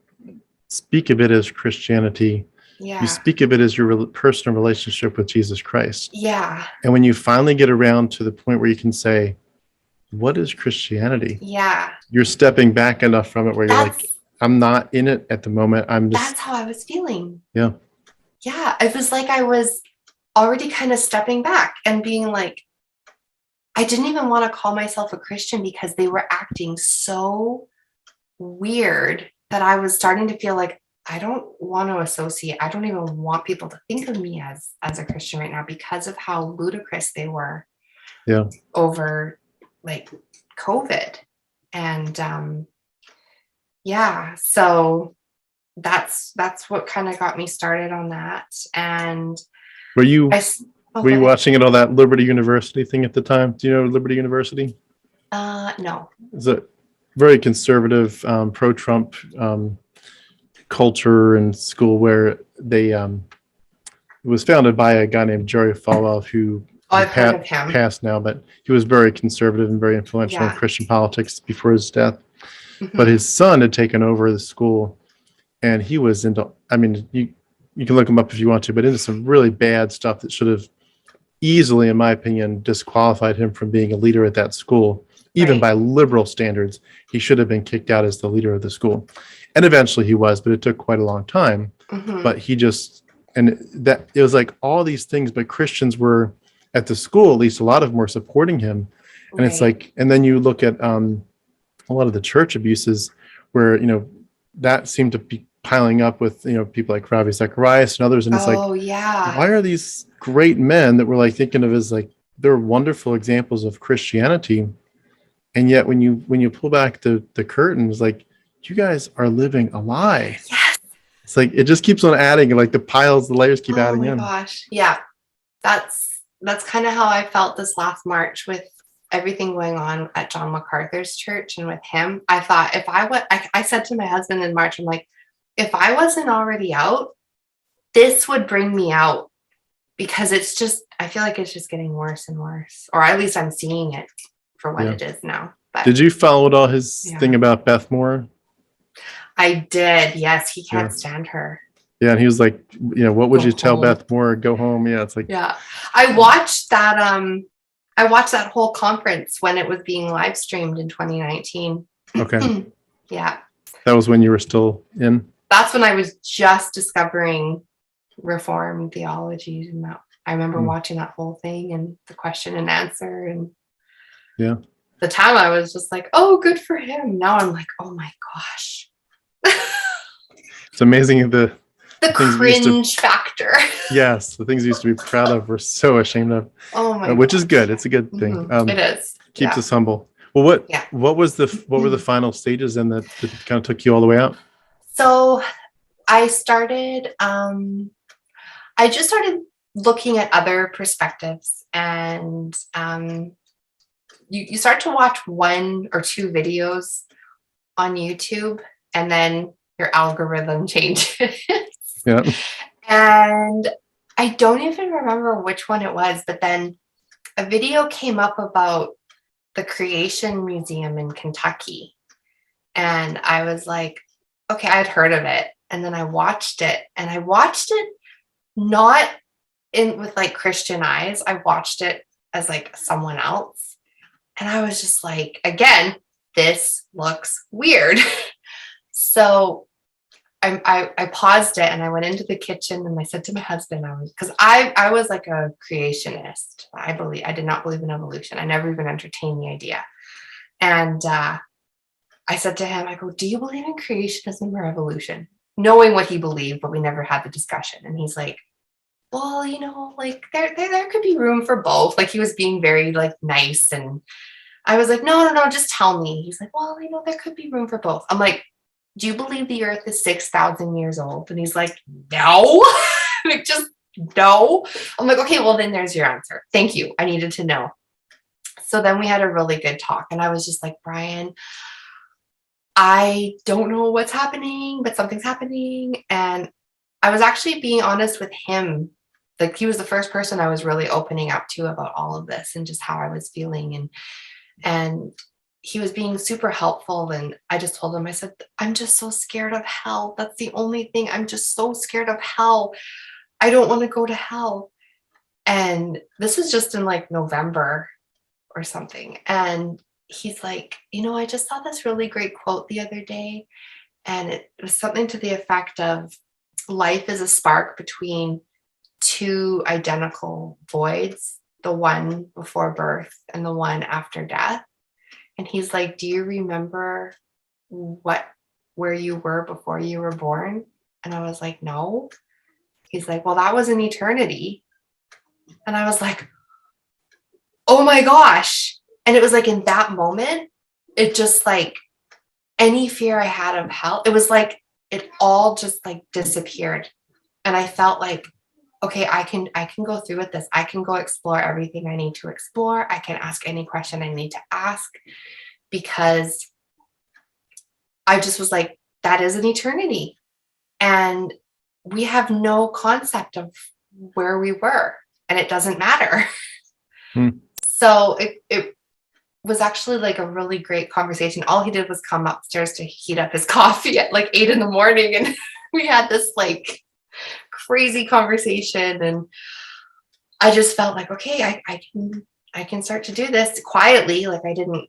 speak of it as Christianity. Yeah. You speak of it as your personal relationship with Jesus Christ. Yeah. And when you finally get around to the point where you can say, what is Christianity? Yeah. You're stepping back enough from it where you're like, I'm not in it at the moment. That's how I was feeling. Yeah. Yeah. It was like I was already kind of stepping back and being like, I didn't even want to call myself a Christian because they were acting so weird that I was starting to feel like I don't want to associate. I don't even want people to think of me as a Christian right now because of how ludicrous they were. Yeah. Over like COVID. And yeah, so that's what kind of got me started on that. And were you watching it all that Liberty University thing at the time? Do you know Liberty University? No. It's a very conservative, pro-Trump culture and school where they it was founded by a guy named Jerry Falwell, who I've heard of him. Passed now, but he was very conservative and very influential in Christian politics before his death. But his son had taken over the school, and he was into, I mean, you can look him up if you want to, but into some really bad stuff that should have easily, in my opinion, disqualified him from being a leader at that school. Even by liberal standards, he should have been kicked out as the leader of the school. And eventually he was, but it took quite a long time. But he just, and that it was like all these things, but Christians were at the school, at least a lot of them were supporting him. And it's like, and then you look at a lot of the church abuses where, that seemed to be piling up with, people like Ravi Zacharias and others. And it's why are these great men that we're like thinking of as like, they're wonderful examples of Christianity. And yet when you pull back the curtains, like, you guys are living a lie. Yes. It's like, it just keeps on adding, like the layers keep adding in. Oh my gosh. Yeah. That's kind of how I felt this last March with everything going on at John MacArthur's church and with him. I thought I said to my husband in March, I'm like, if I wasn't already out, this would bring me out, because I feel like it's just getting worse and worse, or at least I'm seeing it for what it is now. But did you follow all his thing about Beth Moore? I did. Yes. He can't stand her. Yeah, and he was like, what would you tell Beth Moore? Go home. Yeah, it's like. Yeah, I watched that. I watched that whole conference when it was being live streamed in 2019. Okay. Yeah. That was when you were still in. That's when I was just discovering Reformed theology, and I remember watching that whole thing and the question and answer, and the time I was just like, oh, good for him. Now I'm like, oh my gosh. It's amazing the cringe factor. Yes, the things we used to be proud of, we're so ashamed of. Oh my which is good. It's a good thing. It is. Keeps us humble. Well, what were the final stages then that kind of took you all the way out? So I started I just started looking at other perspectives, and you start to watch 1 or 2 videos on YouTube, and then your algorithm changes. Yeah. And I don't even remember which one it was, but then a video came up about the Creation Museum in Kentucky. And I was like, okay, I'd heard of it. And then I watched it, and I watched it not with like Christian eyes. I watched it as like someone else. And I was just like, again, this looks weird. So I paused it, and I went into the kitchen, and I said to my husband, because I was like a creationist. I did not believe in evolution. I never even entertained the idea. And I said to him, I go, do you believe in creationism or evolution? Knowing what he believed, but we never had the discussion. And he's like, well, like there could be room for both. Like he was being very like nice, and I was like, no, just tell me. He's like, well, there could be room for both. I'm like, do you believe the earth is 6,000 years old? And he's like, no, like just no. I'm like, okay, well then there's your answer. Thank you. I needed to know. So then we had a really good talk, and I was just like, Brian, I don't know what's happening, but something's happening. And I was actually being honest with him. Like he was the first person I was really opening up to about all of this and just how I was feeling. And he was being super helpful. And I just told him, I said, I'm just so scared of hell. That's the only thing. I'm just so scared of hell. I don't want to go to hell. And this was just in like November or something. And he's like, I just saw this really great quote the other day. And it was something to the effect of life is a spark between two identical voids, the one before birth and the one after death. And he's like, do you remember where you were before you were born? And I was like, no. He's like, well, that was an eternity. And I was like, oh my gosh. And it was like in that moment, it just like any fear I had of hell, it was like it all just like disappeared. And I felt like, okay, I can go through with this. I can go explore everything I need to explore. I can ask any question I need to ask, because I just was like, that is an eternity. And we have no concept of where we were, and it doesn't matter. So it was actually like a really great conversation. All he did was come upstairs to heat up his coffee at like 8 a.m. And we had this like crazy conversation. And I just felt like, okay, I can start to do this quietly. Like I didn't,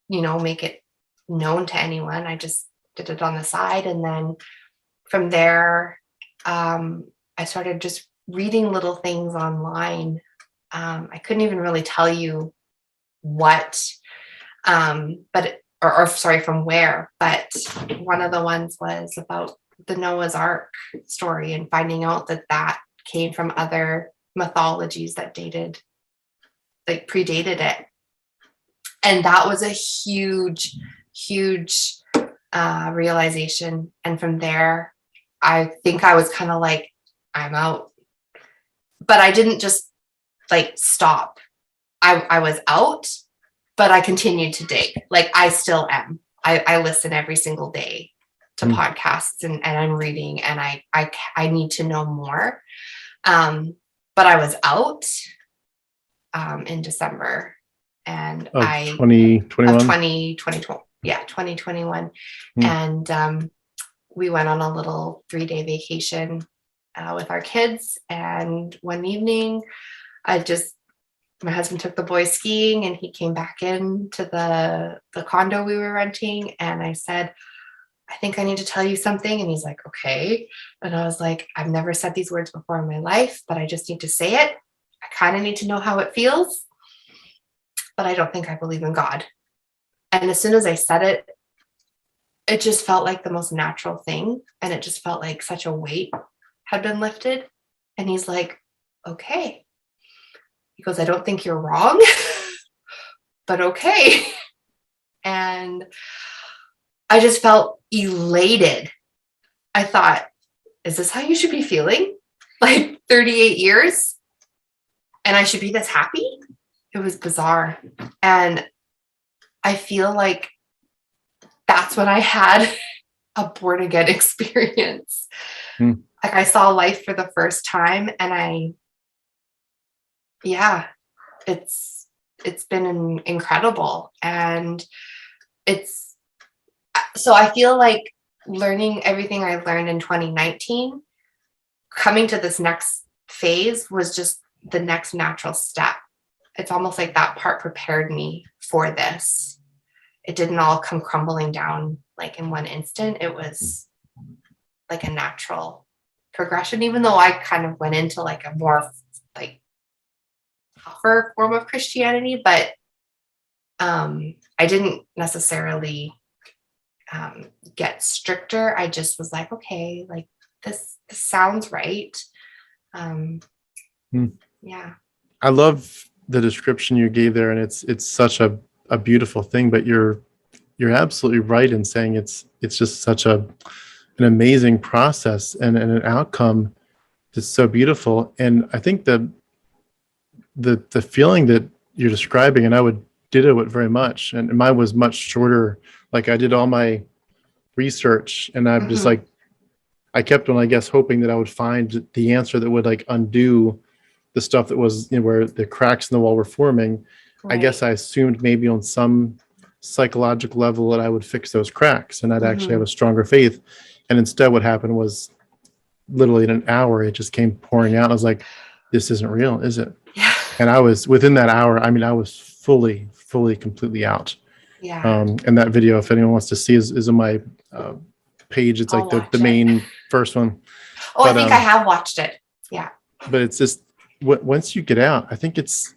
make it known to anyone. I just did it on the side. And then from there, I started just reading little things online. I couldn't even really tell you what, from where, but one of the ones was about the Noah's Ark story and finding out that came from other mythologies that predated it. And that was a huge realization. And from there, I think I was kind of like, I'm out. But I didn't just like stop. I was out, but I continued to dig. Like I still am. I listen every single day to podcasts, and I'm reading, and I need to know more. But I was out in December, and of 2021. of 2021. And we went on a little 3-day vacation with our kids. And one evening, my husband took the boys skiing, and he came back into the condo we were renting. And I said, I think I need to tell you something. And he's like, okay. And I was like, I've never said these words before in my life, but I just need to say it. I kind of need to know how it feels, but I don't think I believe in God. And as soon as I said it, it just felt like the most natural thing. And it just felt like such a weight had been lifted. And he's like, okay. He goes, I don't think you're wrong, but okay. And I just felt elated. I thought, is this how you should be feeling? Like 38 years? And I should be this happy? It was bizarre. And I feel like that's when I had a born again experience. Like I saw life for the first time, and it's been incredible. And so I feel like learning everything I learned in 2019, coming to this next phase was just the next natural step. It's almost like that part prepared me for this. It didn't all come crumbling down like in one instant. It was like a natural progression, even though I kind of went into like a more like tougher form of Christianity, but I didn't necessarily get stricter. I just was like, okay, like this sounds right. Hmm. Yeah. I love the description you gave there, and it's such a beautiful thing. But you're absolutely right in saying it's just such an amazing process and an outcome that's so beautiful. And I think the feeling that you're describing, and I would ditto it very much. And mine was much shorter. Like I did all my research, and I'm just like I kept on, I guess, hoping that I would find the answer that would like undo the stuff that was, where the cracks in the wall were forming. I guess I assumed maybe on some psychological level that I would fix those cracks and I'd actually have a stronger faith. And instead, what happened was literally in an hour, it just came pouring out. I was like, this isn't real, is it? Yeah. And I was within that hour. I mean, I was fully, completely out. Yeah. And that video, if anyone wants to see, is on my page. It's I'll like the watch it. main first one. Oh, But, I think I have watched it. Yeah. But it's just once you get out, I think it's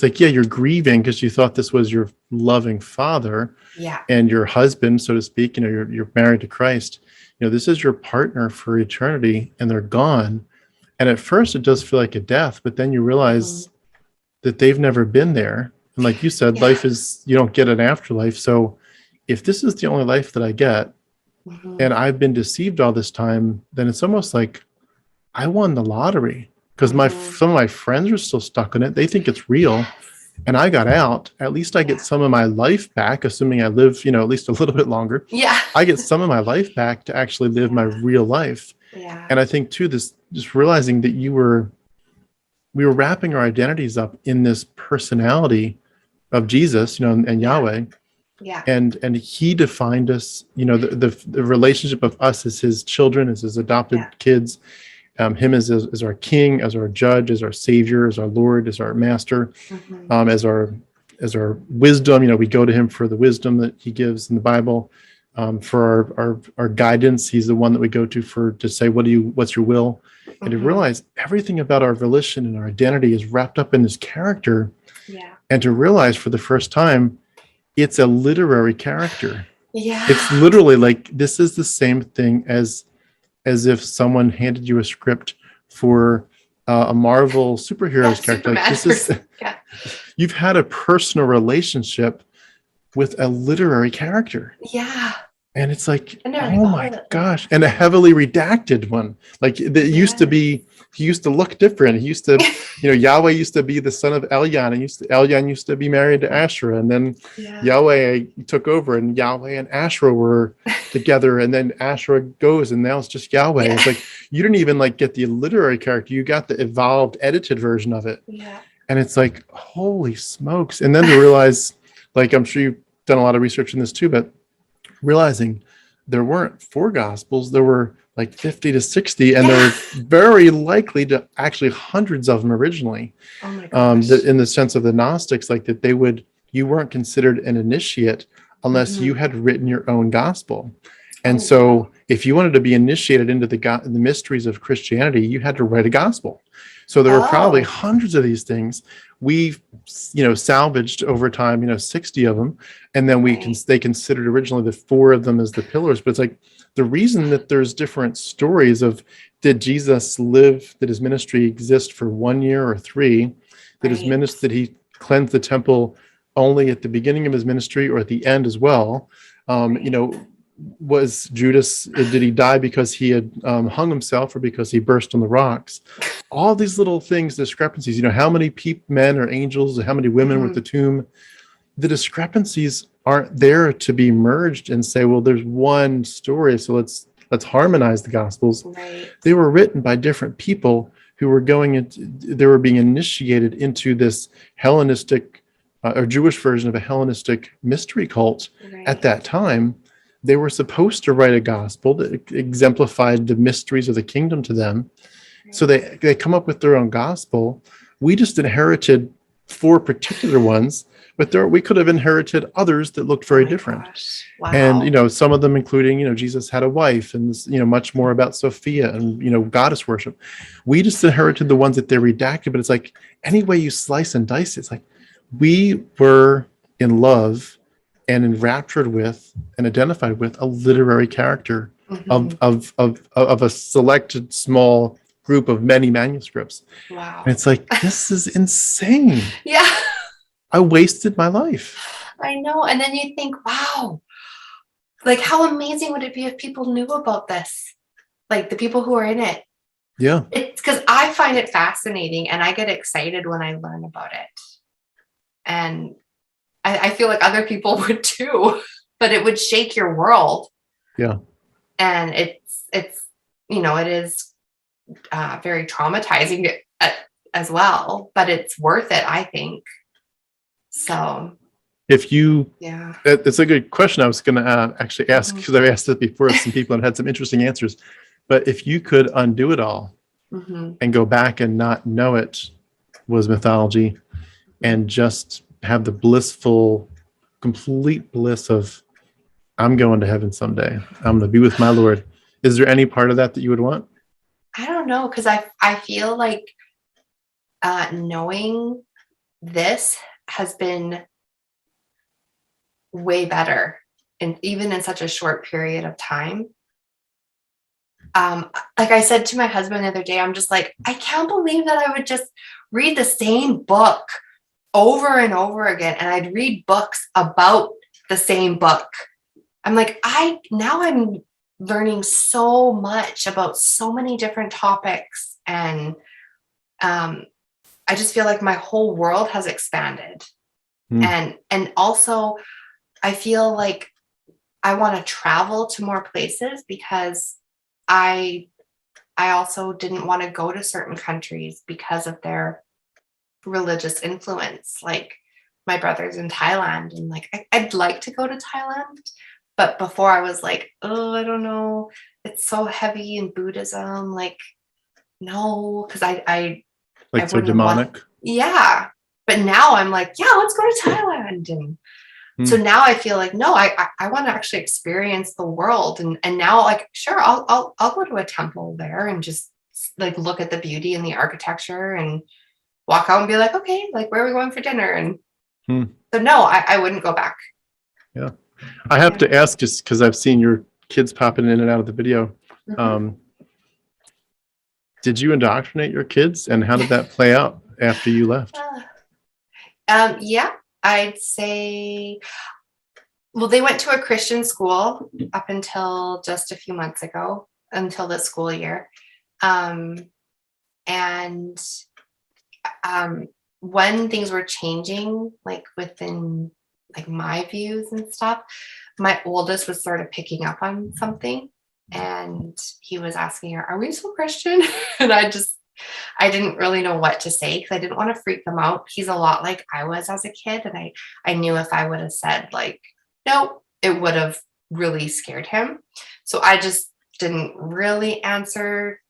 like, yeah, you're grieving because you thought this was your loving father Yeah. and your husband, so to speak. You're married to Christ. This is your partner for eternity, and they're gone. And at first, it does feel like a death, but then you realize that they've never been there. And like you said, life is, you don't get an afterlife. So if this is the only life that I get, and I've been deceived all this time, then it's almost like I won the lottery, because some of my friends are still stuck in it. They think it's real, and I got out. At least I get some of my life back, assuming I live, at least a little bit longer. Yeah. I get some of my life back to actually live my real life. Yeah. And I think too, this just realizing that we were wrapping our identities up in this personality of Jesus, and Yahweh. Yeah. And he defined us, the relationship of us as his children, as his adopted kids, him as our king, as our judge, as our savior, as our Lord, as our master, as our wisdom. We go to him for the wisdom that he gives in the Bible, for our guidance. He's the one that we go to say, what's your will? And to realize everything about our volition and our identity is wrapped up in this character. Yeah. And to realize for the first time, it's a literary character. Yeah. It's literally like, this is the same thing as if someone handed you a script for a Marvel superheroes character. Like, this is, you've had a personal relationship with a literary character. Yeah. And it's like, oh my gosh. And a heavily redacted one. Like that used to be, he used to look different. He used to, Yahweh used to be the son of Elyon, and Elyon used to be married to Asherah. And then Yahweh took over, and Yahweh and Asherah were together. And then Asherah goes, and now it's just Yahweh. It's like, you didn't even like get the literary character. You got the evolved, edited version of it. Yeah. And it's like, holy smokes. And then to realize, like, I'm sure you've done a lot of research in this too, but realizing there weren't 4 gospels, there were like 50 to 60, and there were very likely to actually hundreds of them originally. Oh my gosh. In the sense of the Gnostics, like that you weren't considered an initiate unless you had written your own gospel. And so if you wanted to be initiated into the mysteries of Christianity, you had to write a gospel. So there were probably hundreds of these things. We've, salvaged over time, 60 of them. And then they considered originally the 4 of them as the pillars. But it's like the reason that there's different stories of, did Jesus live, did his ministry exist for 1 year or 3? Did his ministry, did he cleanse the temple only at the beginning of his ministry or at the end as well? Was Judas, did he die because he had hung himself or because he burst on the rocks? All these little things, discrepancies, how many men or angels, how many women were at the tomb? The discrepancies aren't there to be merged and say, well, there's one story, so let's harmonize the gospels. Right. They were written by different people who were they were being initiated into this Hellenistic or Jewish version of a Hellenistic mystery cult at that time. They were supposed to write a gospel that exemplified the mysteries of the kingdom to them. So they come up with their own gospel. We just inherited 4 particular ones, but we could have inherited others that looked very different. Wow. And, some of them including, Jesus had a wife, and, much more about Sophia and, goddess worship. We just inherited the ones that they redacted, but it's like, any way you slice and dice, it's like, we were in love and enraptured with and identified with a literary character of a selected small group of many manuscripts. Wow. And it's like, this is insane. Yeah, I wasted my life. I know. And then you think, wow, like how amazing would it be if people knew about this? Like the people who are in it. Yeah. It's because I find it fascinating and I get excited when I learn about it. And I feel like other people would too, but it would shake your world. Yeah. And it's it is very traumatizing as well, but it's worth it, I think. So If you, yeah. it's a good question. I was going to actually ask, Mhm. because I've asked it before some people and had some interesting answers. But if you could undo it all Mm-hmm. and go back and not know it was mythology and just have the blissful, complete bliss of, I'm going to heaven someday. I'm going to be with my Lord. Is there any part of that that you would want? I don't know, because I feel like knowing this has been way better, and even in such a short period of time. Like I said to my husband the other day, I'm just like, I can't believe that I would just read the same book over and over again, and I'd read books about the same book. I'm like, I'm learning so much about so many different topics, and I just feel like my whole world has expanded. And also I feel like I want to travel to more places because I also didn't want to go to certain countries because of their religious influence. Like my brother's in Thailand, and like I'd like to go to Thailand, but before I was like, oh, I don't know, it's so heavy in Buddhism. Like, no, because I Like so wouldn't want. demonic? Yeah, but now I'm like, yeah, let's go to Thailand. And so now I feel like, no, I want to actually experience the world. And now, like, sure, I'll go to a temple there and just like look at the beauty and the architecture and walk out and be like, okay, like where are we going for dinner? And so no, I wouldn't go back. Yeah. I have to ask, just because I've seen your kids popping in and out of the video. Mhm. Did you indoctrinate your kids, and how did that play out after you left? Yeah, I'd say, well, they went to a Christian school up until just a few months ago, until this school year. And when things were changing, like within like my views and stuff, my oldest was sort of picking up on something, and he was asking her, are we still Christian? And I didn't really know what to say because I didn't want to freak them out. He's a lot like I was as a kid, and I knew if I would have said like no, it would have really scared him. So I just didn't really answer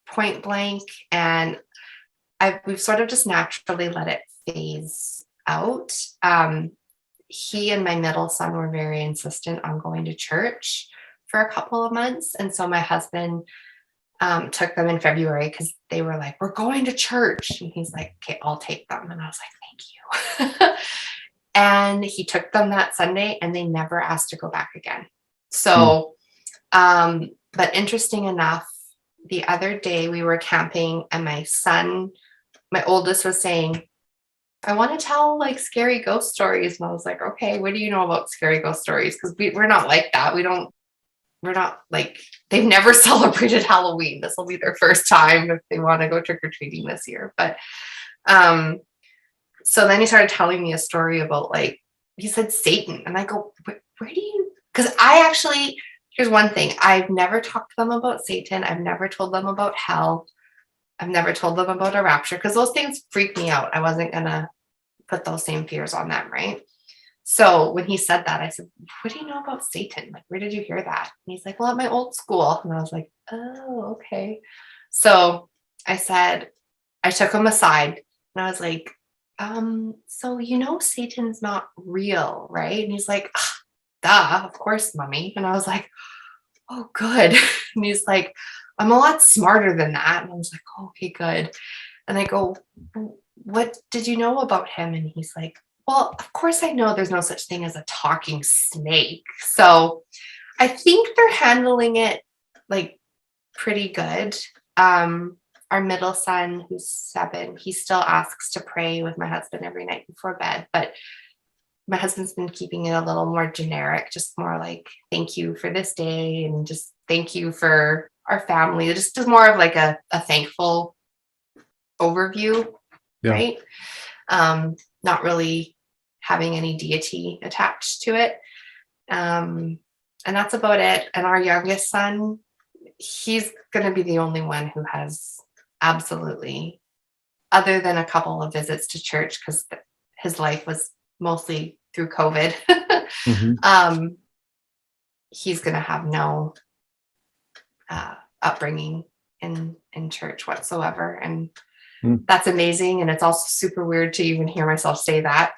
point blank, and we've sort of just naturally let it phase out. He and my middle son were very insistent on going to church for a couple of months, and so my husband took them in February because they were like, we're going to church. And he's like, okay, I'll take them. And I was like, thank you. And he took them that Sunday, and they never asked to go back again. So, but interesting enough, the other day we were camping, and my oldest was saying, I want to tell like scary ghost stories. And I was like, okay, what do you know about scary ghost stories? Because we're not like that. We're not like, they've never celebrated Halloween. This will be their first time if they want to go trick-or-treating this year. But so then he started telling me a story about, like, he said Satan. And I go, where do you, because here's one thing. I've never talked to them about Satan. I've never told them about hell. I've never told them about a rapture because those things freak me out. I wasn't going to put those same fears on them, right? So when he said that, I said, what do you know about Satan? Like, where did you hear that? And he's like, well, at my old school. And I was like, oh, okay. So I took him aside, and I was like, so Satan's not real, right? And he's like, duh, of course, mommy. And I was like, oh, good. And he's like, I'm a lot smarter than that. And I was like, oh, okay, good. And I go, what did you know about him? And he's like, well, of course I know there's no such thing as a talking snake. So I think they're handling it like pretty good. our middle son, who's 7, he still asks to pray with my husband every night before bed, but my husband's been keeping it a little more generic, just more like, thank you for this day, and just thank you for our family. Just more of like a thankful overview, Yeah. right? Not really having any deity attached to it. And that's about it. And our youngest son, he's going to be the only one who has absolutely, other than a couple of visits to church, because his life was mostly through COVID, Mhm. he's going to have no upbringing in church whatsoever. And that's amazing. And it's also super weird to even hear myself say that,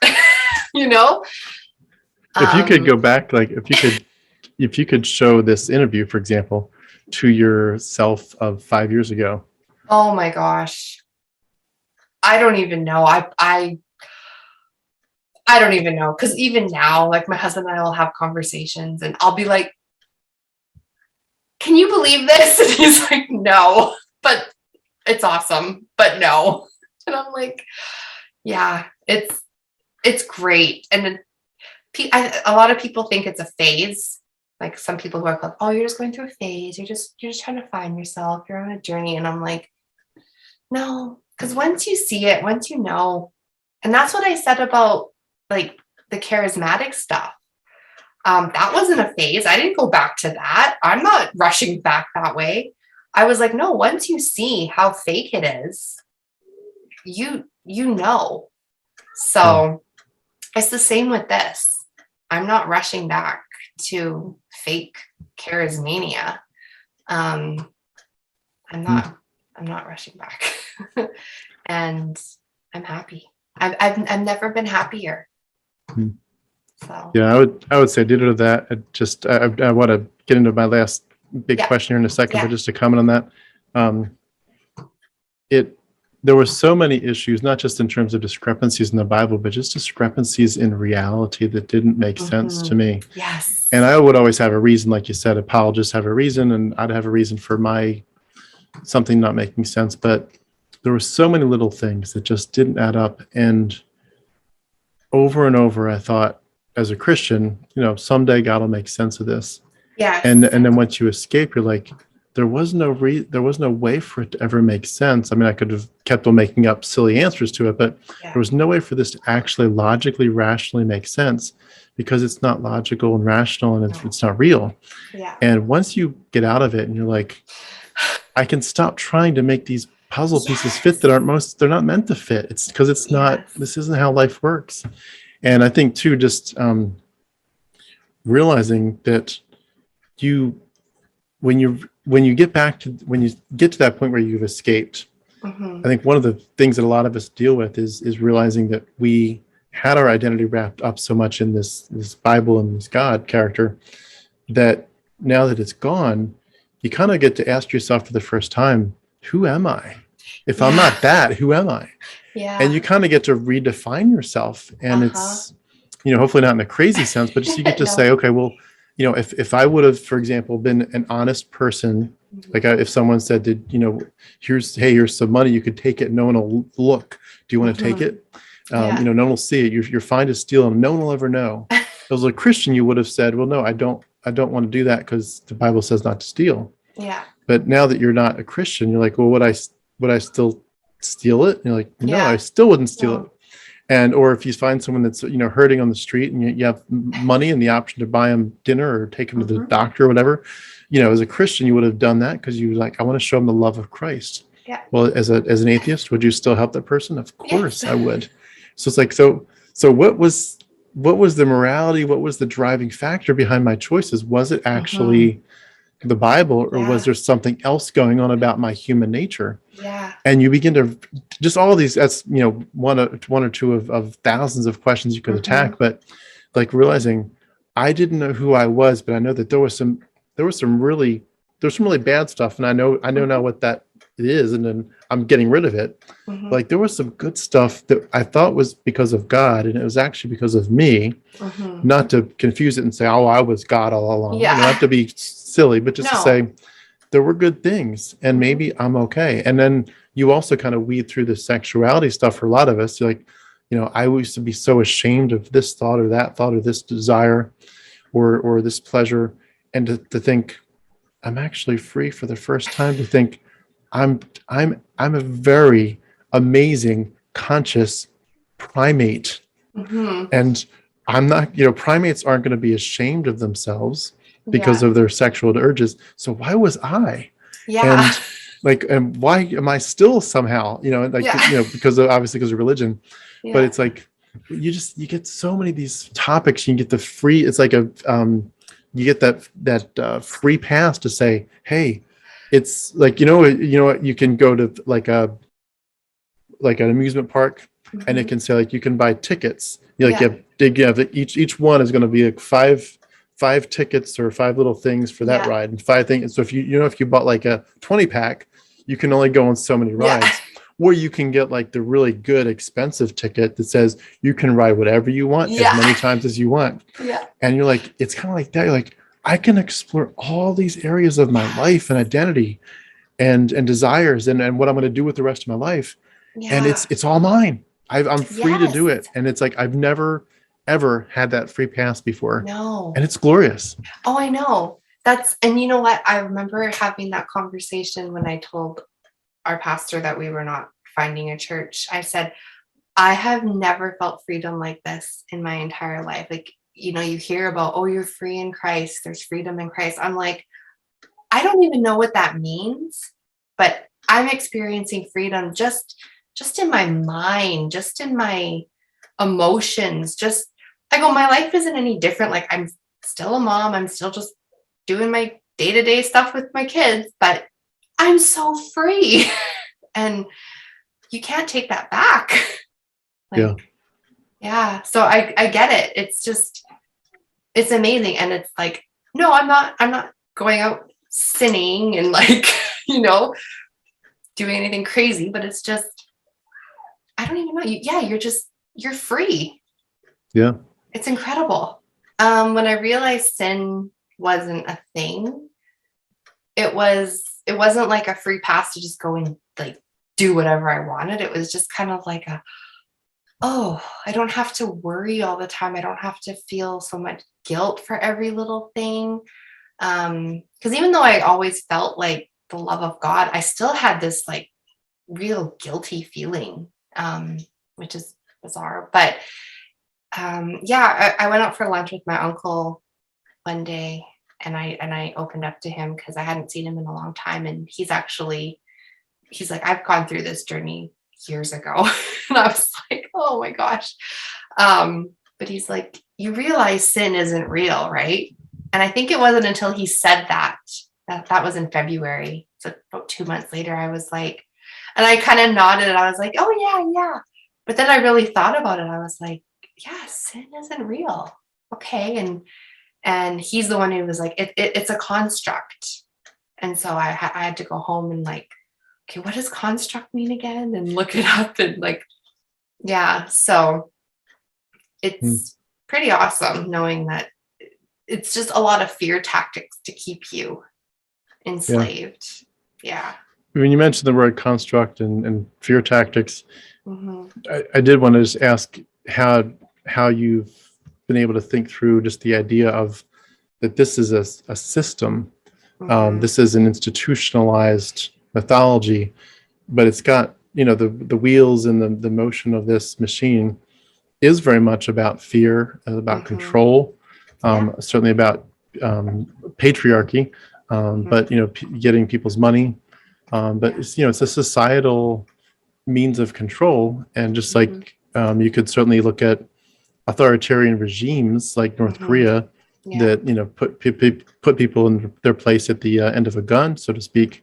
you know? If you could go back, like if you could show this interview, for example, to yourself of 5 years ago. Oh my gosh. I don't even know. I don't even know. Cause even now, like my husband and I will have conversations and I'll be like, can you believe this? And he's like, no, but it's awesome, but no. And I'm like, yeah, it's great. And then a lot of people think it's a phase. Like some people who are like, oh, you're just going through a phase. You're just trying to find yourself. You're on a journey. And I'm like, no, because once you see it, once you know, and that's what I said about like the charismatic stuff. That wasn't a phase. I didn't go back to that. I'm not rushing back that way. I was like, no, once you see how fake it is, you know. So it's the same with this. I'm not rushing back to fake charismania. I'm not rushing back. And I'm happy. I've never been happier. So Yeah, I would say ditto to that. I want to get into my last big question here in a second, but just to comment on that, there were so many issues, not just in terms of discrepancies in the Bible, but just discrepancies in reality that didn't make sense to me. Yes. And I would always have a reason, like you said, apologists have a reason, and I'd have a reason for my something not making sense. But there were so many little things that just didn't add up. And over, I thought, as a Christian, someday God will make sense of this. Yes. And then once you escape, you're like, there was no way for it to ever make sense. I mean, I could have kept on making up silly answers to it, but there was no way for this to actually logically, rationally make sense, because it's not logical and rational, and it's not real. Yeah. And once you get out of it and you're like, I can stop trying to make these puzzle pieces fit that they're not meant to fit. It's because it's not, this isn't how life works. And I think too, just realizing that when you get to that point where you've escaped, I think one of the things that a lot of us deal with is realizing that we had our identity wrapped up so much in this Bible and this God character, that now that it's gone, you kind of get to ask yourself for the first time, who am I? If I'm not that, who am I? Yeah. And you kind of get to redefine yourself. And it's, hopefully not in a crazy sense, but just you get to say, okay, well, if I would have, for example, been an honest person, like if someone said, here's some money, you could take it, no one will look. Do you want to take it? No one will see it. You're fine to steal, and no one will ever know. As a Christian, you would have said, well, no, I don't want to do that because the Bible says not to steal. Yeah. But now that you're not a Christian, you're like, well, would I still steal it? And you're like, no, I still wouldn't steal it. And or if you find someone that's hurting on the street, and you have money and the option to buy them dinner or take them to the doctor or whatever, as a Christian, you would have done that because you like, I want to show them the love of Christ. Yeah. Well, as an atheist, would you still help that person? Of course I would. So it's like, so what was the morality? What was the driving factor behind my choices? Was it actually the Bible, or was there something else going on about my human nature? Yeah. And you begin to just all of these, that's, one or two of thousands of questions you could attack, but like realizing I didn't know who I was, but I know that there was some really bad stuff. And I know now what that is. And then I'm getting rid of it. Like there was some good stuff that I thought was because of God, and it was actually because of me. Not to confuse it and say, oh, I was God all along. Yeah. Not to be silly, but just to say, there were good things, and maybe I'm okay. And then you also kind of weed through the sexuality stuff for a lot of us. Like, I used to be so ashamed of this thought or that thought or this desire or this pleasure, and to think I'm actually free for the first time, to think I'm a very amazing conscious primate. And I'm not, primates aren't going to be ashamed of themselves because of their sexual urges. So why was I? Yeah. And why am I still somehow, because of religion, but it's like, you get so many of these topics. You get the free, it's like you get that free pass to say, hey, it's like, you can go to like an amusement park, and it can say like, you can buy tickets. Each one is going to be like five tickets or 5 little things for that ride, and 5 things. So if if you bought like a 20 pack, you can only go on so many rides. Or you can get like the really good expensive ticket that says you can ride whatever you want as many times as you want. And you're like, it's kind of like that. You're like, I can explore all these areas of my life and identity and desires and what I'm going to do with the rest of my life. And it's all mine. I'm free to do it. And it's like, I've never, ever had that free pass before. No. And it's glorious. Oh, I know. And you know what? I remember having that conversation when I told our pastor that we were not finding a church. I said, I have never felt freedom like this in my entire life. Like, you hear about, oh, you're free in Christ. There's freedom in Christ. I'm like, I don't even know what that means, but I'm experiencing freedom just in my mind, just in my emotions. I go, my life isn't any different. Like, I'm still a mom. I'm still just doing my day-to-day stuff with my kids, but I'm so free. And you can't take that back. So I get it. It's amazing. And it's like, no, I'm not going out sinning and like, doing anything crazy, but it's just, I don't even know. You're free. Yeah. It's incredible. When I realized sin wasn't a thing, it wasn't like a free pass to just go and like do whatever I wanted. It was just kind of like I don't have to worry all the time. I don't have to feel so much guilt for every little thing. Because even though I always felt like the love of God, I still had this like real guilty feeling, which is bizarre. But I went out for lunch with my uncle one day, and I opened up to him because I hadn't seen him in a long time. And he's like, I've gone through this journey years ago. And I was like, oh my gosh. But he's like, you realize sin isn't real, right? And I think it wasn't until he said that was in February. So about 2 months later, I was like, and I kind of nodded and I was like, oh yeah. But then I really thought about it. I was like, yeah, sin isn't real. Okay. And he's the one who was like, it's a construct. And so I had to go home and like, okay, what does construct mean again? And look it up and like, so it's pretty awesome knowing that it's just a lot of fear tactics to keep you enslaved. Yeah. When you mentioned the word construct and fear tactics, I did want to just ask how you've been able to think through just the idea of that this is a system. This is an institutionalized mythology, but it's got, the wheels and the motion of this machine is very much about fear, about control, certainly about patriarchy, but, getting people's money. But it's a societal means of control. And just like you could certainly look at authoritarian regimes like North Korea that, put people in their place at the end of a gun, so to speak.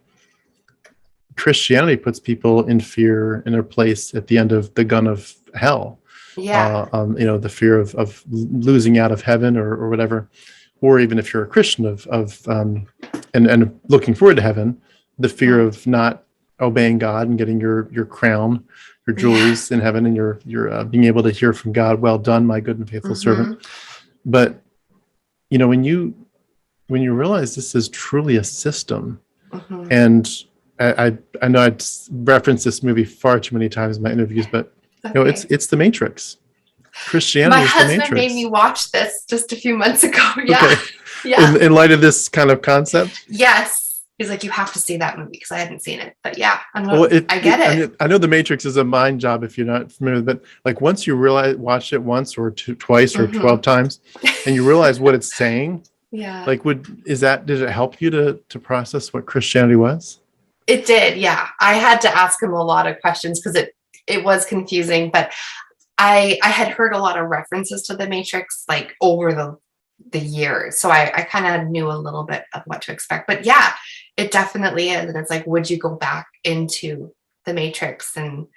Christianity puts people in fear in their place at the end of the gun of hell. The fear of losing out of heaven or whatever, or even if you're a Christian and looking forward to heaven, the fear of not obeying God and getting your crown, your jewels in heaven, and you're being able to hear from God, well done, my good and faithful servant. But when you realize this is truly a system, Mhm. And I know I'd referenced this movie far too many times in my interviews, but Okay. it's the Matrix. My Christianity is the husband made me Matrix. watch this just a few months ago. Yeah. Okay. Yeah. In light of this kind of concept. Yes. He's like, you have to see that movie because I hadn't seen it. But yeah, Well, I get I it. mean, I know the Matrix is a mind job if you're not familiar, but like once you realize, watch it once or twice or Hmm. 12 times, and you realize what it's saying, Yeah. like, did it help you to process what Christianity was? It did. Yeah. I had to ask him a lot of questions because it was confusing, but I had heard a lot of references to the Matrix like over the years. So I kind of knew a little bit of what to expect. But yeah, it definitely is. And it's like, would you go back into the Matrix? And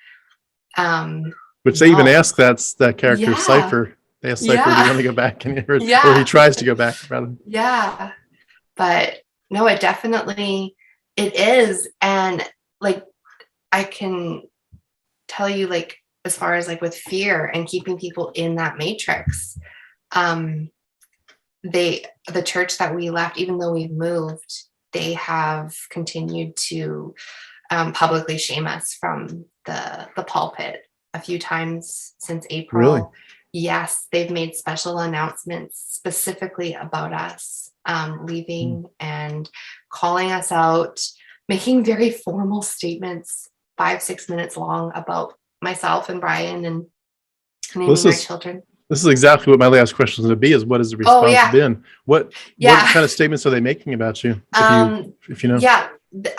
Which they even no. ask that character Yeah. Cypher. They ask Cypher, "Do you Yeah. want to go back?" And or he Yeah. tries to go back rather. Yeah. But no, it definitely it is. And like I can tell you like as far as like with fear and keeping people in that matrix, um the church that we left, even though we've moved, they have continued to publicly shame us from the pulpit a few times since Really? April. Yes, they've made special announcements specifically about us leaving and calling us out, making very formal statements, 5-6 minutes long about myself and Brian and Well, naming our children. this is exactly what my last question is going to be: is what has the Oh response yeah, been? What yeah. kind of statements are they making about you? If you know. Yeah,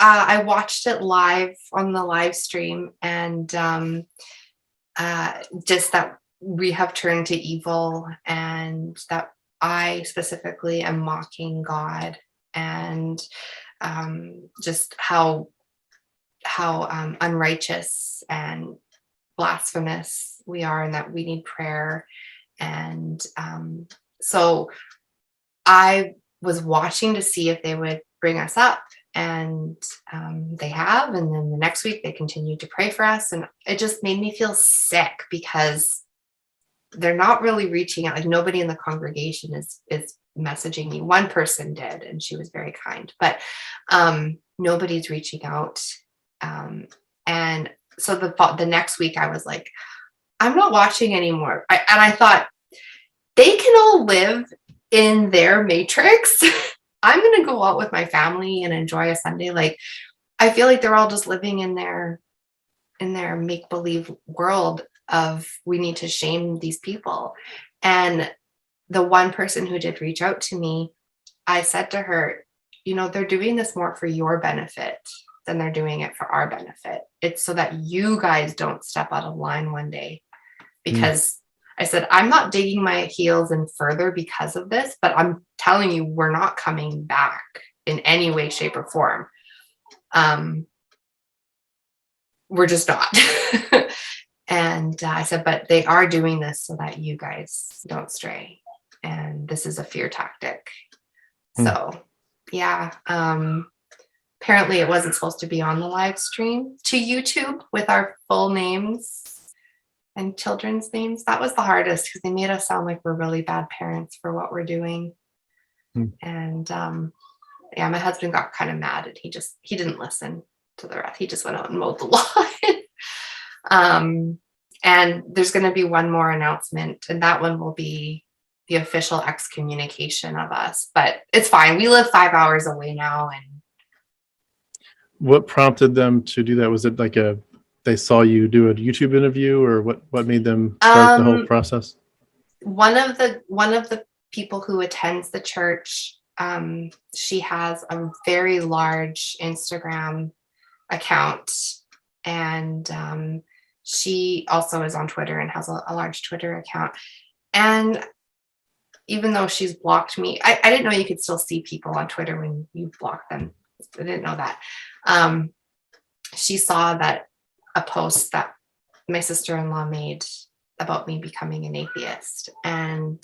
I watched it live on the live stream, and just that we have turned to evil, and that I specifically am mocking God, and just how unrighteous and blasphemous we are, and that we need prayer, and so I was watching to see if they would bring us up, and they have. And then the next week, they continued to pray for us, and it just made me feel sick because they're not really reaching out. Like nobody in the congregation is messaging me. One person did, and she was very kind, but nobody's reaching out. And so the next week, I was like, I'm not watching anymore. And I thought they can all live in their matrix. I'm going to go out with my family and enjoy a Sunday. Like, I feel like they're all just living in their make-believe world of we need to shame these people. And the one person who did reach out to me, I said to her, they're doing this more for your benefit than they're doing it for our benefit. It's so that you guys don't step out of line one day. Because I said, I'm not digging my heels in further because of this, but I'm telling you, we're not coming back in any way, shape, or form. We're just not. And I said, but they are doing this so that you guys don't stray. And this is a fear tactic. So, yeah. Apparently it wasn't supposed to be on the live stream to YouTube with our full names and children's names. That was the hardest because they made us sound like we're really bad parents for what we're doing. And yeah, my husband got kind of mad, and he didn't listen to the rest. He just went out and mowed the lawn. And there's going to be one more announcement, and that one will be the official excommunication of us. But it's fine. We live 5 hours away now. And what prompted them to do that? Was it like they saw you do a YouTube interview, or what made them start the whole process? One of the people who attends the church, she has a very large Instagram account, and she also is on Twitter and has a large Twitter account. And even though she's blocked me, I didn't know you could still see people on Twitter when you block them. I didn't know that. She saw that a post that my sister-in-law made about me becoming an atheist, and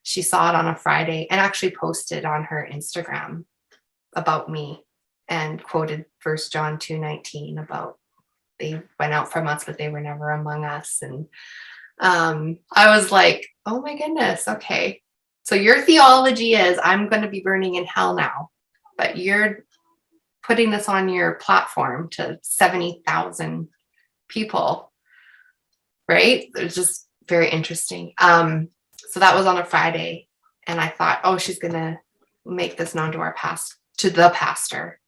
she saw it on a Friday and actually posted on her Instagram about me and quoted 1 John 2:19 about they went out from us, but they were never among us. And I was like, oh my goodness, okay. So your theology is I'm going to be burning in hell now, but you're putting this on your platform to 70,000 people, right? It was just very interesting. So that was on a Friday, and I thought, oh, she's gonna make this known to the pastor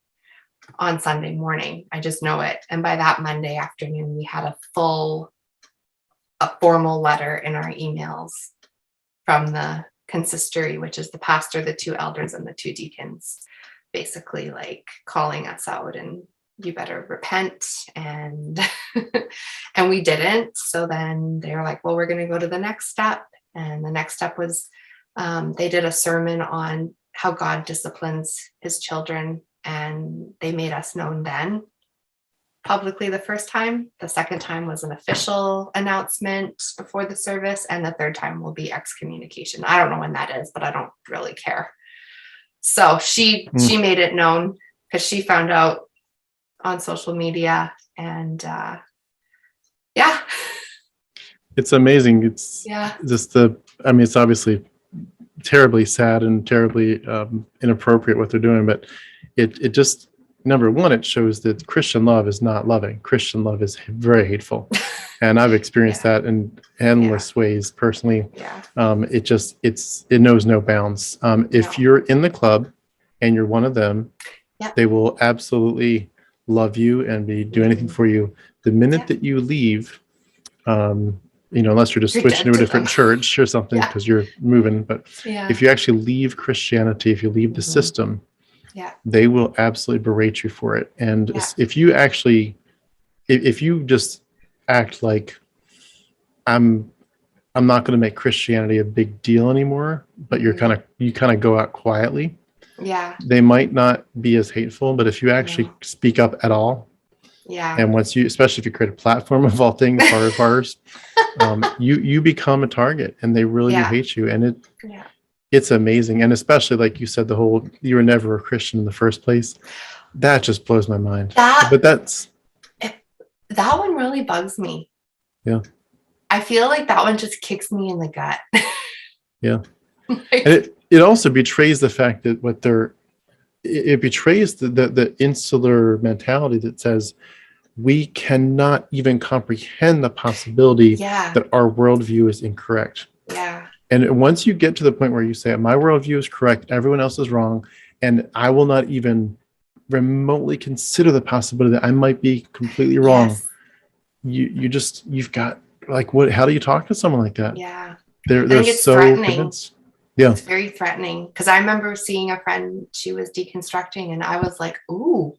on Sunday morning. I just know it. And by that Monday afternoon, we had a formal letter in our emails from the consistory, which is the pastor, the 2 elders, and the 2 deacons, basically like calling us out and you better repent. And and we didn't. So then they were like, well, we're going to go to the next step. And the next step was they did a sermon on how God disciplines his children. And they made us known then publicly the first time. The second time was an official announcement before the service. And the third time will be excommunication. I don't know when that is, but I don't really care. So she made it known because she found out on social media. And yeah. It's amazing. It's just it's obviously terribly sad and terribly inappropriate what they're doing, but it just, number one, it shows that Christian love is not loving. Christian love is very hateful. And I've experienced that in endless ways personally. It knows no bounds. If you're in the club and you're one of them, they will absolutely love you and do anything for you. The minute that you leave, unless you're just switching to a different church or something because you're moving, but if you actually leave Christianity, if you leave the system, they will absolutely berate you for it. And if you just act like I'm not going to make Christianity a big deal anymore, but you kind of go out quietly, they might not be as hateful. But if you actually speak up at all, and once you, especially if you create a platform of all things, ours, you become a target, and they really do hate you. And it's amazing. And especially, like you said, you were never a Christian in the first place. That just blows my mind. That one really bugs me. Yeah. I feel like that one just kicks me in the gut. Yeah. And it also betrays the fact that it betrays the insular mentality that says we cannot even comprehend the possibility that our worldview is incorrect. Yeah. And once you get to the point where you say, my worldview is correct, everyone else is wrong, and I will not even remotely consider the possibility that I might be completely wrong, you've got, like, what? How do you talk to someone like that? Yeah. They're so convinced. Yeah. It's very threatening, because I remember seeing a friend, she was deconstructing, and I was like, ooh,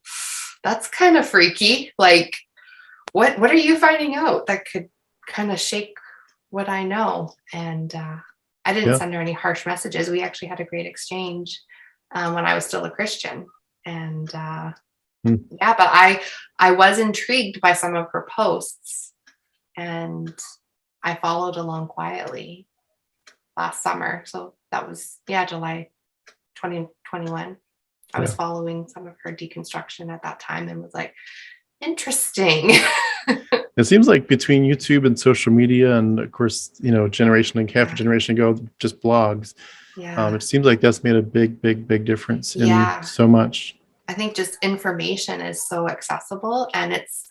that's kind of freaky. Like, what are you finding out that could kind of shake what I know? And I didn't send her any harsh messages. We actually had a great exchange when I was still a Christian. And but I was intrigued by some of her posts, and I followed along quietly last summer. So that was, July 2021. I was following some of her deconstruction at that time and was like, interesting. It seems like between YouTube and social media, and of course, generation and half a generation ago, just blogs. It seems like that's made a big difference in so much. I think just information is so accessible, and it's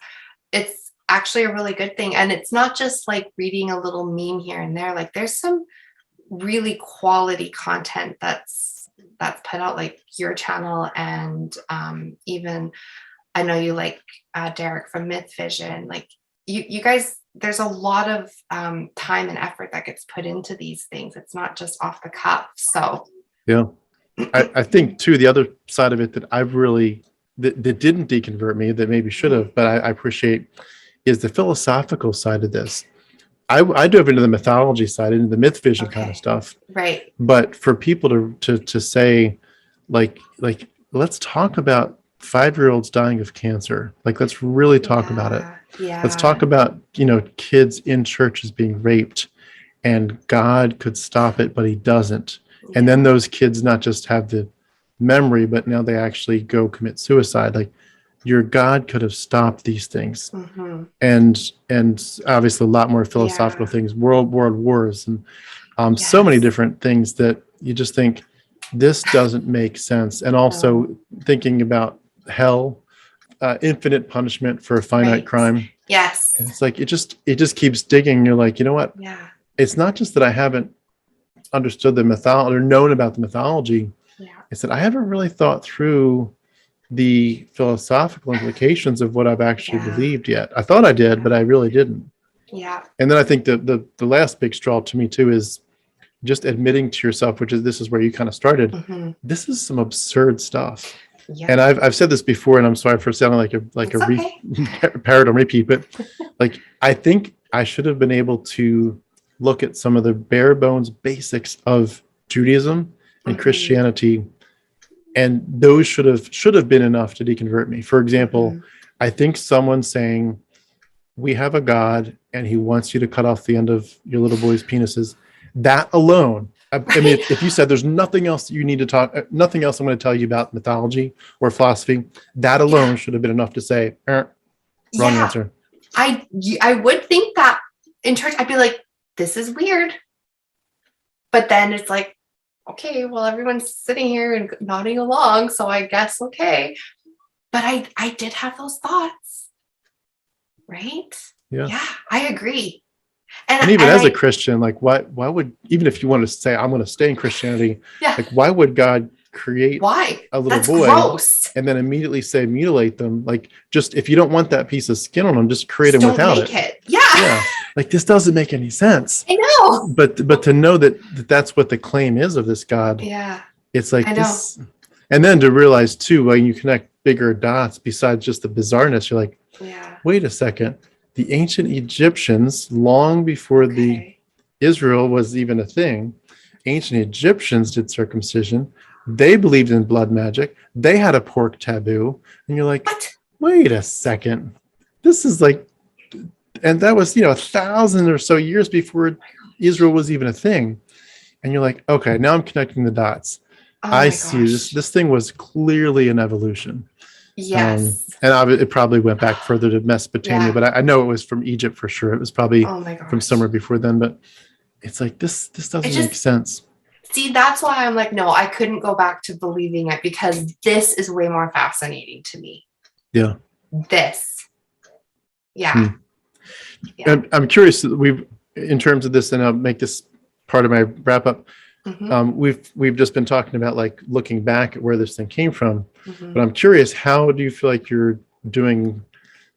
actually a really good thing. And it's not just like reading a little meme here and there. Like, there's some really quality content that's put out, like your channel, and even I know you like Derek from Myth Vision. Like, you guys, there's a lot of time and effort that gets put into these things. It's not just off the cuff. So I think too, the other side of it that I've really that didn't deconvert me, that maybe should have, but I appreciate, is the philosophical side of this. I dove into the mythology side, into the myth vision kind of stuff. Right. But for people to say, like, let's talk about 5-year-olds dying of cancer. Like, let's really talk about it. Yeah. Let's talk about, kids in churches being raped, and God could stop it, but he doesn't. Yeah. And then those kids not just have the memory, but now they actually go commit suicide. Like, your God could have stopped these things. Mm-hmm. And obviously a lot more philosophical things, world wars, and so many different things that you just think, this doesn't make sense. And also thinking about hell, infinite punishment for a finite crime. Yes. And it's like, it just keeps digging. You're like, you know what? Yeah. It's not just that I haven't understood the mythology or known about the mythology. Yeah. It's that I haven't really thought through the philosophical implications of what I've actually believed yet. I thought I did, but I really didn't. Yeah. And then I think the last big straw to me too is just admitting to yourself, this is where you kind of started. Mm-hmm. This is some absurd stuff. Yeah. And I've said this before, and I'm sorry for sounding like a parrot or repeat, but like, I think I should have been able to look at some of the bare bones basics of Judaism and Christianity, and those should have been enough to deconvert me. For example, I think someone saying, we have a God and he wants you to cut off the end of your little boys' penises, that alone, I mean, if you said there's nothing else you need to talk, nothing else I'm going to tell you about mythology or philosophy, that alone should have been enough to say, wrong answer. I would think that in church, I'd be like, this is weird. But then it's like, okay, well, everyone's sitting here and nodding along, so I guess okay. But I did have those thoughts, right? Yeah, I agree. And even as a Christian, like, why would, even if you want to say, I'm going to stay in Christianity, like, why would God create a little boy and then immediately say, mutilate them? Like, just, if you don't want that piece of skin on them, just create them without it. Yeah. Like, this doesn't make any sense. I know. But to know that that's what the claim is of this God. Yeah. It's like this. And then to realize too, when you connect bigger dots besides just the bizarreness, you're like, wait a second. The ancient Egyptians, long before the Israel was even a thing, ancient Egyptians did circumcision. They believed in blood magic. They had a pork taboo. And you're like, wait a second. This is like, and that was, 1,000 or so years before Israel was even a thing. And you're like, okay, now I'm connecting the dots. I see this thing was clearly an evolution. Yes. And it probably went back further to Mesopotamia, but I know it was from Egypt for sure. It was probably from somewhere before then, but it's like, this doesn't make sense. See, that's why I'm like, no, I couldn't go back to believing it, because this is way more fascinating to me. Yeah. This. Yeah. And I'm curious, in terms of this, and I'll make this part of my wrap up. We've just been talking about like looking back at where this thing came from, but I'm curious, how do you feel like you're doing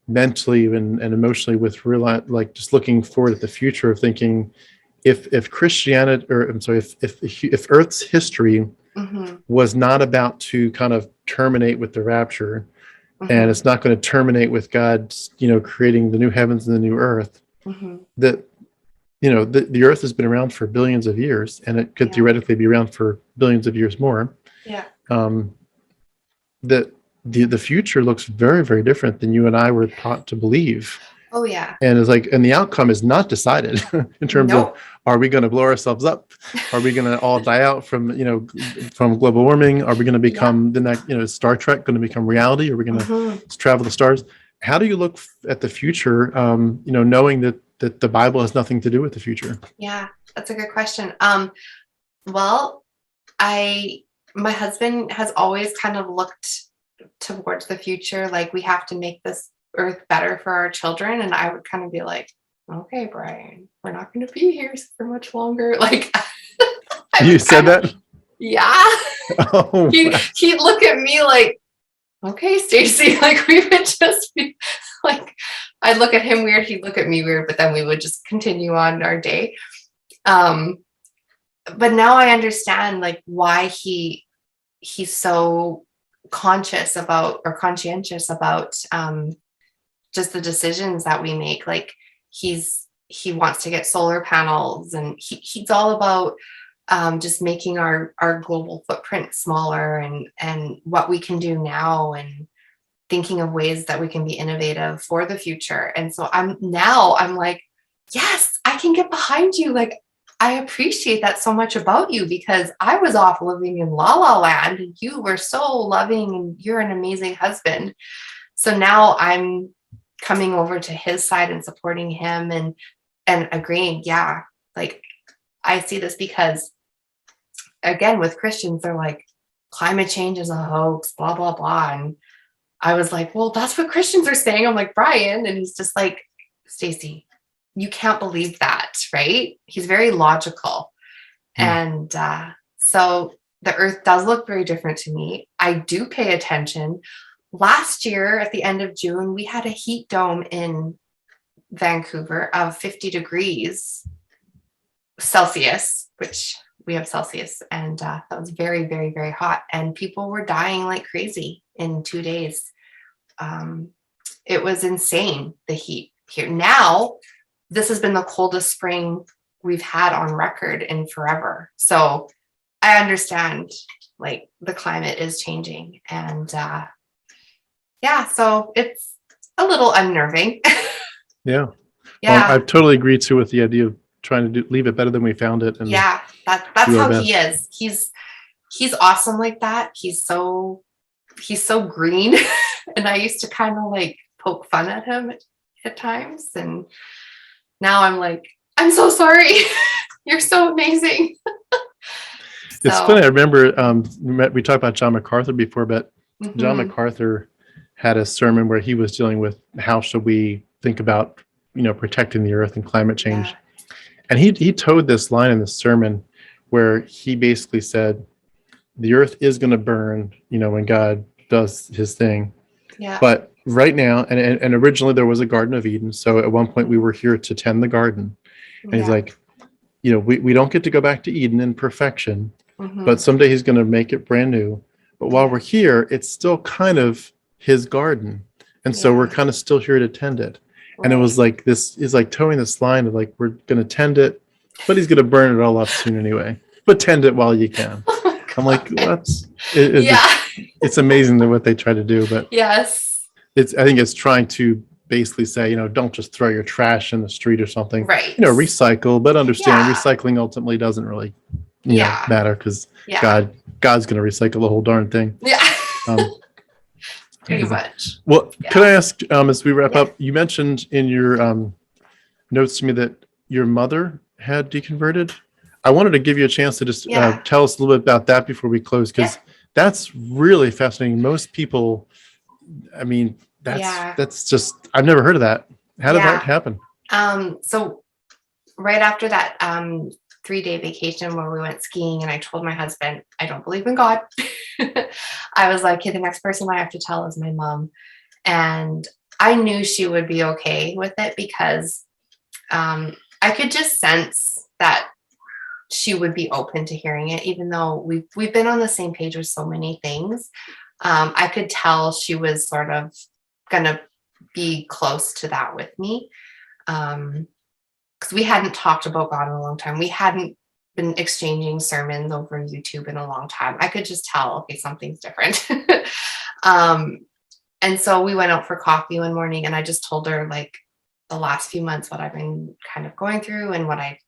mentally and emotionally with like just looking forward at the future of thinking, if Christianity, or I'm sorry, if Earth's history was not about to kind of terminate with the rapture, and it's not going to terminate with God, creating the new heavens and the new earth, that the earth has been around for billions of years, and it could theoretically be around for billions of years more. That the future looks very, very different than you and I were taught to believe. Oh yeah. And it's like, and the outcome is not decided in terms of, are we going to blow ourselves up? Are we going to all die out from global warming? Are we going to become the next, Star Trek going to become reality? Are we going to travel the stars? How do you look at the future, knowing that the Bible has nothing to do with the future? Yeah, that's a good question. Well, my husband has always kind of looked towards the future, like we have to make this earth better for our children, and I would kind of be like, okay, Brian, we're not going to be here for much longer. Like, you said that? Yeah. Oh, he'd look at me like, okay, Stacie, like we would just be like, I'd look at him weird, he'd look at me weird, but then we would just continue on our day. But now I understand like why he's so conscientious about just the decisions that we make. Like he wants to get solar panels, and he's all about just making our global footprint smaller, and what we can do now, and thinking of ways that we can be innovative for the future. And so I'm like, yes, I can get behind you. Like, I appreciate that so much about you, because I was off living in La La Land and you were so loving and you're an amazing husband. So now I'm coming over to his side and supporting him and agreeing. Yeah. Like, I see this because, again, with Christians, they're like, climate change is a hoax, blah, blah, blah. And I was like, well, that's what Christians are saying. I'm like, Brian. And he's just like, Stacie, you can't believe that, right? He's very logical. And so the earth does look very different to me. I do pay attention. Last year, at the end of June, we had a heat dome in Vancouver of 50 degrees Celsius, which we have Celsius. And that was very, very, very hot. And people were dying like crazy in 2 days. It was insane, the heat here. Now, this has been the coldest spring we've had on record in forever. So I understand like the climate is changing, and so it's a little unnerving. Yeah. Yeah. Well, I totally agree too with the idea of trying to leave it better than we found it. And yeah, that's how he is. He's awesome like that. He's so green. And I used to kind of like poke fun at him at times. And now I'm like, I'm so sorry. You're so amazing. It's funny. I remember we talked about John MacArthur before, but John Mhm. MacArthur had a sermon where he was dealing with how should we think about, protecting the earth and climate change. Yeah. And he towed this line in the sermon where he basically said, the earth is going to burn, when God does his thing. Yeah. But right now, and originally there was a Garden of Eden. So at one point we were here to tend the garden. And he's like, we don't get to go back to Eden in perfection, but someday he's going to make it brand new. But while we're here, it's still kind of his garden. And so we're kind of still here to tend it. And it was like, this is like towing this line of like, we're going to tend it, but he's going to burn it all up soon anyway. But tend it while you can. Oh, I'm like, it's amazing that what they try to do, but yes. I think it's trying to basically say, don't just throw your trash in the street or something. Right. Recycle, but understand recycling ultimately doesn't really, matter because God's going to recycle the whole darn thing. Yeah. Pretty much. Well, could I ask, as we wrap up, you mentioned in your notes to me that your mother had deconverted. I wanted to give you a chance to just tell us a little bit about that before we close, because that's really fascinating. Most people, I mean, that's just, I've never heard of that. How did that happen? So right after that 3-day vacation where we went skiing, and I told my husband, I don't believe in God. I was like, hey, the next person I have to tell is my mom. And I knew she would be okay with it because I could just sense that she would be open to hearing it, even though we've been on the same page with so many things. I could tell she was sort of gonna be close to that with me, because we hadn't talked about God in a long time. We hadn't been exchanging sermons over YouTube in a long time. I could just tell, okay, something's different. And so we went out for coffee one morning, and I just told her like the last few months what I've been kind of going through and what I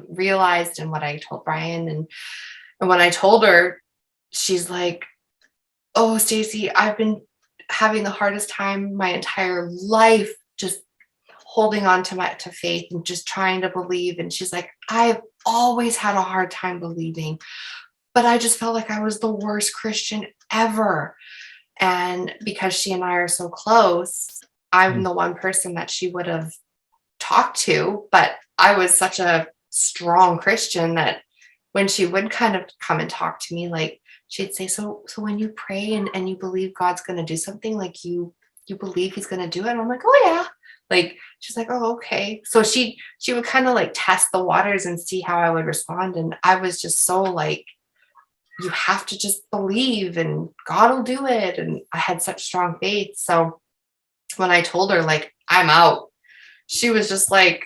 realized and what I told Brian. And when I told her, she's like, oh, Stacie, I've been having the hardest time my entire life just holding on to faith and just trying to believe. And she's like, I've always had a hard time believing, but I just felt like I was the worst Christian ever. And because she and I are so close, I'm the one person that she would have talked to, but I was such a strong Christian that when she would kind of come and talk to me, like she'd say, so when you pray and you believe God's going to do something, like you believe he's going to do it. And I'm like, oh yeah. Like, she's like, oh, okay. So she would kind of like test the waters and see how I would respond. And I was just so like, you have to just believe and God will do it. And I had such strong faith. So when I told her like, I'm out, she was just like,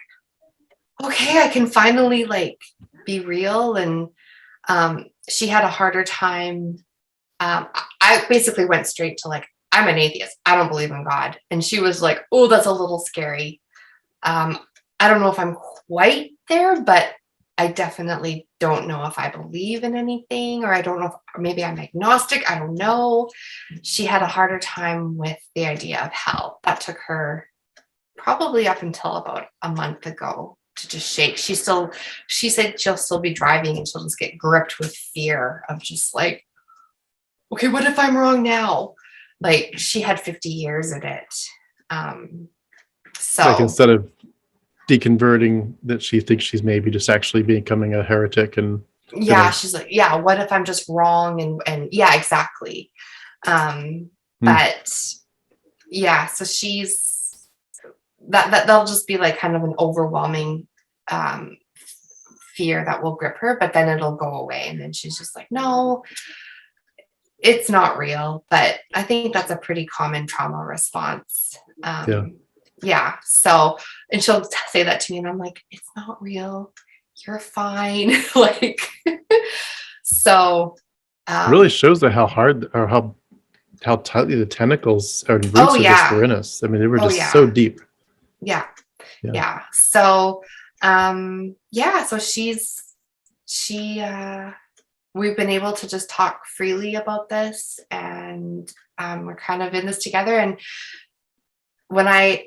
okay, I can finally like be real. And she had a harder time. I basically went straight to like, I'm an atheist. I don't believe in God. And she was like, oh, that's a little scary. I don't know if I'm quite there, but I definitely don't know if I believe in anything, or I don't know if maybe I'm agnostic. I don't know. She had a harder time with the idea of hell. That took her probably up until about a month ago to just shake. She said she'll still be driving and she'll just get gripped with fear of just like, okay, what if I'm wrong now? like she had 50 years in it. So Like instead of deconverting, that she thinks she's maybe just actually becoming a heretic and yeah, she's like, yeah, what if I'm just wrong? And yeah, exactly. But yeah, so she's that'll just be like kind of an overwhelming fear that will grip her, but then it'll go away. And then she's just like, no, it's not real. But I think that's a pretty common trauma response. Yeah. So, and she'll say that to me, and I'm like, it's not real. You're fine. Like, so. It really shows that how hard or how tightly the tentacles or roots of this were in us. I mean, they were just so deep. Yeah. So, so we've been able to just talk freely about this, and we're kind of in this together. And when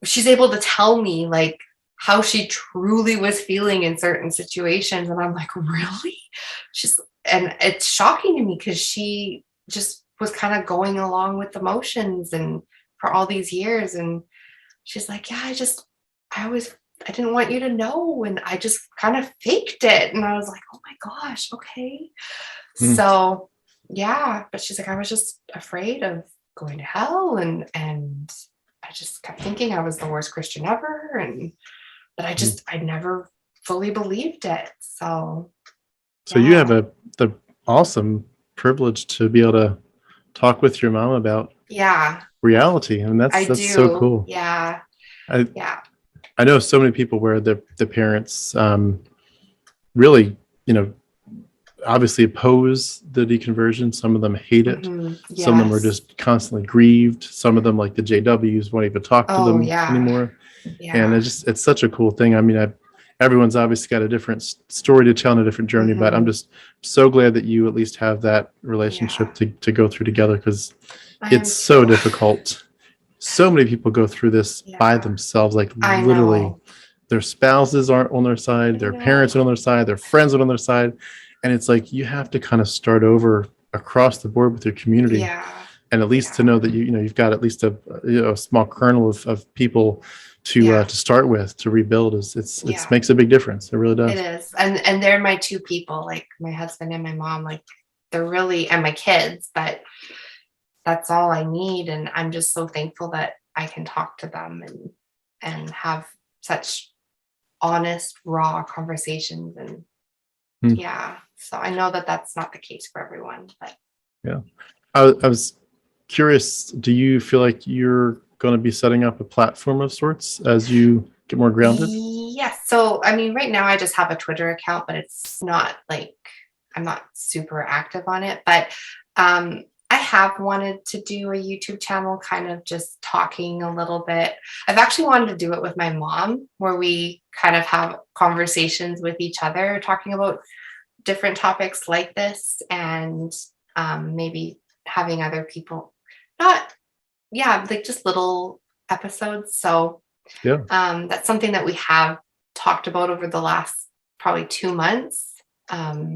she's able to tell me like how she truly was feeling in certain situations, and I'm like, really? And it's shocking to me because she just was kind of going along with the motions and for all these years. And she's like, yeah, I didn't want you to know. And I just kind of faked it. And I was like, oh my gosh, okay. So yeah, but she's like, I was just afraid of going to hell. And I just kept thinking I was the worst Christian ever. And but I never fully believed it. So you have the awesome privilege to be able to talk with your mom about reality. And that's so cool. Yeah. I know so many people where the parents really, obviously oppose the deconversion. Some of them hate it. Yes. Some of them are just constantly grieved. Some of them, like the JWs, won't even talk to them anymore. Yeah. And it's such a cool thing. I mean, everyone's obviously got a different story to tell and a different journey, but I'm just so glad that you at least have that relationship to go through together, because it's so difficult. So many people go through this by themselves, like literally their spouses aren't on their side, their parents are on their side, their friends are on their side. And it's like, you have to kind of start over across the board with your community. And at least to know that you've got at least a small kernel of people to start with, to rebuild it makes a big difference. It really does. It is. And they're my two people, like my husband and my mom, like they're really, and my kids, but that's all I need. And I'm just so thankful that I can talk to them and have such honest, raw conversations. And so I know that that's not the case for everyone, but I was curious, do you feel like you're going to be setting up a platform of sorts as you get more grounded? Yes. So, I mean, right now I just have a Twitter account, but it's not like, I'm not super active on it, but I have wanted to do a YouTube channel, kind of just talking a little bit. I've actually wanted to do it with my mom, where we kind of have conversations with each other, talking about different topics like this, and maybe having other people, like just little episodes. So that's something that we have talked about over the last probably 2 months. But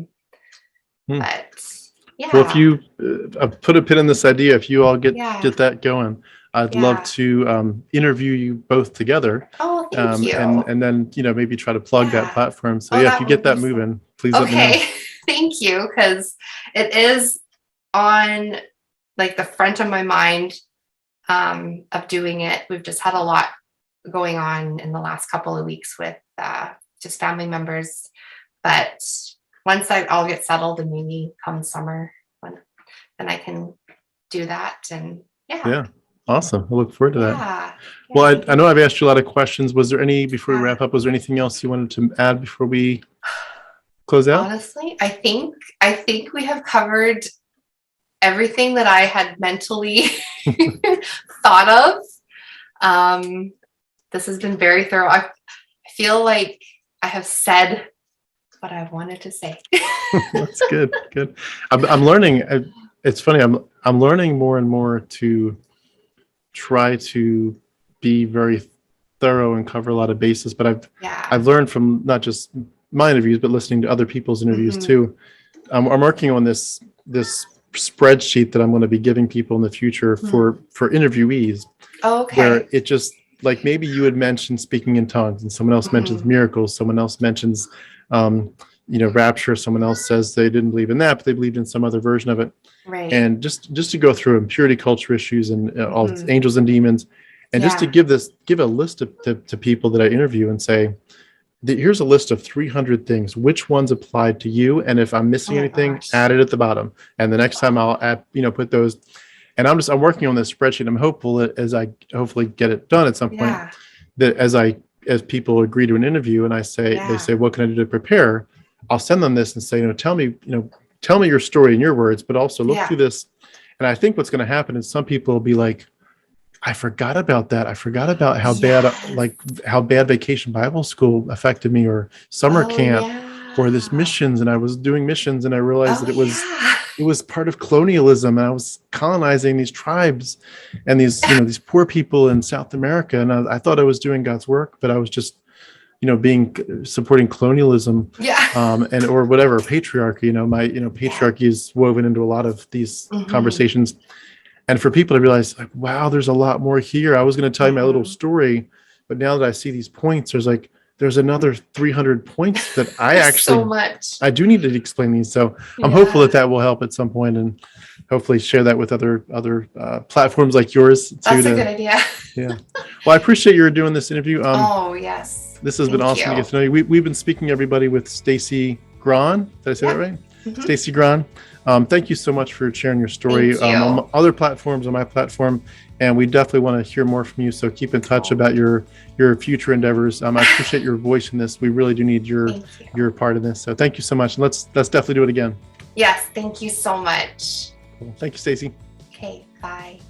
well, if you put a pin in this idea, if you all get that going, I'd love to interview you both together. Oh, thank you. And then maybe try to plug that platform. So if you get that moving, please let me know. Thank you, because it is on like the front of my mind of doing it. We've just had a lot going on in the last couple of weeks with just family members, but once I'll get settled, and maybe come summer, then I can do that. And awesome. I look forward to that. Well, I know I've asked you a lot of questions. Was there before we wrap up, was there anything else you wanted to add before we close out? Honestly, I think we have covered everything that I had mentally thought of. This has been very thorough. I feel like I have said what I wanted to say. That's good. I'm learning. It's funny. I'm learning more and more to try to be very thorough and cover a lot of bases. But I've learned from not just my interviews, but listening to other people's interviews too. I'm working on this spreadsheet that I'm going to be giving people in the future for interviewees, where Okay. it just, like, maybe you had mentioned speaking in tongues and someone else mentions miracles, someone else mentions rapture, someone else says they didn't believe in that, but they believed in some other version of it. Right. And just to go through impurity culture issues and all angels and demons, and just to give a list to people that I interview and say, here's a list of 300 things. Which ones applied to you? And if I'm missing anything, add it at the bottom. And the next time I'll add, put those. And I'm working on this spreadsheet. I'm hopeful that as I hopefully get it done at some point, that as people agree to an interview and they say, what can I do to prepare? I'll send them this and say, tell me your story in your words, but also look through this. And I think what's going to happen is some people will be like, I forgot about that. I forgot about how bad Vacation Bible School affected me, or summer camp, or this missions. And I was doing missions and I realized that it was part of colonialism. And I was colonizing these tribes and these poor people in South America. And I thought I was doing God's work, but I was just, supporting colonialism, and or whatever, patriarchy. Patriarchy is woven into a lot of these conversations. And for people to realize, like, wow, there's a lot more here. I was going to tell you my little story, but now that I see these points, there's another 300 points that I do need to explain these. So I'm hopeful that will help at some point, and hopefully share that with other platforms like yours. That's a good idea. Yeah. Well, I appreciate you doing this interview. Yes. This has been awesome to get to know you. We've been speaking, everybody, with Stacie Grahn. Did I say that right? Stacie Grahn. Thank you so much for sharing your story on other platforms, on my platform, and we definitely want to hear more from you. So keep in touch about your future endeavors. I appreciate your voice in this. We really do need your part in this. So thank you so much. And let's definitely do it again. Yes, thank you so much. Thank you, Stacie. Okay, bye.